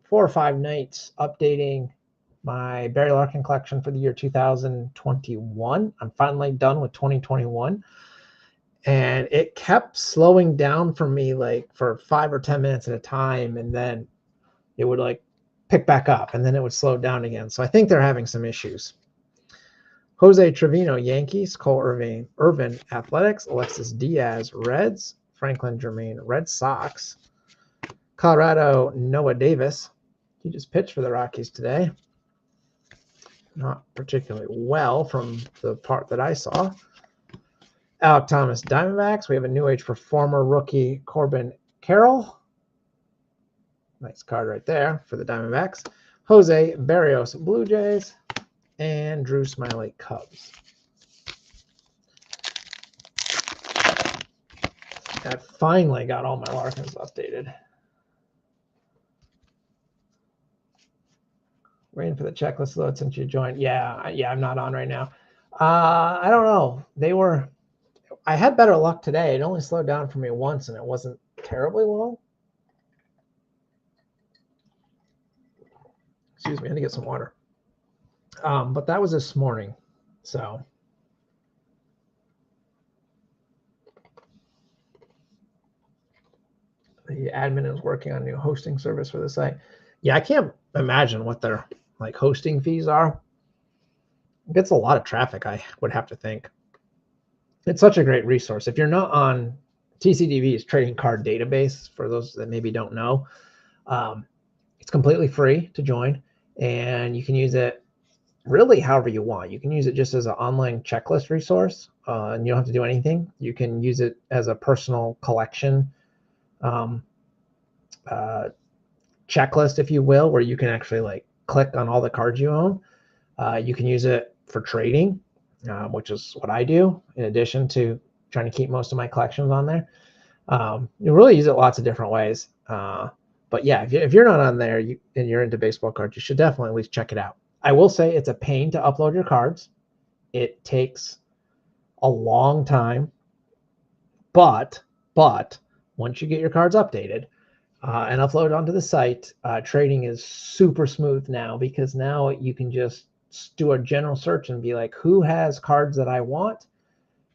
4 or 5 nights updating my Barry Larkin collection for the year 2021. I'm finally done with 2021. And it kept slowing down for me like for 5 or 10 minutes at a time. And then it would like pick back up and then it would slow down again. So I think they're having some issues. Jose Trevino, Yankees. Cole Irvin, Athletics. Alexis Diaz, Reds. Franklin Germain, Red Sox. Colorado, Noah Davis. He just pitched for the Rockies today. Not particularly well from the part that I saw. Alec Thomas, Diamondbacks. We have a New Age performer rookie, Corbin Carroll. Nice card right there for the Diamondbacks. Jose Barrios, Blue Jays. And Drew Smiley, Cubs. I finally got all my Larkins updated. Waiting for the checklist load since you joined. Yeah, I'm not on right now. I don't know. I had better luck today. It only slowed down for me once, and it wasn't terribly long. Excuse me, I need to get some water. But that was this morning, so. The admin is working on a new hosting service for the site. Yeah, I can't imagine what their like hosting fees are. It gets a lot of traffic, I would have to think. It's such a great resource. If you're not on TCDV's trading card database, for those that maybe don't know, it's completely free to join, and you can use it really however you want. You can use it just as an online checklist resource, and you don't have to do anything. You can use it as a personal collection checklist, if you will, where you can actually like click on all the cards you own. You can use it for trading, which is what I do, in addition to trying to keep most of my collections on there. You really use it lots of different ways. But yeah, if you're not on there and you're into baseball cards, you should definitely at least check it out. I will say it's a pain to upload your cards. It takes a long time, but once you get your cards updated and uploaded onto the site, trading is super smooth now, because now you can just do a general search and be like, who has cards that I want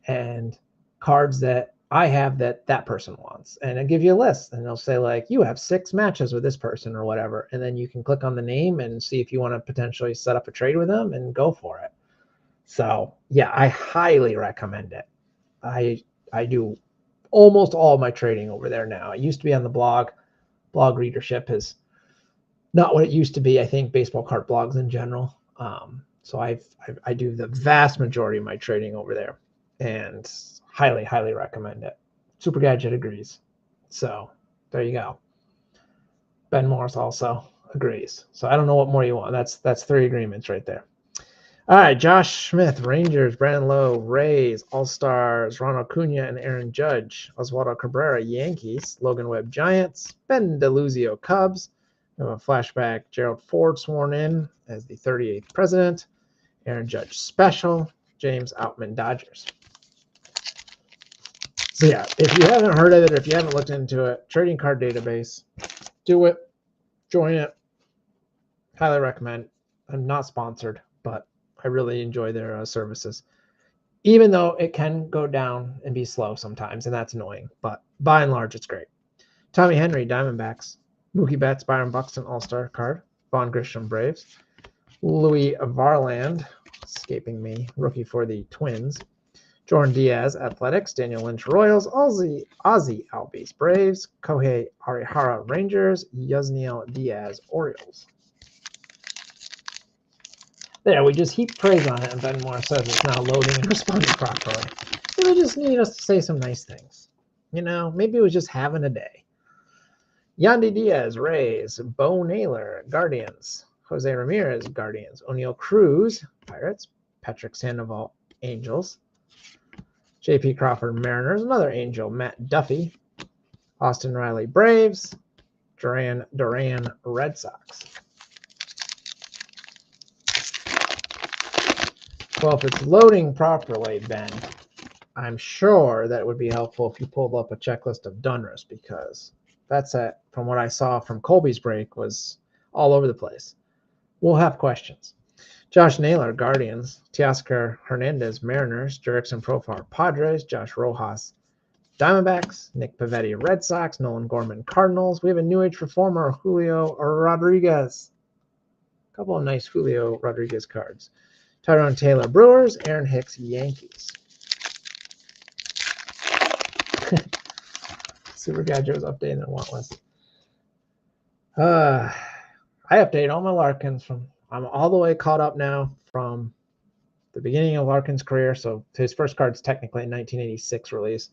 and cards that I have that person wants, and it'll give you a list, and they'll say like, you have 6 matches with this person or whatever, and then you can click on the name and see if you want to potentially set up a trade with them and go for it. So yeah, I highly recommend it. I do almost all my trading over there now. It used to be on the blog. Blog readership is not what it used to be. I think baseball card blogs in general. So I do the vast majority of my trading over there, and highly recommend it. Super Gadget agrees. So there you go. Ben Morris also agrees. So I don't know what more you want. That's 3 agreements right there. All right, Josh Smith, Rangers. Brandon Lowe, Rays. All-Stars, Ronald Acuna and Aaron Judge. Oswaldo Cabrera, Yankees. Logan Webb, Giants. Ben DeLuzio, Cubs. We have a flashback, Gerald Ford sworn in as the 38th president. Aaron Judge special, James Outman Dodgers. So yeah, if you haven't heard of it, or if you haven't looked into it, trading card database, do it, join it. Highly recommend. I'm not sponsored, but I really enjoy their services. Even though it can go down and be slow sometimes, and that's annoying, but by and large, it's great. Tommy Henry, Diamondbacks. Mookie Betts, Byron Buxton, All-Star card. Vaughn Grisham, Braves. Louis Varland, escaping me, rookie for the Twins. Jordan Diaz, Athletics. Daniel Lynch, Royals. Ozzy Albies, Braves. Kohei Arihara, Rangers. Yasniel Diaz, Orioles. There, we just heaped praise on it, and Ben Moore says it's now loading and responding properly. They just need us to say some nice things. You know, maybe it was just having a day. Yandy Diaz, Rays. Bo Naylor, Guardians. Jose Ramirez, Guardians. O'Neill Cruz, Pirates. Patrick Sandoval, Angels. J.P. Crawford, Mariners. Another Angel, Matt Duffy. Austin Riley, Braves. Duran, Red Sox. Well, if it's loading properly, Ben, I'm sure that it would be helpful if you pulled up a checklist of Donruss, because that set, from what I saw from Colby's break, was all over the place. We'll have questions. Josh Naylor, Guardians. Teoscar Hernandez, Mariners. Jurickson Profar, Padres. Josh Rojas, Diamondbacks. Nick Pavetti, Red Sox. Nolan Gorman, Cardinals. We have a New Age reformer, Julio Rodriguez. A couple of nice Julio Rodriguez cards. Tyrone Taylor, Brewers. Aaron Hicks, Yankees. Super Gadget's updating the want list. I update all my Larkins I'm all the way caught up now from the beginning of Larkin's career. So his first card's technically 1986 release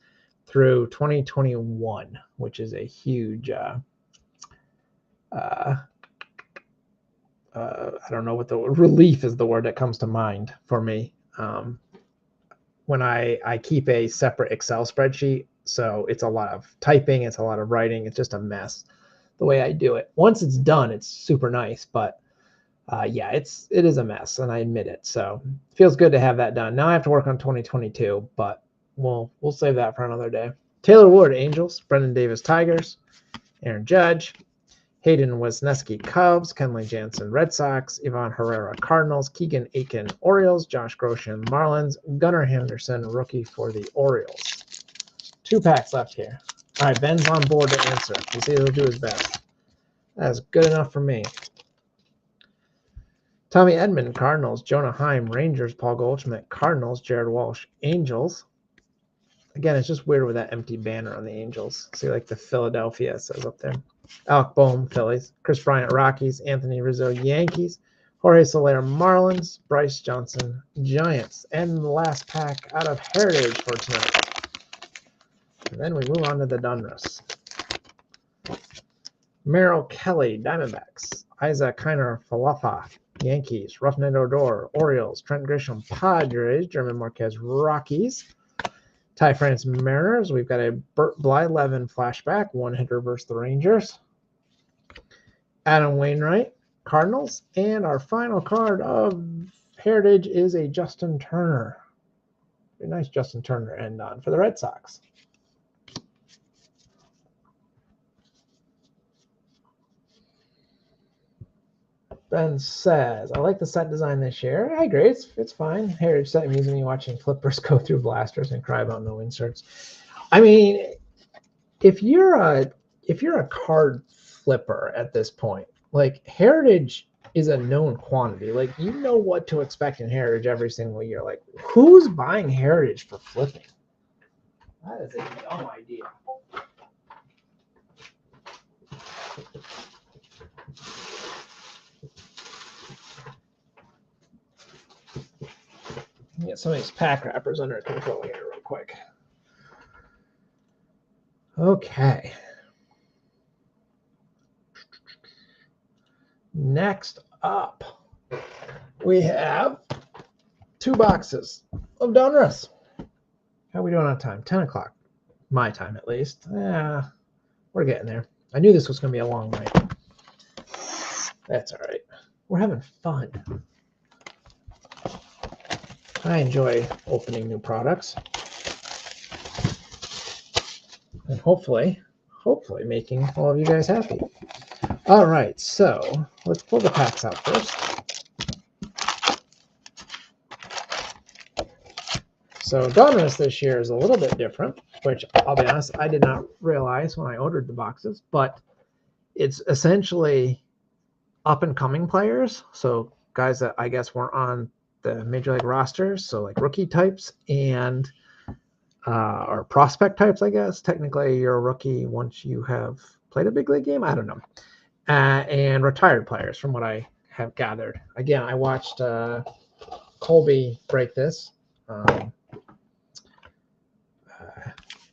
through 2021, which is a huge, I don't know what the relief is, the word that comes to mind for me. When I keep a separate Excel spreadsheet, so it's a lot of typing, it's a lot of writing, it's just a mess the way I do it. Once it's done, it's super nice, but yeah, it is a mess, and I admit it. So it feels good to have that done. Now I have to work on 2022, but we'll save that for another day. Taylor Ward, Angels. Brendan Davis, Tigers. Aaron Judge. Hayden Wesneski, Cubs. Kenley Jansen, Red Sox. Ivan Herrera, Cardinals. Keegan Aiken, Orioles. Josh Grosjean, Marlins. Gunnar Henderson, rookie for the Orioles. 2 packs left here. All right, Ben's on board to answer. We'll see if he'll do his best. That's good enough for me. Tommy Edman, Cardinals. Jonah Heim, Rangers. Paul Goldschmidt, Cardinals. Jared Walsh, Angels. Again, it's just weird with that empty banner on the Angels. See, like the Philadelphia says up there. Alec Boehm, Phillies. Chris Bryant, Rockies. Anthony Rizzo, Yankees. Jorge Soler, Marlins. Bryce Johnson, Giants. And the last pack out of Heritage for tonight. And then we move on to the Donruss. Merrill Kelly, Diamondbacks. Isaac Kiner, Falafa, Yankees. Roughneck Odor, Orioles. Trent Grisham, Padres. German Marquez, Rockies. Ty France, Mariners. We've got a Bert Blyleven flashback, one-hitter versus the Rangers. Adam Wainwright, Cardinals. And our final card of Heritage is a Justin Turner. Very nice Justin Turner end on for the Red Sox. Ben says, I like the set design this year. I agree. It's fine. Heritage set amuses me watching flippers go through blasters and cry about no inserts. I mean, if you're a card flipper at this point, like Heritage is a known quantity. Like, you know what to expect in Heritage every single year. Like, who's buying Heritage for flipping? That is a dumb idea. Get some of these pack wrappers under control here real quick. Okay. Next up, we have 2 boxes of Donruss. How are we doing on time? 10 o'clock. My time, at least. Yeah, we're getting there. I knew this was going to be a long night. That's all right. We're having fun. I enjoy opening new products. And hopefully making all of you guys happy. All right, so let's pull the packs out first. So Donruss this year is a little bit different, which I'll be honest, I did not realize when I ordered the boxes, but it's essentially up and coming players. So guys that I guess weren't on the major league rosters, so like rookie types and or prospect types, I guess. Technically, you're a rookie once you have played a big league game. I don't know. And retired players, from what I have gathered. Again, I watched Colby break this.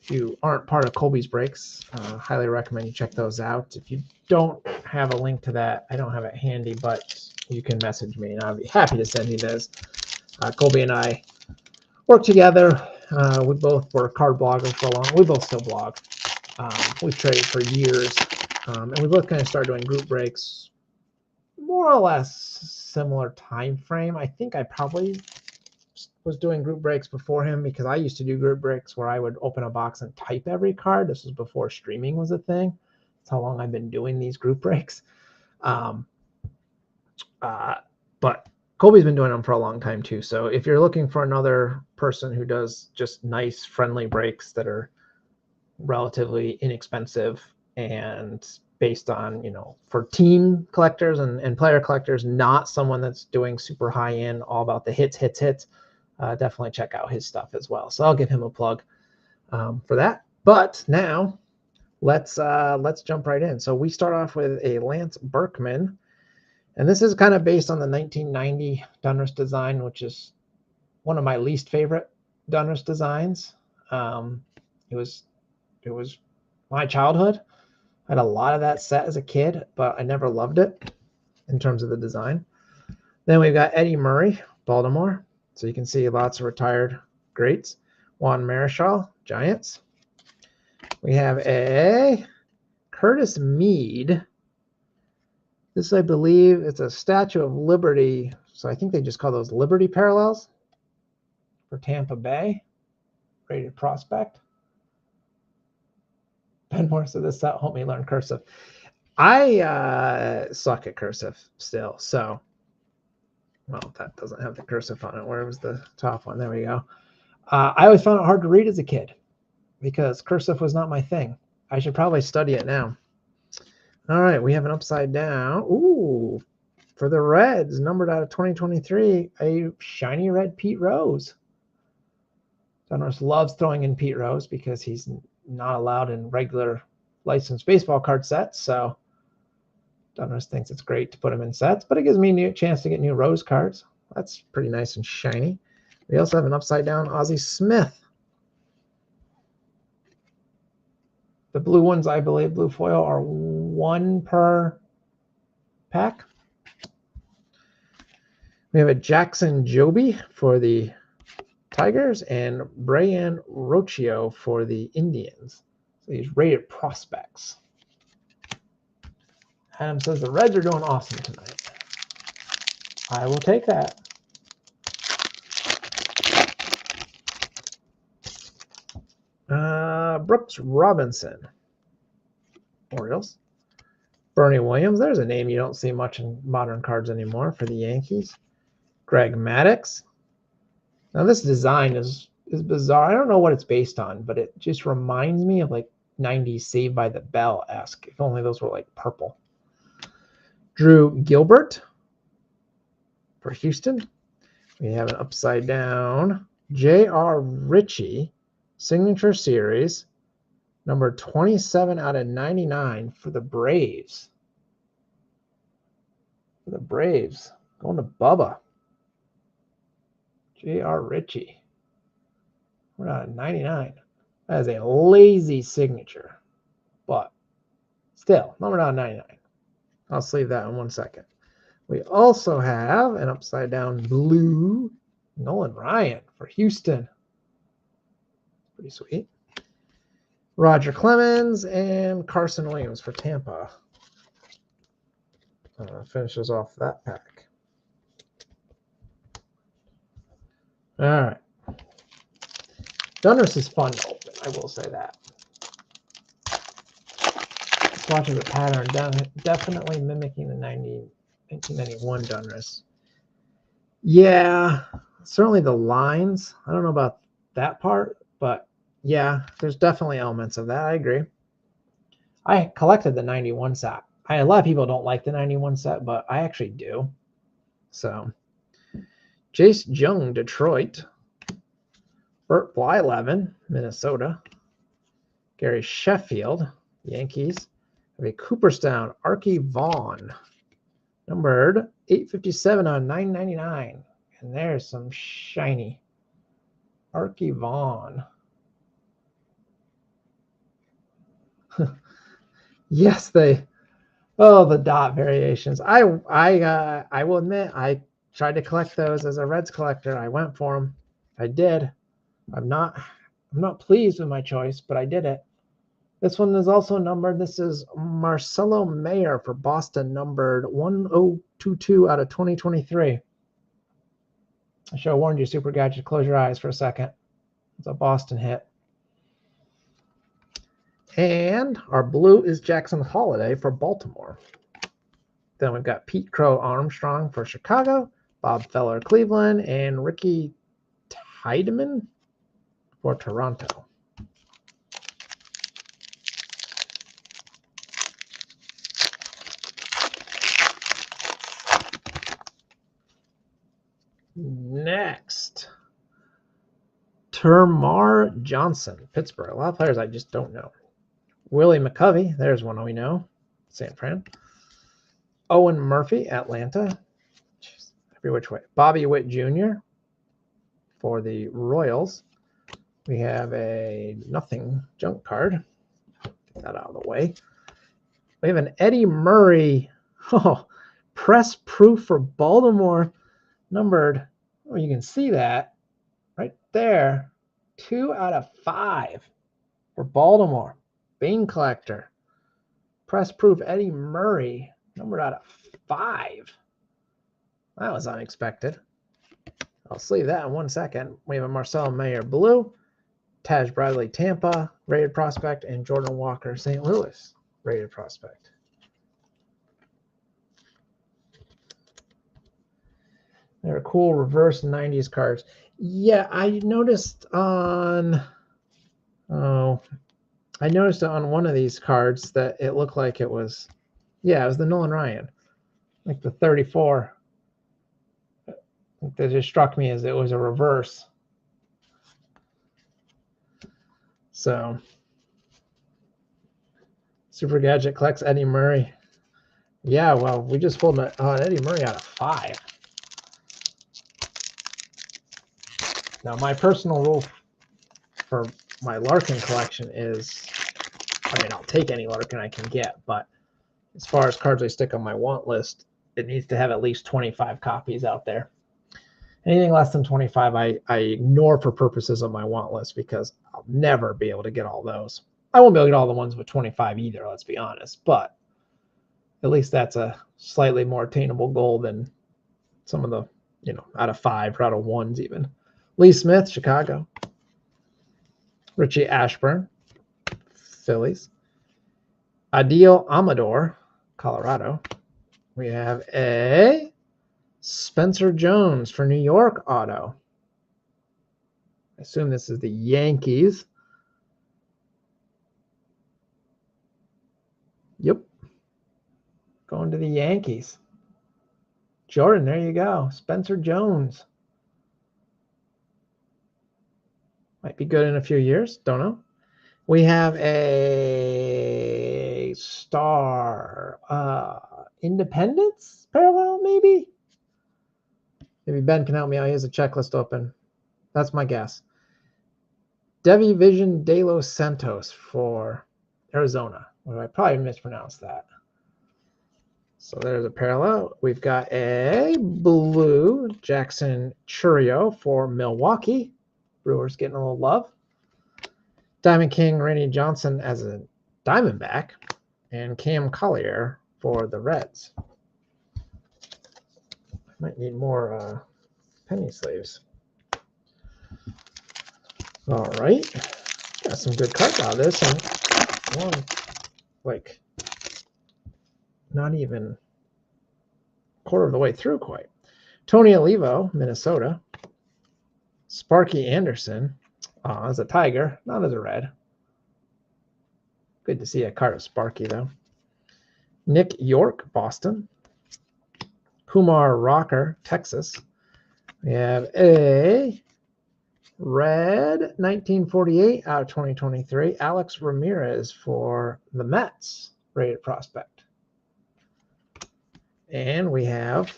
If you aren't part of Colby's breaks, highly recommend you check those out. If you don't have a link to that, I don't have it handy, but you can message me, and I'll be happy to send you those. Colby and I work together. We both were card bloggers for a long. We both still blog. We've traded for years, and we both kind of started doing group breaks, more or less similar time frame. I think I probably was doing group breaks before him because I used to do group breaks where I would open a box and type every card. This was before streaming was a thing. That's how long I've been doing these group breaks. But Colby's been doing them for a long time too. So if you're looking for another person who does just nice, friendly breaks that are relatively inexpensive and based on, for team collectors and player collectors, not someone that's doing super high end, all about the hits, definitely check out his stuff as well. So I'll give him a plug for that. But now let's jump right in. So we start off with a Lance Berkman. And this is kind of based on the 1990 Donruss design, which is one of my least favorite Donruss designs. It was my childhood. I had a lot of that set as a kid, but I never loved it in terms of the design. Then we've got Eddie Murray, Baltimore. So you can see lots of retired greats. Juan Marichal, Giants. We have a Curtis Mead. This, I believe, it's a Statue of Liberty. So I think they just call those Liberty parallels for Tampa Bay. Rated prospect. Ben Moore said this set helped me learn cursive. I suck at cursive still. So, well, that doesn't have the cursive on it. Where was the top one? There we go. I always found it hard to read as a kid because cursive was not my thing. I should probably study it now. All right, we have an upside down. Ooh, for the Reds, numbered out of 2023, a shiny red Pete Rose. Donruss loves throwing in Pete Rose because he's not allowed in regular licensed baseball card sets. So Donruss thinks it's great to put him in sets, but it gives me a chance to get new Rose cards. That's pretty nice and shiny. We also have an upside down Ozzie Smith. The blue ones, I believe, blue foil, are 1 per pack. We have a Jackson Joby for the Tigers and Brian Rocchio for the Indians. So these rated prospects. Adam says the Reds are doing awesome tonight. I will take that. Brooks Robinson, Orioles. Bernie Williams, there's a name you don't see much in modern cards anymore for the Yankees. Greg Maddux. Now this design is bizarre. I don't know what it's based on, but it just reminds me of like 90s Saved by the Bell-esque. If only those were like purple. Drew Gilbert for Houston. We have an upside down J.R. Ritchie Signature Series, number 27 out of 99 for the Braves. For the Braves, going to Bubba. J.R. Ritchie. We're out of 99. That is a lazy signature, but still, number out of 99. I'll sleeve that in 1 second. We also have an upside down blue Nolan Ryan for Houston. Pretty sweet. Roger Clemens and Carson Williams for Tampa. finishes off that pack. All right. Donruss is fun to open, I will say that. Just watching the pattern, definitely mimicking the 1991 Donruss. Yeah, certainly the lines. I don't know about that part, but yeah, there's definitely elements of that. I agree. I collected the 91 set. A lot of people don't like the 91 set, but I actually do. So, Jace Jung, Detroit. Burt Blyleven, Minnesota. Gary Sheffield, Yankees. Have a Cooperstown, Archie Vaughn, numbered 857 on 999. And there's some shiny Archie Vaughn. Yes, the dot variations. I will admit I tried to collect those as a Reds collector. I went for them. I did. I'm not pleased with my choice, but I did it. This one is also numbered. This is Marcelo Mayer for Boston, numbered 1022 out of 2023. I should have warned you, Super Gadget. Close your eyes for a second. It's a Boston hit. And our blue is Jackson Holiday for Baltimore. Then we've got Pete Crow Armstrong for Chicago, Bob Feller Cleveland, and Ricky Tiedemann for Toronto. Next, Termar Johnson, Pittsburgh. A lot of players I just don't know. Willie McCovey, there's one we know, San Fran. Owen Murphy, Atlanta. Jeez, every which way. Bobby Witt Jr. for the Royals. We have a nothing junk card. Get that out of the way. We have an Eddie Murray press proof for Baltimore, numbered. Oh, you can see that right there. 2 out of 5 for Baltimore. Bean collector. Press proof Eddie Murray, numbered out of 5. That was unexpected. I'll sleeve that in 1 second. We have a Marcelo Mayer blue, Taj Bradley Tampa, rated prospect, and Jordan Walker St. Louis, rated prospect. They're cool reverse 90s cards. Yeah, I noticed on one of these cards that it looked like it was, yeah, it was the Nolan Ryan, like the 34. That just struck me as it was a reverse. So, Super Gadget collects Eddie Murray. Yeah, well, we just pulled an Eddie Murray out of 5. Now, my personal rule for my Larkin collection is, I mean, I'll take any Larkin I can get, but as far as cards I stick on my want list, it needs to have at least 25 copies out there. Anything less than 25, I ignore for purposes of my want list because I'll never be able to get all those. I won't be able to get all the ones with 25 either, let's be honest, but at least that's a slightly more attainable goal than some of the, out of 5 or out of 1s even. Lee Smith, Chicago. Richie Ashburn, Phillies. Adil Amador, Colorado. We have a Spencer Jones for New York auto. I assume this is the Yankees. Yep. Going to the Yankees. Jordan, there you go. Spencer Jones. Might be good in a few years. Don't know. We have a Star Independence parallel, maybe? Maybe Ben can help me out. He has a checklist open. That's my guess. Devi Vision de los Santos for Arizona. Well, I probably mispronounced that. So there's a parallel. We've got a blue Jackson Churio for Milwaukee. Brewers getting a little love. Diamond King Randy Johnson as a Diamondback. And Cam Collier for the Reds. Might need more penny sleeves. All right. Got some good cards out of this. And one, like, not even quarter of the way through quite. Tony Olivo, Minnesota. Sparky Anderson as a Tiger, not as a red. Good to see a card of Sparky, though. Nick York, Boston. Kumar Rocker, Texas. We have a red 1948 out of 2023. Alex Ramirez for the Mets, rated prospect. And we have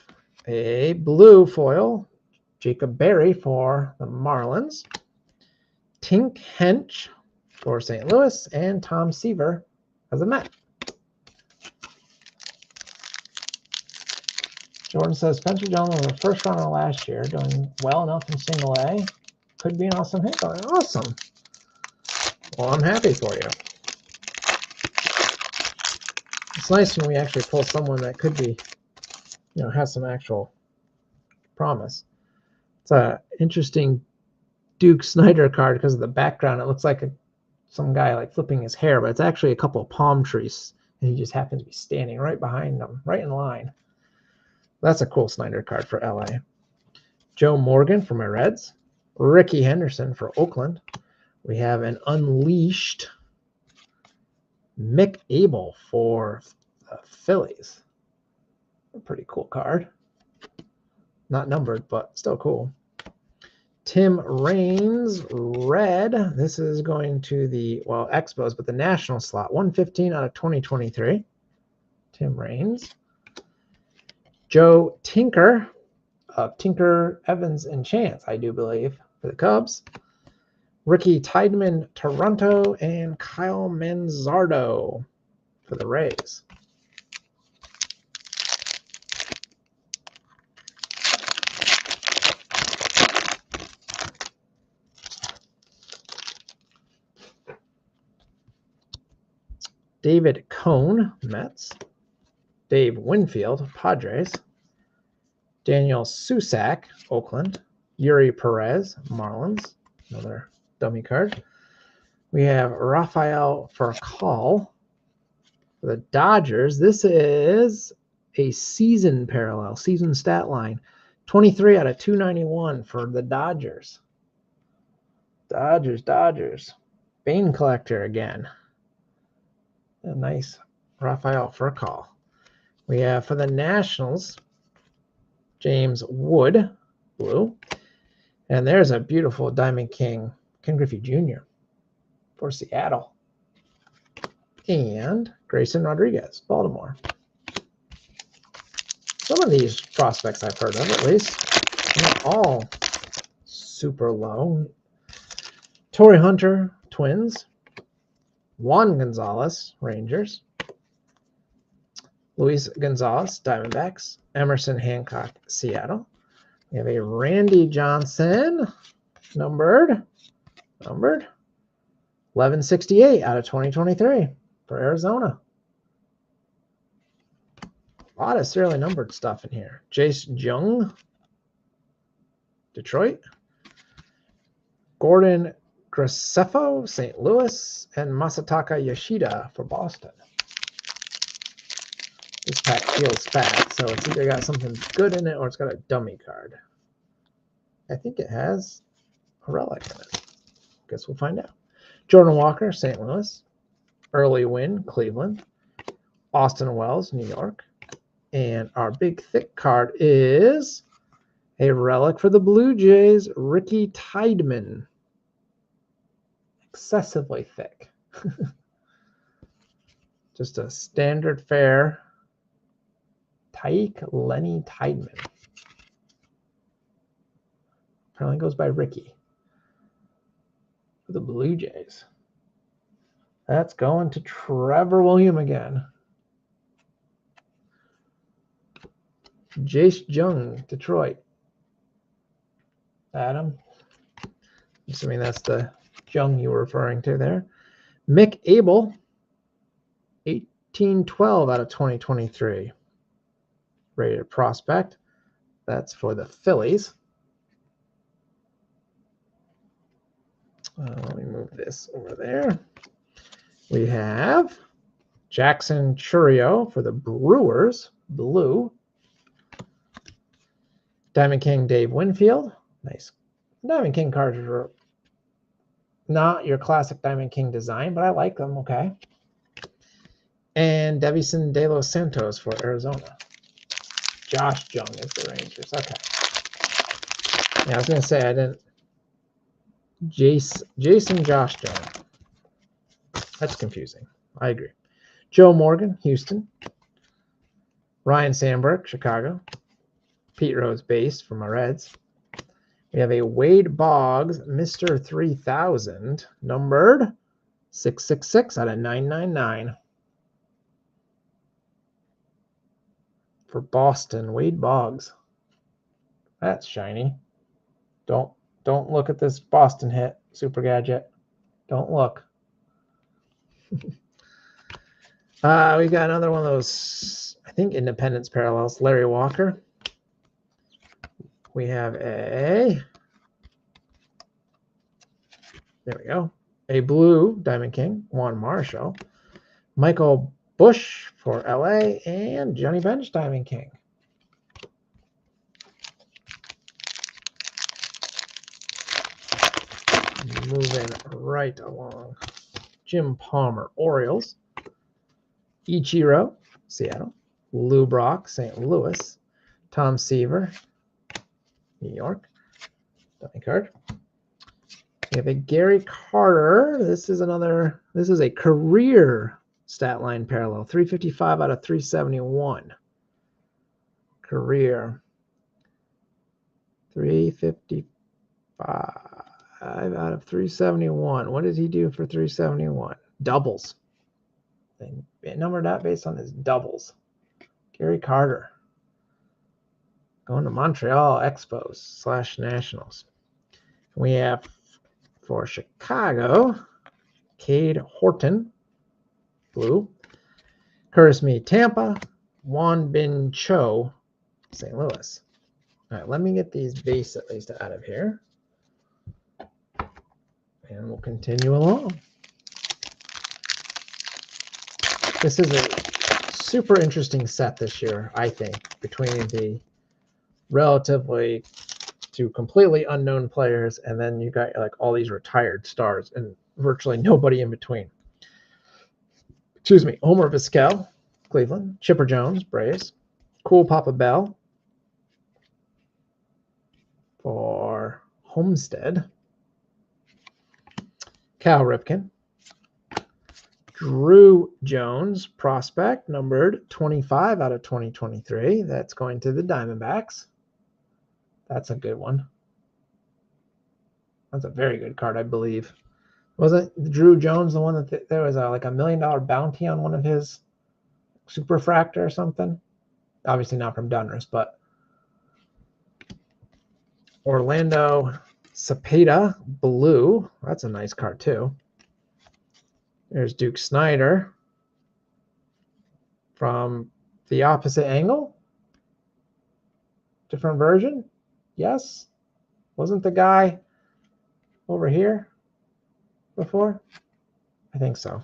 a blue foil, Jacob Berry for the Marlins. Tink Hench for St. Louis, and Tom Seaver as a Met. Jordan says Spencer Jones was the first runner last year, doing well enough in single A. Could be an awesome hit. Awesome. Well, I'm happy for you. It's nice when we actually pull someone that could be, you know, has some actual promise. It's a interesting Duke Snyder card because of the background. It looks like some guy like flipping his hair, but it's actually a couple of palm trees, and he just happens to be standing right behind them, right in line. That's a cool Snyder card for LA. Joe Morgan for my Reds. Ricky Henderson for Oakland. We have an unleashed Mick Abel for the Phillies. A pretty cool card. Not numbered, but still cool. Tim Raines, red. This is going to the, well, Expos, but the national slot. 115 out of 2023. Tim Raines. Joe Tinker of Tinker, Evans, and Chance, I do believe, for the Cubs. Ricky Tiedemann, Toronto, and Kyle Manzardo for the Rays. David Cone, Mets. Dave Winfield, Padres. Daniel Susac, Oakland. Yuri Perez, Marlins. Another dummy card. We have Rafael Furcal for the Dodgers. This is a season parallel, season stat line. 23 out of 291 for the Dodgers. Dodgers. Bane collector again. A nice Rafael Furcal. We have for the Nationals, James Wood, blue. And there's a beautiful Diamond King, Ken Griffey Jr. for Seattle. And Grayson Rodriguez, Baltimore. Some of these prospects I've heard of, at least. Not all super low. Torrey Hunter, Twins. Juan Gonzalez, Rangers. Luis Gonzalez, Diamondbacks. Emerson Hancock, Seattle. We have a Randy Johnson, numbered 1168 out of 2023 for Arizona. A lot of serially numbered stuff in here. Jace Jung, Detroit. Gordon Graceffo, St. Louis, and Masataka Yoshida for Boston. This pack feels fat, so it's either got something good in it or it's got a dummy card. I think it has a relic in it. Guess we'll find out. Jordan Walker, St. Louis. Early Win, Cleveland. Austin Wells, New York. And our big thick card is a relic for the Blue Jays, Ricky Tiedemann. Excessively thick. Just a standard fare Tyke Lenny Tiedemann. Apparently goes by Ricky for the Blue Jays. That's going to Trevor William again. Jace Jung, Detroit. Adam. Assuming that's the Jung you were referring to there. Mick Abel, 1812 out of 2023. Rated prospect. That's for the Phillies. Let me move this over there. We have Jackson Chourio for the Brewers, blue. Diamond King Dave Winfield. Nice. Diamond King cards are not your classic Diamond King design, but I like them, okay. And Devison De Los Santos for Arizona. Josh Jung is the Rangers. Okay. Yeah, I was going to say I didn't. Jason Josh Jung. That's confusing. I agree. Joe Morgan, Houston. Ryan Sandberg, Chicago. Pete Rose, base for my Reds. We have a Wade Boggs, Mr. 3000, numbered 666 out of 999. For Boston, Wade Boggs. That's shiny. Don't look at this Boston hit, Super Gadget. Don't look. We got another one of those, I think, Independence parallels. Larry Walker. We have there we go, a blue Diamond King, Juan Marshall. Michael Bush for LA, and Johnny Bench Diamond King. Moving right along. Jim Palmer, Orioles. Ichiro, Seattle. Lou Brock, St. Louis. Tom Seaver, New York. Dummy card. We have a Gary Carter. This is a career stat line parallel. 355 out of 371. Career. 355 out of 371. What did he do for 371? Doubles. They numbered that based on his doubles. Gary Carter. Going to Montreal Expos / Nationals. We have for Chicago, Cade Horton, blue. Curtis Mead, Tampa. Juan Bin Cho, St. Louis. All right, let me get these base at least out of here. And we'll continue along. This is a super interesting set this year, I think, between the relatively to completely unknown players, and then you got like all these retired stars and virtually nobody in between. Excuse me. Homer Vizquel, Cleveland. Chipper Jones, Braves. Cool Papa Bell for Homestead. Cal Ripken. Drew Jones, prospect, numbered 25 out of 2023. That's going to the Diamondbacks. That's a good one. That's a very good card, I believe. Wasn't Drew Jones the one that there was like $1 million bounty on one of his Superfractor or something? Obviously not from Donruss, but Orlando Cepeda, blue. That's a nice card too. There's Duke Snyder from the opposite angle. Different version? Yes? Wasn't the guy over here before? I think so.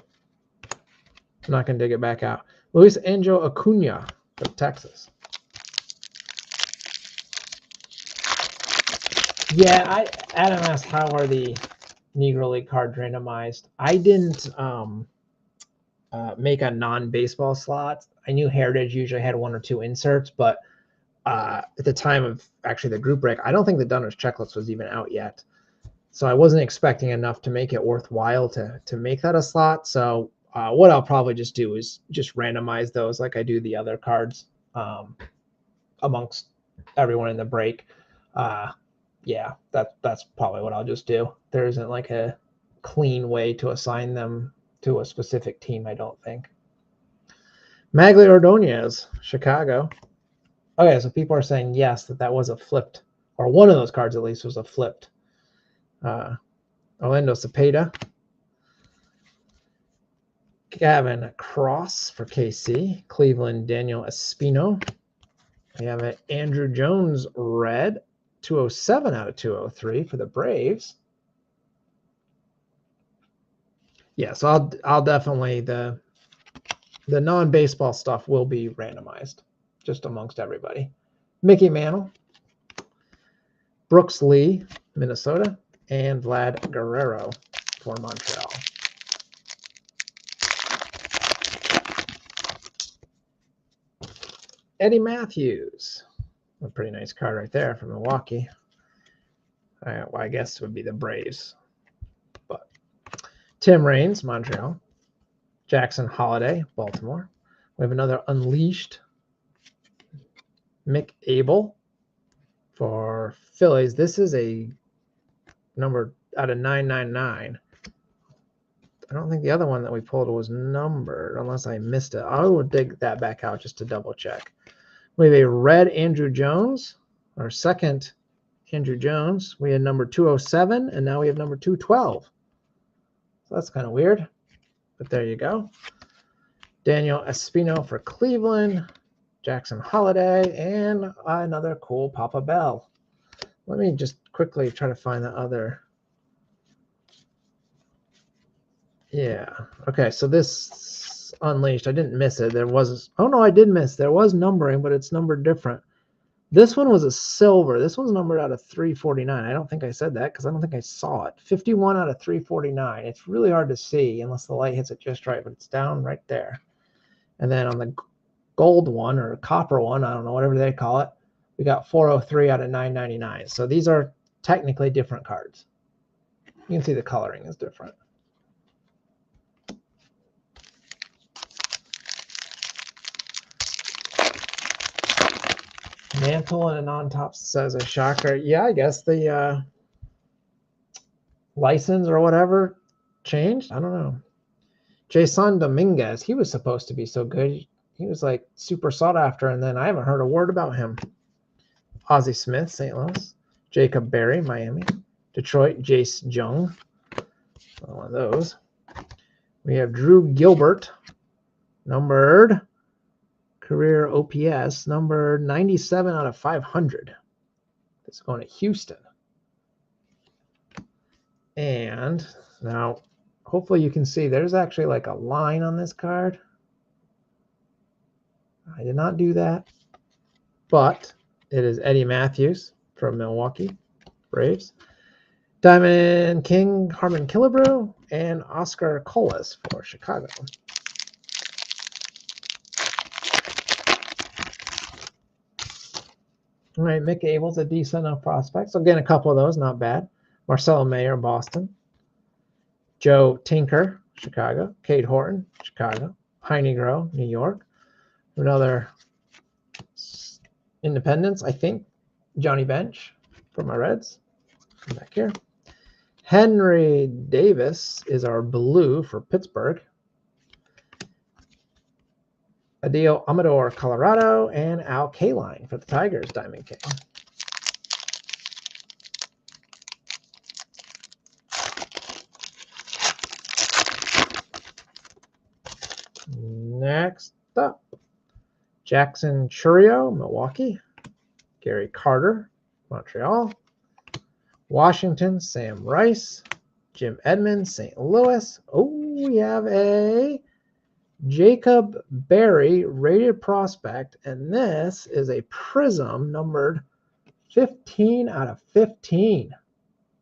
I'm not going to dig it back out. Luis Angel Acuna for Texas. Yeah, Adam asked how are the Negro League cards randomized. I didn't make a non-baseball slot. I knew Heritage usually had 1 or 2 inserts, but at the time of actually the group break, I don't think the Donruss checklist was even out yet. So I wasn't expecting enough to make it worthwhile to make that a slot. So what I'll probably just do is just randomize those like I do the other cards amongst everyone in the break. Yeah, that's probably what I'll just do. There isn't like a clean way to assign them to a specific team, I don't think. Magli Ordonez, Chicago. Okay, so people are saying yes, that was a flipped, or one of those cards at least was a flipped. Orlando Cepeda. Gavin Cross for KC. Cleveland Daniel Espino. We have an Andrew Jones red, 207 out of 203 for the Braves. Yeah, so I'll definitely the non-baseball stuff will be randomized just amongst everybody. Mickey Mantle, Brooks Lee, Minnesota, and Vlad Guerrero for Montreal. Eddie Matthews, a pretty nice card right there from Milwaukee. Well, I guess it would be the Braves. But Tim Raines, Montreal. Jackson Holiday, Baltimore. We have another Unleashed. Mick Abel for Phillies. This is a number out of 999. I don't think the other one that we pulled was numbered unless I missed it. I will dig that back out just to double check. We have a red Andrew Jones, our second Andrew Jones. We had number 207, and now we have number 212. So that's kind of weird, but there you go. Daniel Espino for Cleveland, Jackson Holiday, and another cool Papa Bell. Let me just quickly try to find the other. Yeah. Okay, so this Unleashed, I didn't miss it. There was, oh no, I did miss. There was numbering, but it's numbered different. This one was a silver. This one's numbered out of 349. I don't think I said that because I don't think I saw it. 51 out of 349. It's really hard to see unless the light hits it just right, but it's down right there. And then on the gold one or copper one, I don't know, whatever they call it, we got 403 out of 999. So these are technically different cards. You can see the coloring is different. Mantle and on top says a shocker. Yeah, I guess the license or whatever changed. I don't know. Jason Dominguez, he was supposed to be so good. He was like super sought after, and then I haven't heard a word about him. Ozzie Smith, St. Louis. Jacob Berry, Miami. Detroit, Jace Jung. One of those. We have Drew Gilbert, numbered career OPS, number 97 out of 500. This is going to Houston. And now, hopefully you can see there's actually like a line on this card. I did not do that, but it is Eddie Matthews from Milwaukee Braves. Diamond King, Harmon Killebrew, and Oscar Colas for Chicago. All right, Mick Abel's a decent enough prospect. So again, a couple of those, not bad. Marcelo Mayer, Boston. Joe Tinker, Chicago. Cade Horton, Chicago. Heine Groh, New York. Another Independence, I think. Johnny Bench for my Reds. Come back here. Henry Davis is our blue for Pittsburgh. Adil Amador, Colorado, and Al Kaline for the Tigers, Diamond King. Next up, Jackson Chourio, Milwaukee. Gary Carter, Montreal. Washington, Sam Rice. Jim Edmonds, St. Louis. Oh, we have a Jacob Berry rated prospect, and this is a Prism numbered 15 out of 15.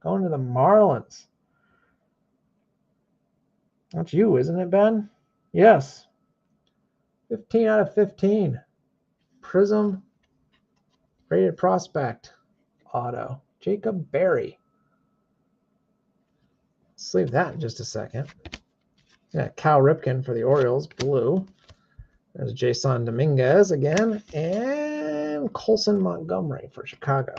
Going to the Marlins. That's you, isn't it, Ben? Yes. 15 out of 15. Prism rated prospect auto. Jacob Berry. Let's leave that in just a second. Yeah, Cal Ripken for the Orioles, blue. There's Jason Dominguez again. And Colson Montgomery for Chicago.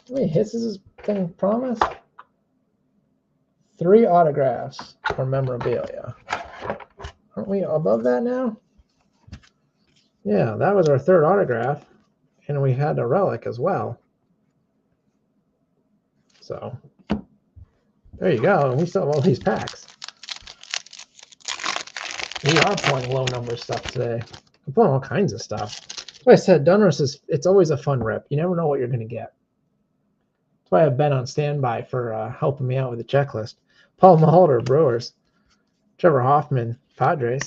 How many hits does this thing promise? 3 autographs for memorabilia. Aren't we above that now? Yeah, that was our 3rd autograph. And we had a relic as well. So, there you go. And we still have all these packs. We are pulling low number stuff today. I'm pulling all kinds of stuff. Like I said, Donruss it's always a fun rip. You never know what you're going to get. That's why I've been on standby for helping me out with the checklist. Paul Molitor, Brewers. Trevor Hoffman, Padres.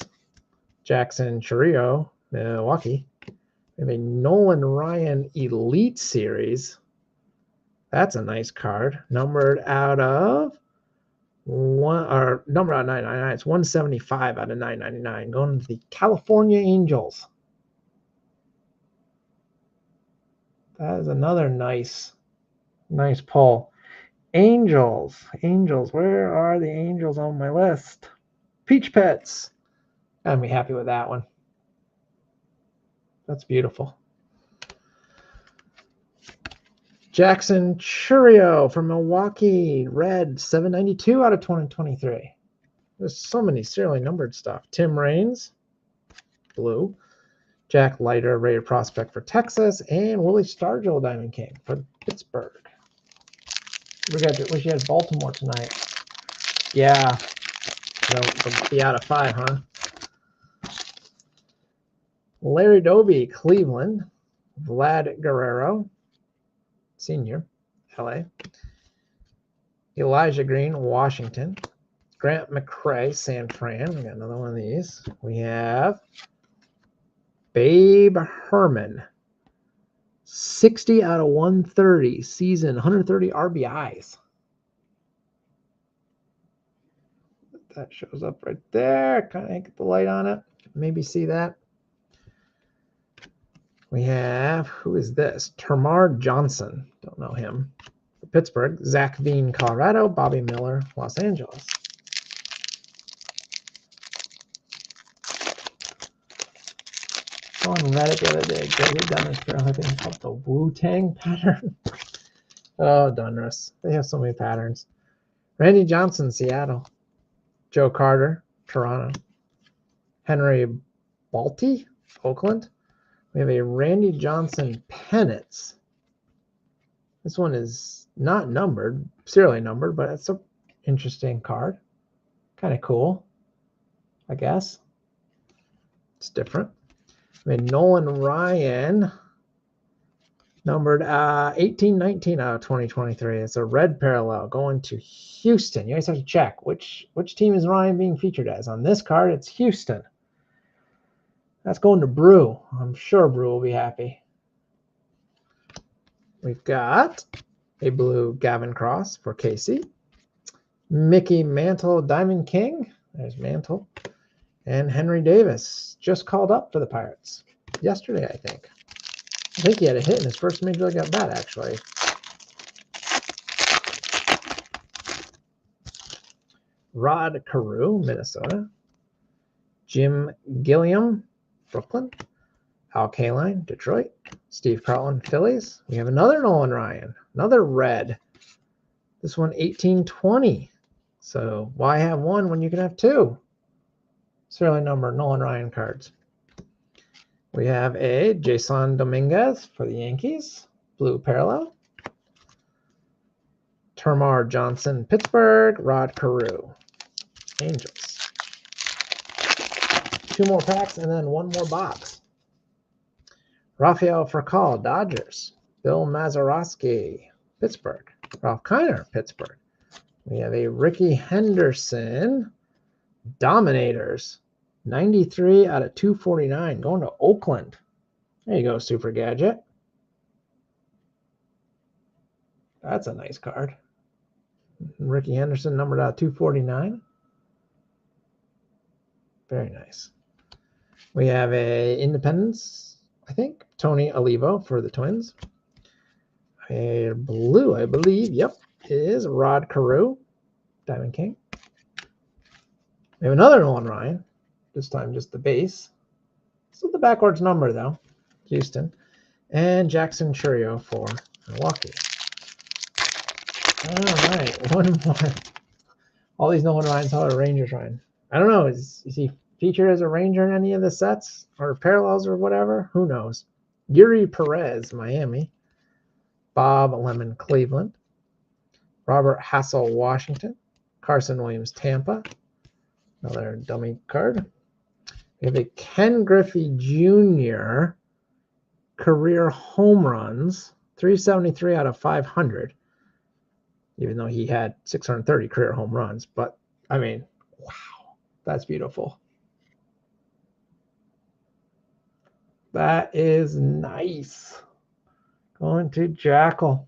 Jackson Chourio, Milwaukee. We have a Nolan Ryan Elite Series. That's a nice card. Numbered out of numbered out of 999. It's 175 out of 999. Going to the California Angels. That is another nice pull. Angels. Where are the Angels on my list? Peach Pets. I'm be happy with that one. That's beautiful. Jackson Chourio from Milwaukee. Red, 792 out of 2023. There's so many serially numbered stuff. Tim Raines. Blue. Jack Leiter, rated prospect for Texas. And Willie Stargell, Diamond King for Pittsburgh. Wish you had Baltimore tonight. Yeah. They'll be out of 5, huh? Larry Doby, Cleveland. Vlad Guerrero, Senior, LA. Elijah Green, Washington. Grant McCray, San Fran. We got another one of these. We have Babe Herman. 60 out of 130 season, 130 RBIs. That shows up right there. Kind of get the light on it. Maybe see that. We have, who is this? Termar Johnson. Don't know him. Pittsburgh. Zach Veen, Colorado. Bobby Miller, Los Angeles. On Reddit the other day, Gregory Donruss, I think called the Wu-Tang pattern. Oh, Donruss. They have so many patterns. Randy Johnson, Seattle. Joe Carter, Toronto. Henry Balti, Oakland. We have a Randy Johnson pennants. This one is not numbered, serially numbered, but it's an interesting card. Kind of cool, I guess. It's different. I mean, Nolan Ryan, numbered 1819 out of 2023. It's a red parallel going to Houston. You always have to check which team is Ryan being featured as. On this card, it's Houston. That's going to Brew. I'm sure Brew will be happy. We've got a blue Gavin Cross for Casey. Mickey Mantle, Diamond King. There's Mantle. And Henry Davis just called up for the Pirates yesterday, I think. I think he had a hit in his first Major League at-bat, actually. Rod Carew, Minnesota. Jim Gilliam, Brooklyn. Al Kaline, Detroit. Steve Carlin, Phillies. We have another Nolan Ryan, another red. This one, 1820. So why have one when you can have two? Serial number Nolan Ryan cards. We have a Jason Dominguez for the Yankees, blue parallel. Termar Johnson, Pittsburgh. Rod Carew, Angels. 2 more packs and then 1 more box. Rafael Furcal, Dodgers. Bill Mazeroski, Pittsburgh. Ralph Kiner, Pittsburgh. We have a Ricky Henderson, Dominators. 93 out of 249, going to Oakland. There you go, Super Gadget. That's a nice card. Ricky Henderson, numbered out 249. Very nice. We have a Independence, I think, Tony Olivo for the Twins. A blue, I believe, yep, is Rod Carew, Diamond King. We have another Nolan Ryan, this time just the base. This is the backwards number, though, Houston. And Jackson Chourio for Milwaukee. All right, 1 more. All these Nolan Ryans are Rangers Ryan. I don't know, is he featured as a Ranger in any of the sets or parallels or whatever? Who knows? Yuri Perez, Miami. Bob Lemon, Cleveland. Robert Hassel, Washington. Carson Williams, Tampa. Another dummy card. We have a Ken Griffey Jr. career home runs, 373 out of 500, even though he had 630 career home runs. But, I mean, wow, that's beautiful. That is nice. Going to Jackal.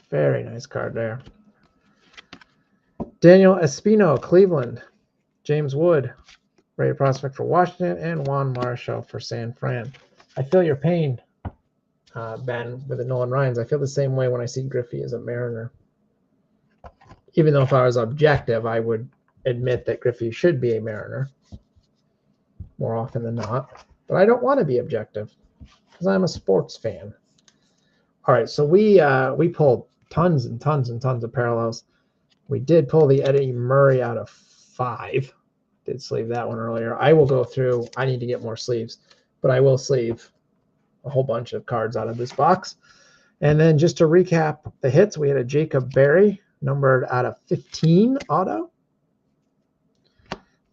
Very nice card there. Daniel Espino, Cleveland. James Wood, rated prospect for Washington, and Juan Marshall for San Fran. I feel your pain, Ben, with the Nolan Ryans. I feel the same way when I see Griffey as a Mariner. Even though if I was objective, I would admit that Griffey should be a Mariner more often than not. But I don't want to be objective because I'm a sports fan. All right, so we pulled tons and tons and tons of parallels. We did pull the Eddie Murray out of 5. Did sleeve that one earlier. I will go through. I need to get more sleeves, but I will sleeve a whole bunch of cards out of this box. And then just to recap the hits, we had a Jacob Berry numbered out of 15 auto.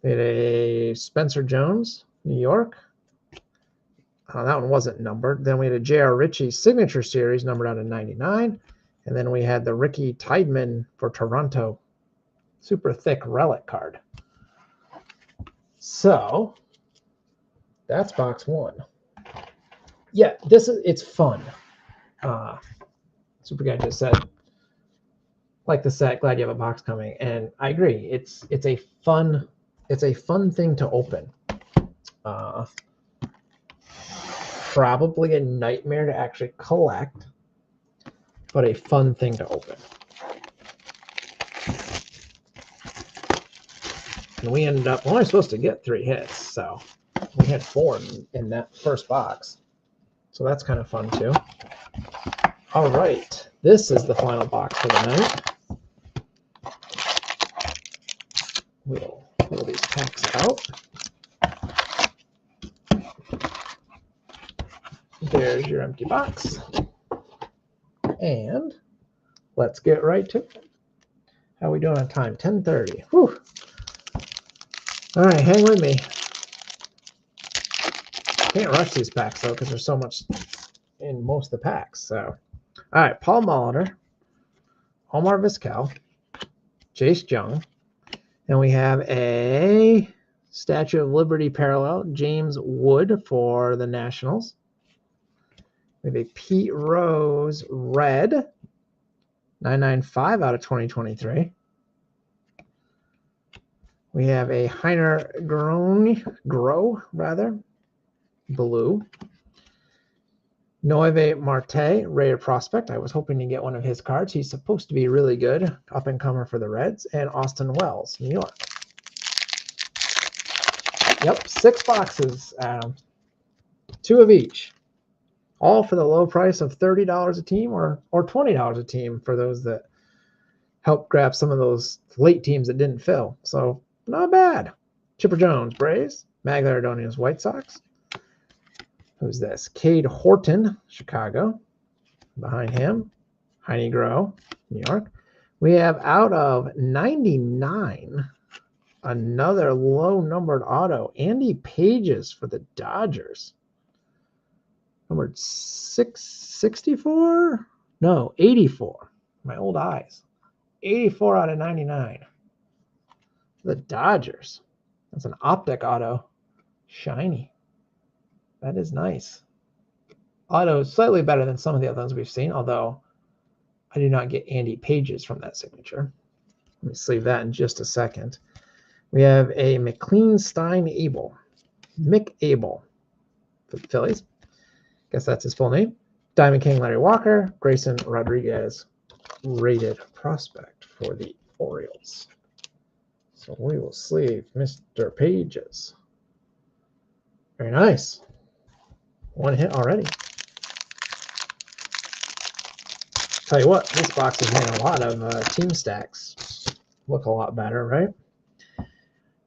We had a Spencer Jones, New York. That one wasn't numbered. Then we had a J.R. Ritchie Signature Series numbered out of 99. And then we had the Ricky Tideman for Toronto. Super thick relic card. So that's box 1. Yeah, it's fun. Super guy just said, like the set, glad you have a box coming. And I agree. It's a fun thing to open. Probably a nightmare to actually collect, but a fun thing to open. And we ended up only supposed to get 3 hits, so we had 4 in that first box. So that's kind of fun too. All right, this is the final box for the night. We'll pull these packs out. There's your empty box. And let's get right to it. How are we doing on time? 10:30. Whew. All right, hang with me. Can't rush these packs, though, because there's so much in most of the packs. So, all right, Paul Molitor, Omar Vizquel, Jace Jung, and we have a Statue of Liberty parallel, James Wood for the Nationals. We have a Pete Rose red, 995 out of 2023. We have a Heiner Grow, blue. Noeve Marte, rated prospect. I was hoping to get one of his cards. He's supposed to be really good, up-and-comer for the Reds. And Austin Wells, New York. Yep, 6 boxes, Adam. 2 of each. All for the low price of $30 a team or $20 a team for those that helped grab some of those late teams that didn't fill. So not bad. Chipper Jones, Braves. Magler Ordonez, White Sox. Who's this? Cade Horton, Chicago. Behind him, Heine Grow, New York. We have out of 99, another low-numbered auto. Andy Pages for the Dodgers. Numbered 664? No, 84. My old eyes. 84 out of 99. The Dodgers. That's an optic auto. Shiny. That is nice. Auto is slightly better than some of the other ones we've seen, although I do not get Andy Pages from that signature. Let me sleeve that in just a second. We have a McLean Stein Abel. Mick Abel for the Phillies. Guess that's his full name. Diamond King Larry Walker. Grayson Rodriguez, rated prospect for the Orioles. So we will sleeve Mr. Pages. Very nice. 1 hit already. Tell you what, this box has made a lot of team stacks look a lot better, right?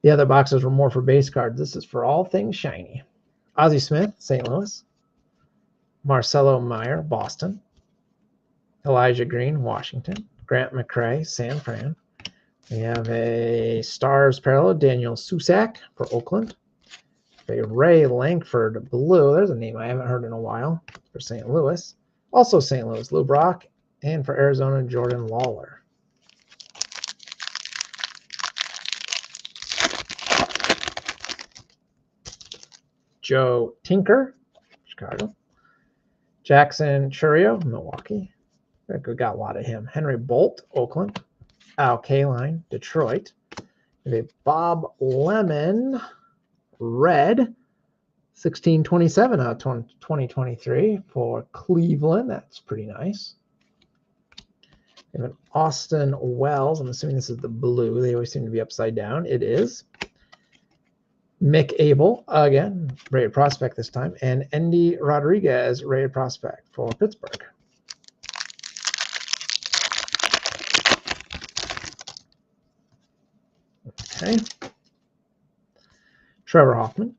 The other boxes were more for base cards. This is for all things shiny. Ozzie Smith, St. Louis. Marcelo Meyer, Boston. Elijah Green, Washington. Grant McCray, San Fran. We have a Stars parallel, Daniel Susak for Oakland. A Ray Langford blue. There's a name I haven't heard in a while for St. Louis. Also St. Louis, Lou Brock. And for Arizona, Jordan Lawler. Joe Tinker, Chicago. Jackson Churio, Milwaukee. We got a lot of him. Henry Bolt, Oakland. Al Kaline, Detroit. We have a Bob Lemon, red, 1627 out of 2023 for Cleveland. That's pretty nice. We have an Austin Wells. I'm assuming this is the blue. They always seem to be upside down. It is. Mick Abel, again, rated prospect this time. And Endy Rodriguez, rated prospect for Pittsburgh. Okay. Trevor Hoffman.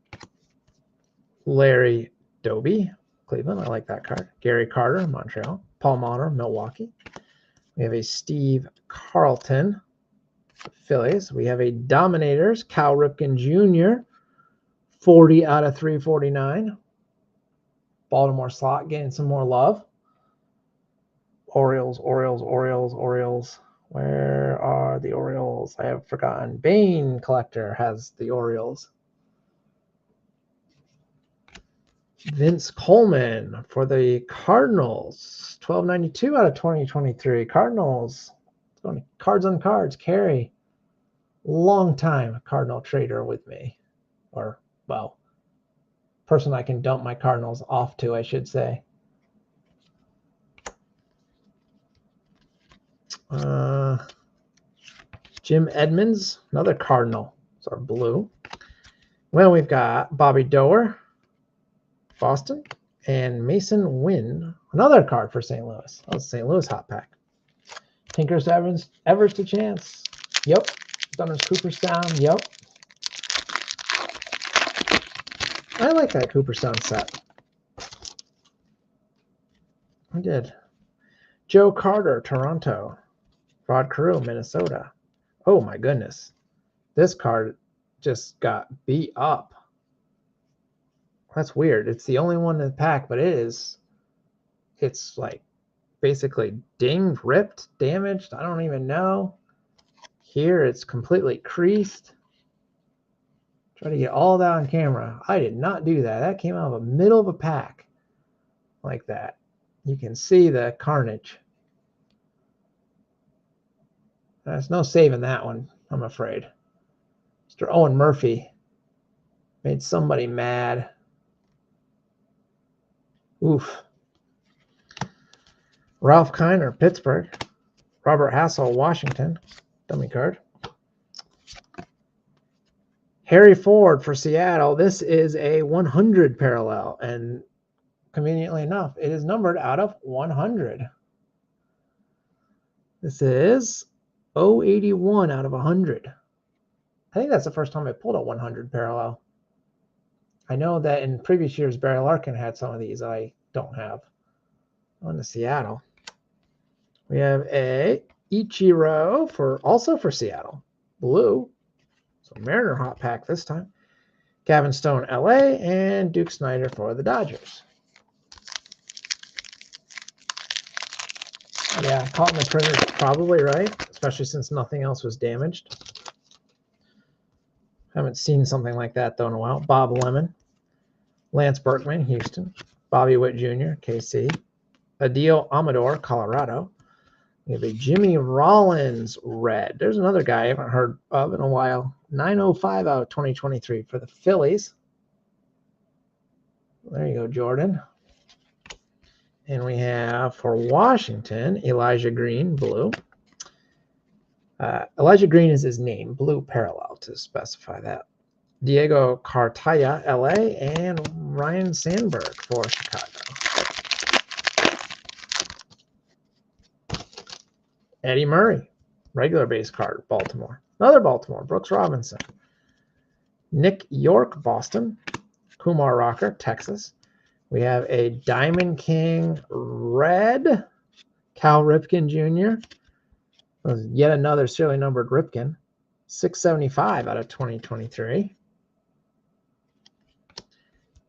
Larry Doby, Cleveland. I like that card. Gary Carter, Montreal. Paul Mauner, Milwaukee. We have a Steve Carlton, Phillies. We have a Dominators, Cal Ripken Jr., 40 out of 349. Baltimore slot getting some more love. Orioles, Orioles, Orioles, Orioles. Where are the Orioles? I have forgotten. Bane Collector has the Orioles. Vince Coleman for the Cardinals. 1292 out of 2023. Cardinals. Cards on cards. Carry. Long time Cardinal trader with me. Or, well, person I can dump my Cardinals off to, I should say. Jim Edmonds, another Cardinal. It's our blue. Well, we've got Bobby Doer, Boston, and Mason Wynn, another card for St. Louis. Oh, St. Louis hot pack. Tinkers Evers to Chance. Yep. Donruss Cooperstown. Yep. I like that Cooperstown set. I did. Joe Carter, Toronto. Rod Carew, Minnesota. Oh my goodness. This card just got beat up. That's weird. It's the only one in the pack, but it's like basically dinged, ripped, damaged. I don't even know. Here it's completely creased. Try to get all that on camera. I did not do that. That came out of the middle of a pack like that. You can see the carnage. There's no saving that one, I'm afraid. Mr. Owen Murphy made somebody mad. Oof. Ralph Kiner, Pittsburgh. Robert Hassel, Washington. Dummy card. Harry Ford for Seattle. This is a 100 parallel, and conveniently enough, it is numbered out of 100. This is 081 out of 100. I think that's the first time I pulled a 100 parallel. I know that in previous years, Barry Larkin had some of these I don't have. On to Seattle. We have a Ichiro also for Seattle. Blue. So Mariner hot pack this time. Gavin Stone, LA, and Duke Snyder for the Dodgers. Yeah, caught in the printer is probably right, especially since nothing else was damaged. Haven't seen something like that though in a while. Bob Lemon, Lance Berkman, Houston. Bobby Witt Jr., KC. Adil Amador, Colorado. We have a Jimmy Rollins red. There's another guy I haven't heard of in a while. 905 out of 2023 for the Phillies. There you go, Jordan. And we have for Washington, Elijah Green, blue. Elijah Green is his name, blue parallel to specify that. Diego Cartaya, LA, and Ryan Sandberg for Chicago. Eddie Murray, regular base card, Baltimore. Another Baltimore, Brooks Robinson. Nick York, Boston. Kumar Rocker, Texas. We have a Diamond King red, Cal Ripken Jr. Yet another serially numbered Ripken, 675 out of 2023.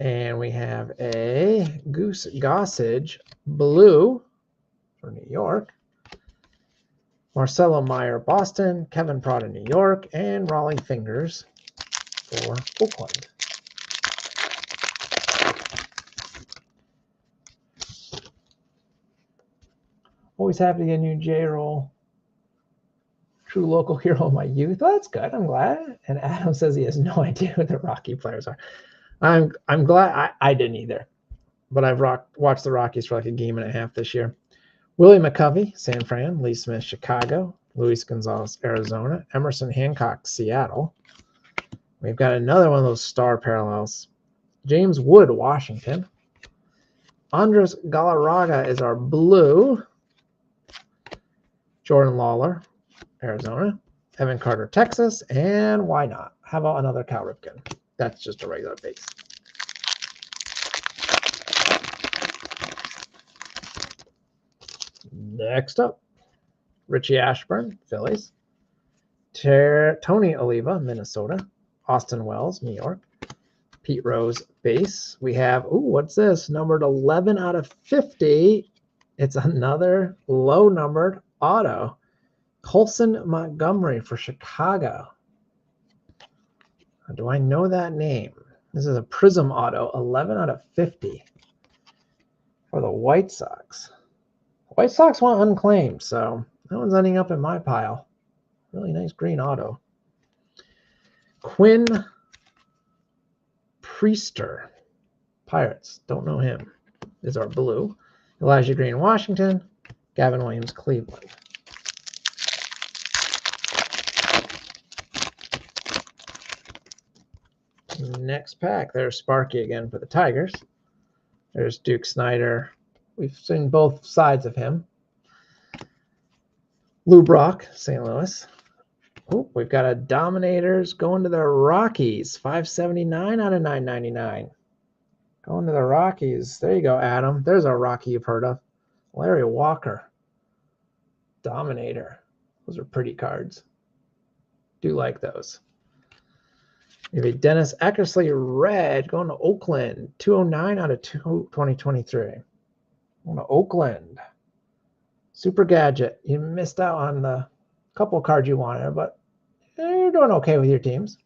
And we have a Goose Gossage blue for New York. Marcelo Meyer, Boston. Kevin Prada, New York. And Raleigh Fingers for Oakland. Always happy to get a new J-roll. True local hero of my youth. Well, that's good. I'm glad. And Adam says he has no idea who the Rocky players are. I'm glad. I didn't either. But I've watched the Rockies for like a game and a half this year. Willie McCovey, San Fran. Lee Smith, Chicago. Luis Gonzalez, Arizona. Emerson Hancock, Seattle. We've got another one of those star parallels. James Wood, Washington. Andres Galarraga is our blue. Jordan Lawler, Arizona. Evan Carter, Texas. And why not? How about another Cal Ripken? That's just a regular base. Next up, Richie Ashburn, Phillies. Tony Oliva, Minnesota. Austin Wells, New York. Pete Rose, base. We have, what's this? Numbered 11 out of 50. It's another low-numbered auto. Colson Montgomery for Chicago. Do I know that name? This is a Prism auto, 11 out of 50 for the White Sox. White Sox want unclaimed, so that one's ending up in my pile. Really nice green auto. Quinn Priester, Pirates. Don't know him. Is our blue. Elijah Green, Washington. Gavin Williams, Cleveland. Next pack. There's Sparky again for the Tigers. There's Duke Snyder. We've seen both sides of him. Lou Brock, St. Louis. Oh, we've got a Dominators going to the Rockies. 579 out of 999. Going to the Rockies. There you go, Adam. There's a Rocky you've heard of. Larry Walker. Dominator. Those are pretty cards. Do like those. We have a Dennis Eckersley red going to Oakland. 209 out of 2023. Going to Oakland. Super Gadget. You missed out on the couple cards you wanted, but you're doing okay with your teams.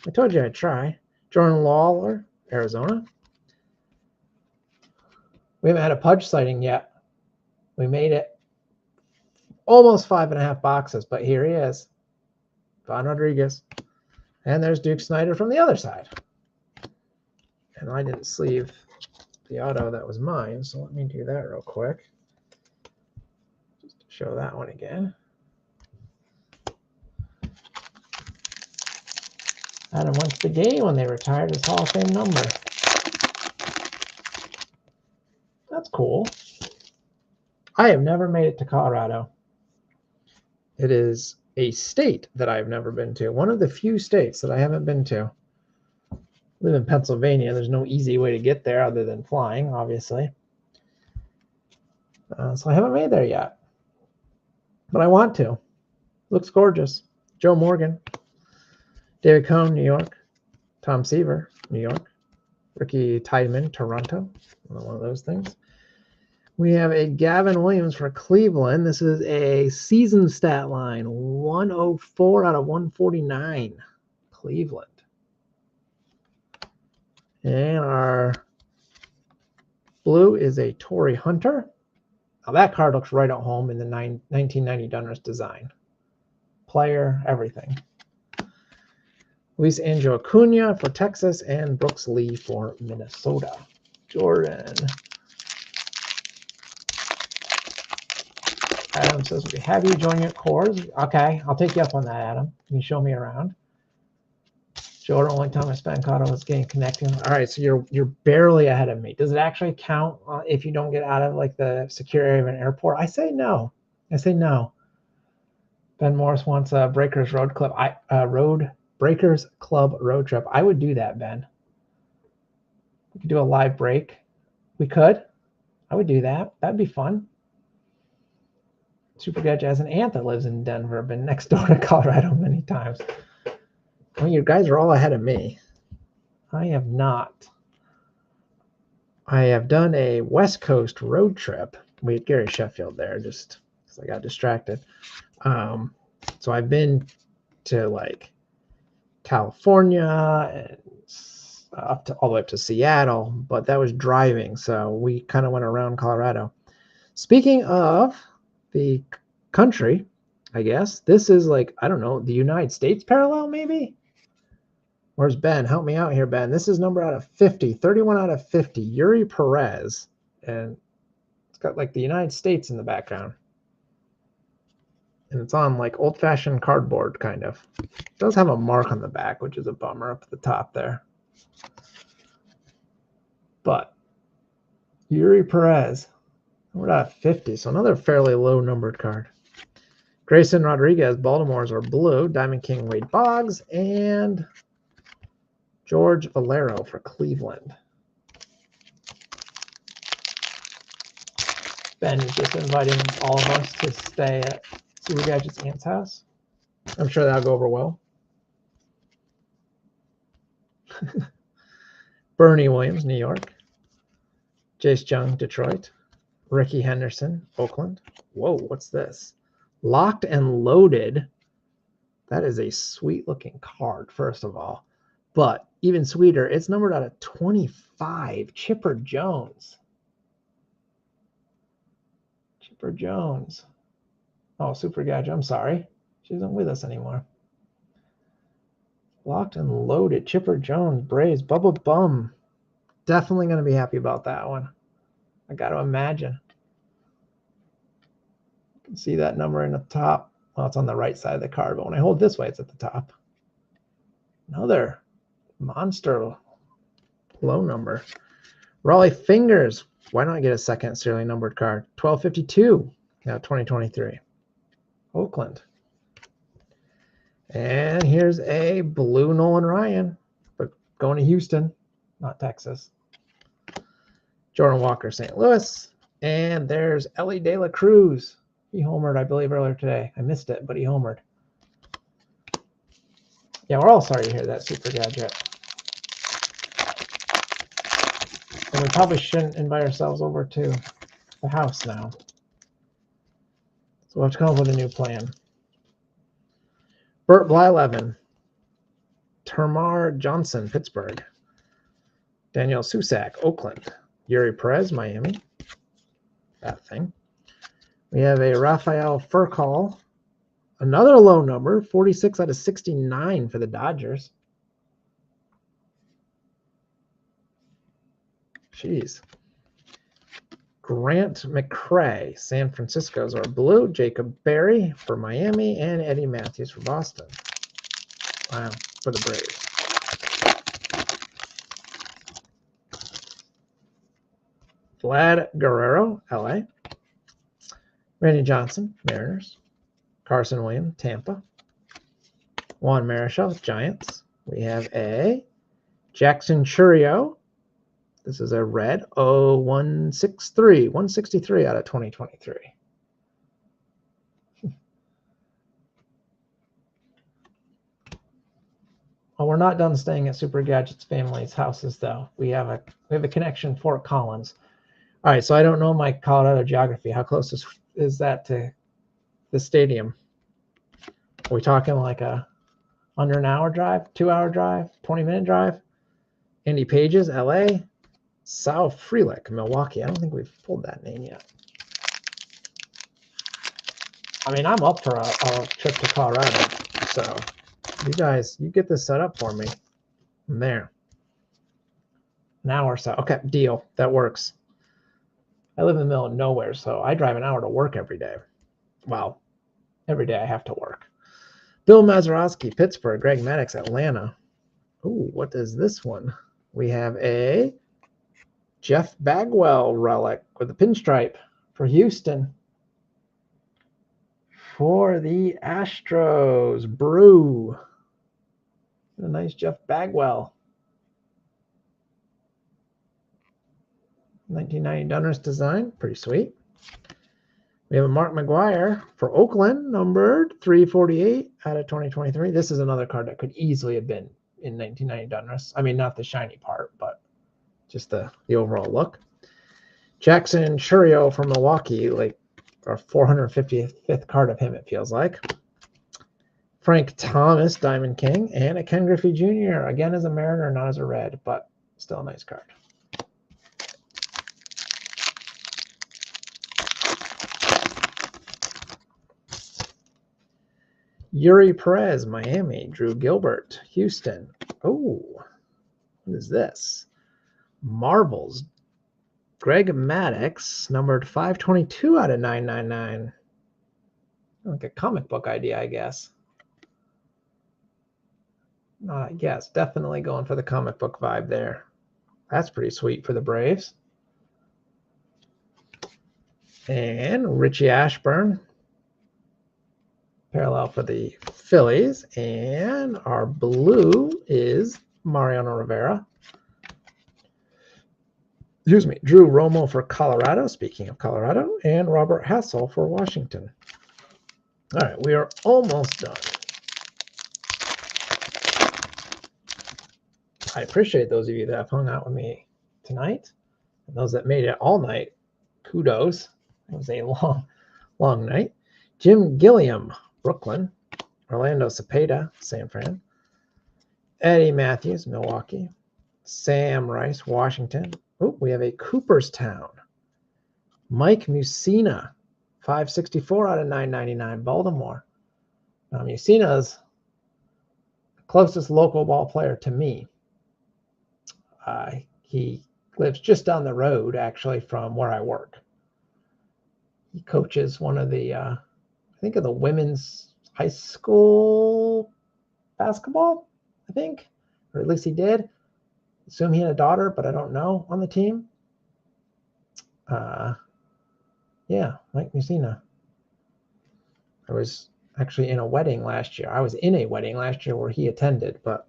I told you I'd try. Jordan Lawler, Arizona. We haven't had a Pudge sighting yet. We made it almost 5.5 boxes, but here he is. Von Rodriguez. And there's Duke Snyder from the other side. And I didn't sleeve the auto that was mine, so let me do that real quick. Just to show that one again. Adam went to the game when they retired his Hall of Fame number. That's cool. I have never made it to Colorado. It is a state that I've never been to. One of the few states that I haven't been to. I live in Pennsylvania. There's no easy way to get there other than flying, obviously. So I haven't made there yet. But I want to. Looks gorgeous. Joe Morgan. David Cohn, New York. Tom Seaver, New York. Ricky Tiedemann, Toronto. One of those things. We have a Gavin Williams for Cleveland. This is a season stat line. 104 out of 149. Cleveland. And our blue is a Torrey Hunter. Now that card looks right at home in the 1990 Donruss design. Player, everything. Luis Angel Acuna for Texas and Brooks Lee for Minnesota. Jordan. Adam says, have you joined your course? Okay, I'll take you up on that, Adam. Can you show me around? Jordan, only time I spent Cotto was getting connecting. All right, so you're barely ahead of me. Does it actually count if you don't get out of like the secure area of an airport? I say no. I say no. Ben Morris wants a Breakers Road Club. Breakers Club road trip. I would do that, Ben. We could do a live break. We could. I would do that. That'd be fun. Super Gadget has an aunt that lives in Denver. Been next door to Colorado many times. Well, you guys are all ahead of me. I have not. I have done a West Coast road trip. We had Gary Sheffield there just because I got distracted. So I've been to like California and up to all the way up to Seattle, but that was driving. So we kind of went around Colorado. Speaking of the country, I guess this is like, I don't know, the United States parallel maybe? Where's Ben? Help me out here, Ben. This is number out of 50, 31 out of 50. Yuri Perez. And it's got like the United States in the background. And it's on like old-fashioned cardboard, kind of. It does have a mark on the back, which is a bummer up at the top there. But Yuri Perez, we're at 50, so another fairly low numbered card. Grayson Rodriguez, Baltimore's are blue. Diamond King Wade Boggs, and George Valero for Cleveland. Ben is just inviting all of us to stay at Super Gadget's aunt's house. I'm sure that'll go over well. Bernie Williams, New York. Jace Jung, Detroit. Ricky Henderson, Oakland. Whoa, what's this? Locked and Loaded. That is a sweet looking card, first of all. But even sweeter, it's numbered out of 25. Chipper Jones. Chipper Jones. Oh, Super Gadget, I'm sorry. She isn't with us anymore. Locked and Loaded. Chipper Jones, Braves, Bubba Bum. Definitely going to be happy about that one. I got to imagine. You can see that number in the top. Well, it's on the right side of the card, but when I hold this way, it's at the top. Another monster low number. Raleigh Fingers. Why not get a second serially numbered card? 1252. Now 2023. Oakland. And here's a blue Nolan Ryan, but going to Houston, not Texas. Jordan Walker, St. Louis. And there's Ellie De La Cruz. He homered, I believe, earlier today. I missed it, but he homered. Yeah, we're all sorry to hear that, Super Gadget. And we probably shouldn't invite ourselves over to the house now. So we'll have to come up with a new plan. Burt Blyleven. Termar Johnson, Pittsburgh. Daniel Susak, Oakland. Yuri Perez, Miami. That thing. We have a Rafael Furcal. Another low number, 46 out of 69 for the Dodgers. Jeez. Grant McCray, San Francisco's are blue. Jacob Berry for Miami, and Eddie Matthews for Boston. Wow, for the Braves. Vlad Guerrero, LA. Randy Johnson, Mariners. Carson Williams, Tampa. Juan Marichal, Giants. We have a Jackson Churio. This is a red 0163, 163 out of 2023. Well, we're not done staying at Super Gadget's family's houses, though. We have a connection, Fort Collins. All right, so I don't know my Colorado geography. How close is that to the stadium? Are we talking like under an hour drive, 2-hour drive, 20-minute drive? Andy Pages, LA. Sal Frelick, Milwaukee. I don't think we've pulled that name yet. I mean, I'm up for a trip to Colorado. So you guys, you get this set up for me. I'm there. An hour or so. Okay, deal. That works. I live in the middle of nowhere, so I drive an hour to work every day. Well, every day I have to work. Bill Mazeroski, Pittsburgh. Greg Maddox, Atlanta. Ooh, what is this one? We have a Jeff Bagwell relic with a pinstripe for Houston. For the Astros, Brew. A nice Jeff Bagwell. 1990 Donruss design, pretty sweet. We have a Mark McGuire for Oakland, numbered 348 out of 2023. This is another card that could easily have been in 1990 Donruss. I mean, not the shiny part, but just the overall look. Jackson Churio from Milwaukee, like our 455th card of him, it feels like. Frank Thomas, Diamond King, and a Ken Griffey Jr., again as a Mariner, not as a red, but still a nice card. Yuri Perez, Miami. Drew Gilbert, Houston. Oh, what is this? Marbles. Greg Maddux, numbered 522 out of 999. Like a comic book idea, I guess. Yes, definitely going for the comic book vibe there. That's pretty sweet for the Braves. And Richie Ashburn, parallel for the Phillies. And our blue is Mariano Rivera. Excuse me, Drew Romo for Colorado, speaking of Colorado, and Robert Hassel for Washington. All right, we are almost done. I appreciate those of you that have hung out with me tonight. And those that made it all night, kudos. It was a long night. Jim Gilliam, Brooklyn. Orlando Cepeda, San Fran. Eddie Matthews, Milwaukee. Sam Rice, Washington. Oh, we have a Cooperstown. Mike Mussina, 564 out of 999, Baltimore. Now, Mussina's the closest local ball player to me. He lives just down the road, actually, from where I work. He coaches one of the, I think of the women's high school basketball, I think, or at least he did. Assume he had a daughter, but I don't know, on the team. Yeah, Mike Mussina. I was actually in a wedding last year. I was in a wedding last year where he attended, but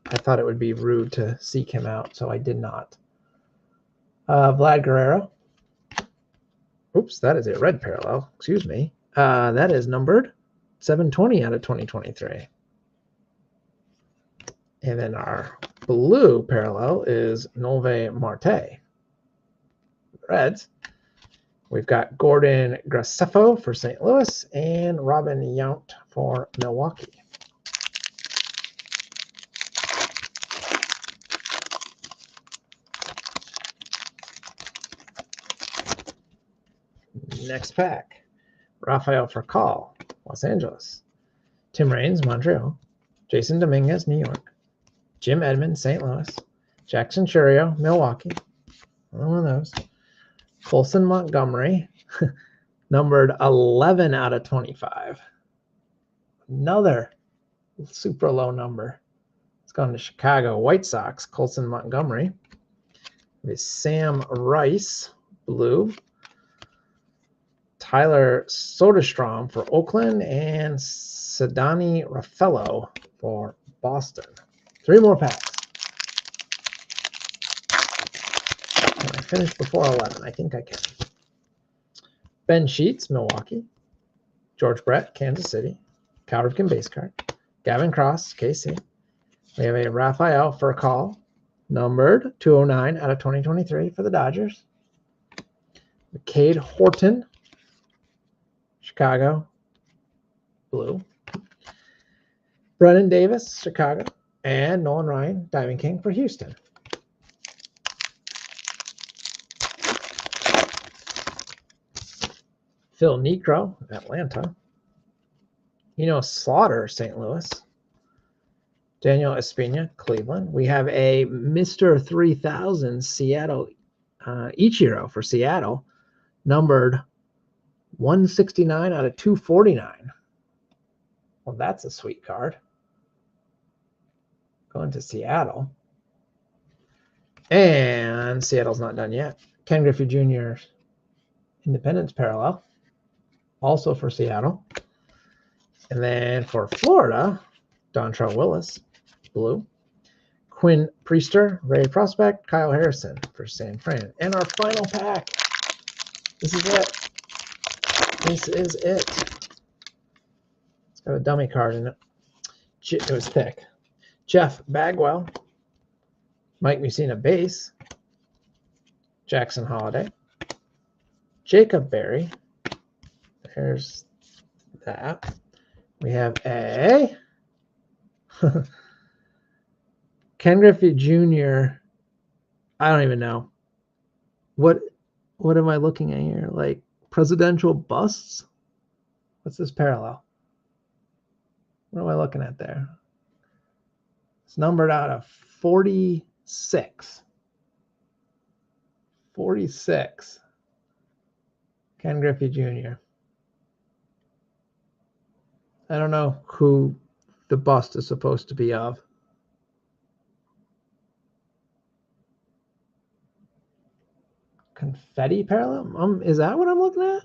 I thought it would be rude to seek him out, so I did not. Vlad Guerrero. Oops, that is a red parallel. Excuse me. That is numbered 720 out of 2023. And then our blue parallel is Nove Marte. Reds. We've got Gordon Graceffo for St. Louis and Robin Yount for Milwaukee. Next pack. Rafael Furcal, Los Angeles. Tim Raines, Montreal. Jason Dominguez, New York. Jim Edmonds, St. Louis. Jackson Churio, Milwaukee. One of those. Colson Montgomery, numbered 11 out of 25. Another super low number. It's gone to Chicago White Sox, Colson Montgomery. With Sam Rice, blue. Tyler Soderstrom for Oakland and Sedani Raffello for Boston. 3 more packs. Can I finish before 11? I think I can. Ben Sheets, Milwaukee. George Brett, Kansas City. Cal Ripken base card. Gavin Cross, KC. We have a Rafael Furcal, numbered 209 out of 2023 for the Dodgers. McCade Horton, Chicago, blue. Brennan Davis, Chicago. And Nolan Ryan, Diamond King for Houston. Phil Niekro, Atlanta. Slaughter, St. Louis. Daniel Espina, Cleveland. We have a Mr. 3000 Seattle Ichiro for Seattle, numbered 169 out of 249. Well, that's a sweet card. Going to Seattle. And Seattle's not done yet. Ken Griffey Jr. Independence parallel, also for Seattle. And then for Florida, Dontrell Willis, blue. Quinn Priester, Ray Prospect, Kyle Harrison for San Fran. And our final pack. This is it. This is it. It's got a dummy card in it. It was thick. Jeff Bagwell. Mike Mussina base. Jackson Holiday. Jacob Berry. There's that. We have a Ken Griffey Jr. I don't even know. What am I looking at here? Like presidential busts? What's this parallel? What am I looking at there? It's numbered out of 46. 46. Ken Griffey Jr. I don't know who the bust is supposed to be of. Confetti parallel? Is that what I'm looking at?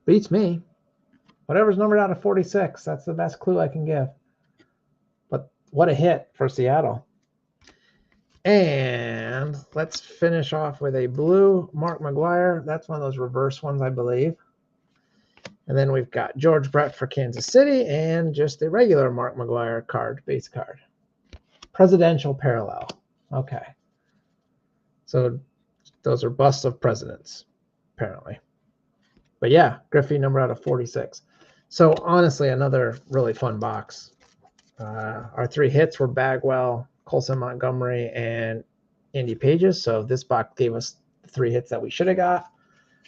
Beats me. Whatever's numbered out of 46, that's the best clue I can give. But what a hit for Seattle. And let's finish off with a blue Mark McGwire. That's one of those reverse ones, I believe. And then we've got George Brett for Kansas City and just the regular Mark McGwire card, base card. Presidential parallel. Okay. So those are busts of presidents, apparently. But yeah, Griffey number out of 46. So honestly, another really fun box. Our three hits were Bagwell, Colson Montgomery, and Andy Pages. So this box gave us the three hits that we should have got.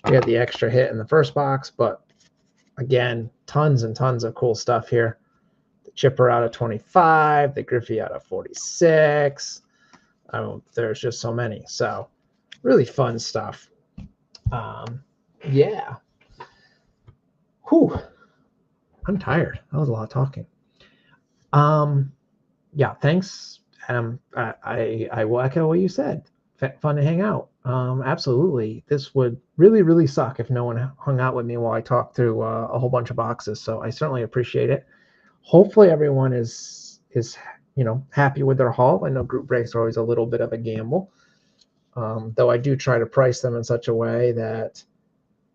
We had the extra hit in the first box, but again, tons and tons of cool stuff here. The Chipper out of 25, the Griffey out of 46. There's just so many. So really fun stuff. Yeah. Whew. I'm tired. That was a lot of talking. Yeah, thanks, Adam. I will echo what you said. Fun to hang out. Absolutely. This would really, really suck if no one hung out with me while I talked through a whole bunch of boxes. So I certainly appreciate it. Hopefully everyone is happy with their haul. I know group breaks are always a little bit of a gamble, though I do try to price them in such a way that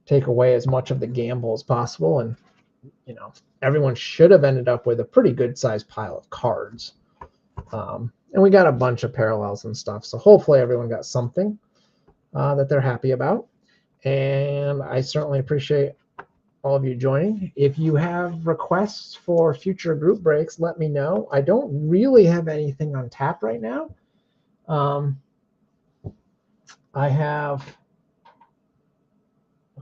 take away as much of the gamble as possible. And everyone should have ended up with a pretty good sized pile of cards. And we got a bunch of parallels and stuff. So hopefully everyone got something that they're happy about. And I certainly appreciate all of you joining. If you have requests for future group breaks, let me know. I don't really have anything on tap right now. I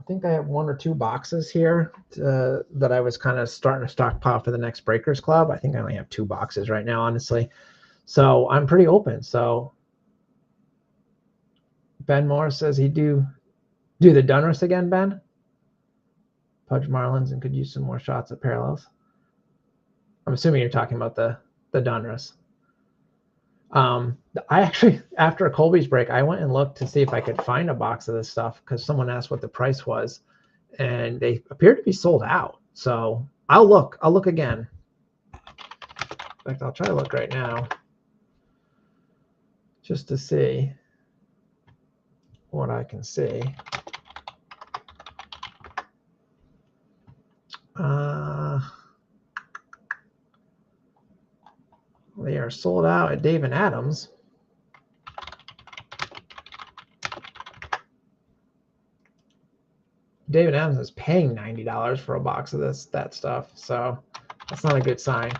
think I have one or two boxes here that I was kind of starting to stockpile for the next Breakers Club. I think I only have 2 boxes right now, honestly. So I'm pretty open. So Ben Morris says he'd do the Donruss again, Ben. Pudge Marlins and could use some more shots at parallels. I'm assuming you're talking about the Donruss. I actually, after a Colby's break, I went and looked to see if I could find a box of this stuff because someone asked what the price was, and they appeared to be sold out. So I'll look again. In fact, I'll try to look right now just to see what I can see. They are sold out at Dave and Adams. David Adams is paying $90 for a box of that stuff, so that's not a good sign.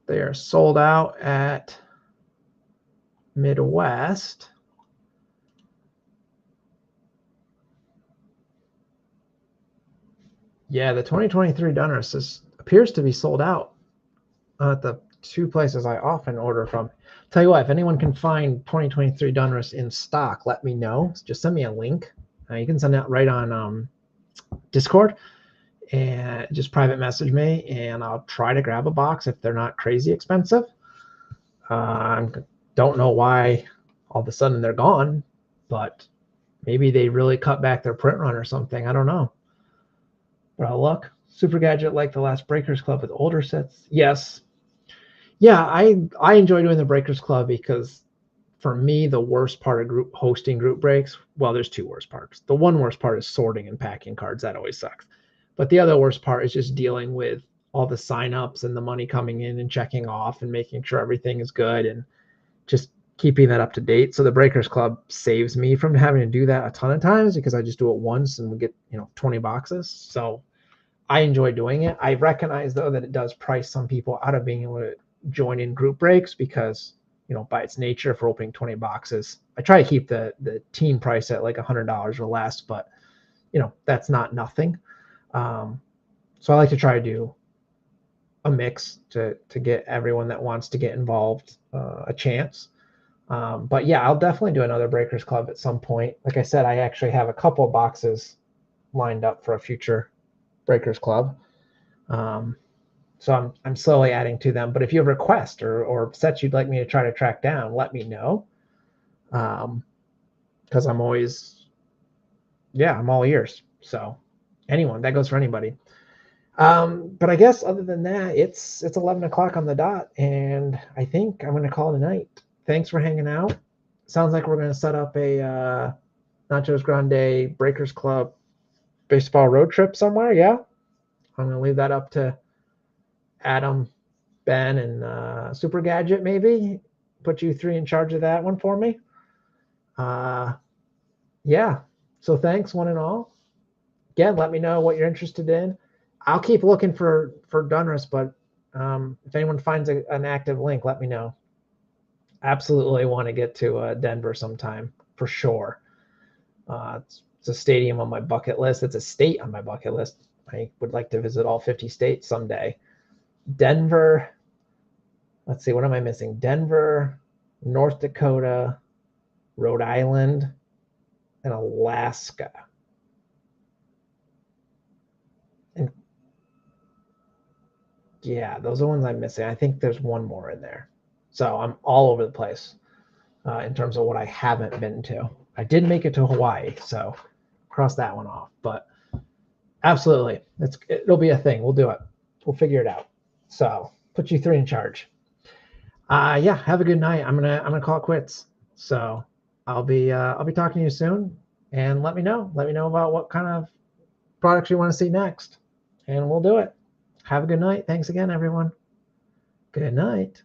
They are sold out at Midwest. Yeah, the 2023 Donruss appears to be sold out at the 2 places I often order from. Tell you what, if anyone can find 2023 Donruss in stock, let me know. Just send me a link. You can send that right on Discord and just private message me, and I'll try to grab a box if they're not crazy expensive. I don't know why all of a sudden they're gone, but maybe they really cut back their print run or something. I don't know. But I'll look. Super Gadget like the last Breakers Club with older sets. Yes. Yeah, I enjoy doing the Breakers Club because for me, the worst part of hosting group breaks, well, there's two worst parts. The one worst part is sorting and packing cards. That always sucks. But the other worst part is just dealing with all the signups and the money coming in and checking off and making sure everything is good and just keeping that up to date. So the Breakers Club saves me from having to do that a ton of times because I just do it once and we get, 20 boxes. So I enjoy doing it. I recognize though that it does price some people out of being able to join in group breaks because, by its nature, if we're opening 20 boxes, I try to keep the team price at like $100 or less, but that's not nothing. So I like to try to do a mix to get everyone that wants to get involved a chance. But yeah, I'll definitely do another Breakers Club at some point. Like I said, I actually have a couple of boxes lined up for a future Breakers Club. So I'm slowly adding to them. But if you have requests or sets you'd like me to try to track down, let me know. Because I'm always, yeah, I'm all ears. So anyone, that goes for anybody. But I guess other than that, it's 11 o'clock on the dot, and I think I'm going to call it a night. Thanks for hanging out. Sounds like we're going to set up a Nachos Grande Breakers Club baseball road trip somewhere. Yeah, I'm going to leave that up to Adam, Ben, and Super Gadget. Maybe put you three in charge of that one for me. Yeah. So thanks, one and all. Again, let me know what you're interested in. I'll keep looking for Donruss, but if anyone finds an active link, let me know. Absolutely want to get to Denver sometime for sure. It's a stadium on my bucket list. It's a state on my bucket list. I would like to visit all 50 states someday. Denver. Let's see, what am I missing? Denver, North Dakota, Rhode Island, and Alaska. And yeah, those are ones I'm missing. I think there's one more in there. So I'm all over the place in terms of what I haven't been to. I did make it to Hawaii, so cross that one off. But absolutely, it'll be a thing. We'll do it. We'll figure it out. So put you three in charge. Yeah, have a good night. I'm gonna call it quits. So I'll be talking to you soon, and let me know. Let me know about what kind of products you want to see next, and we'll do it. Have a good night. Thanks again, everyone. Good night.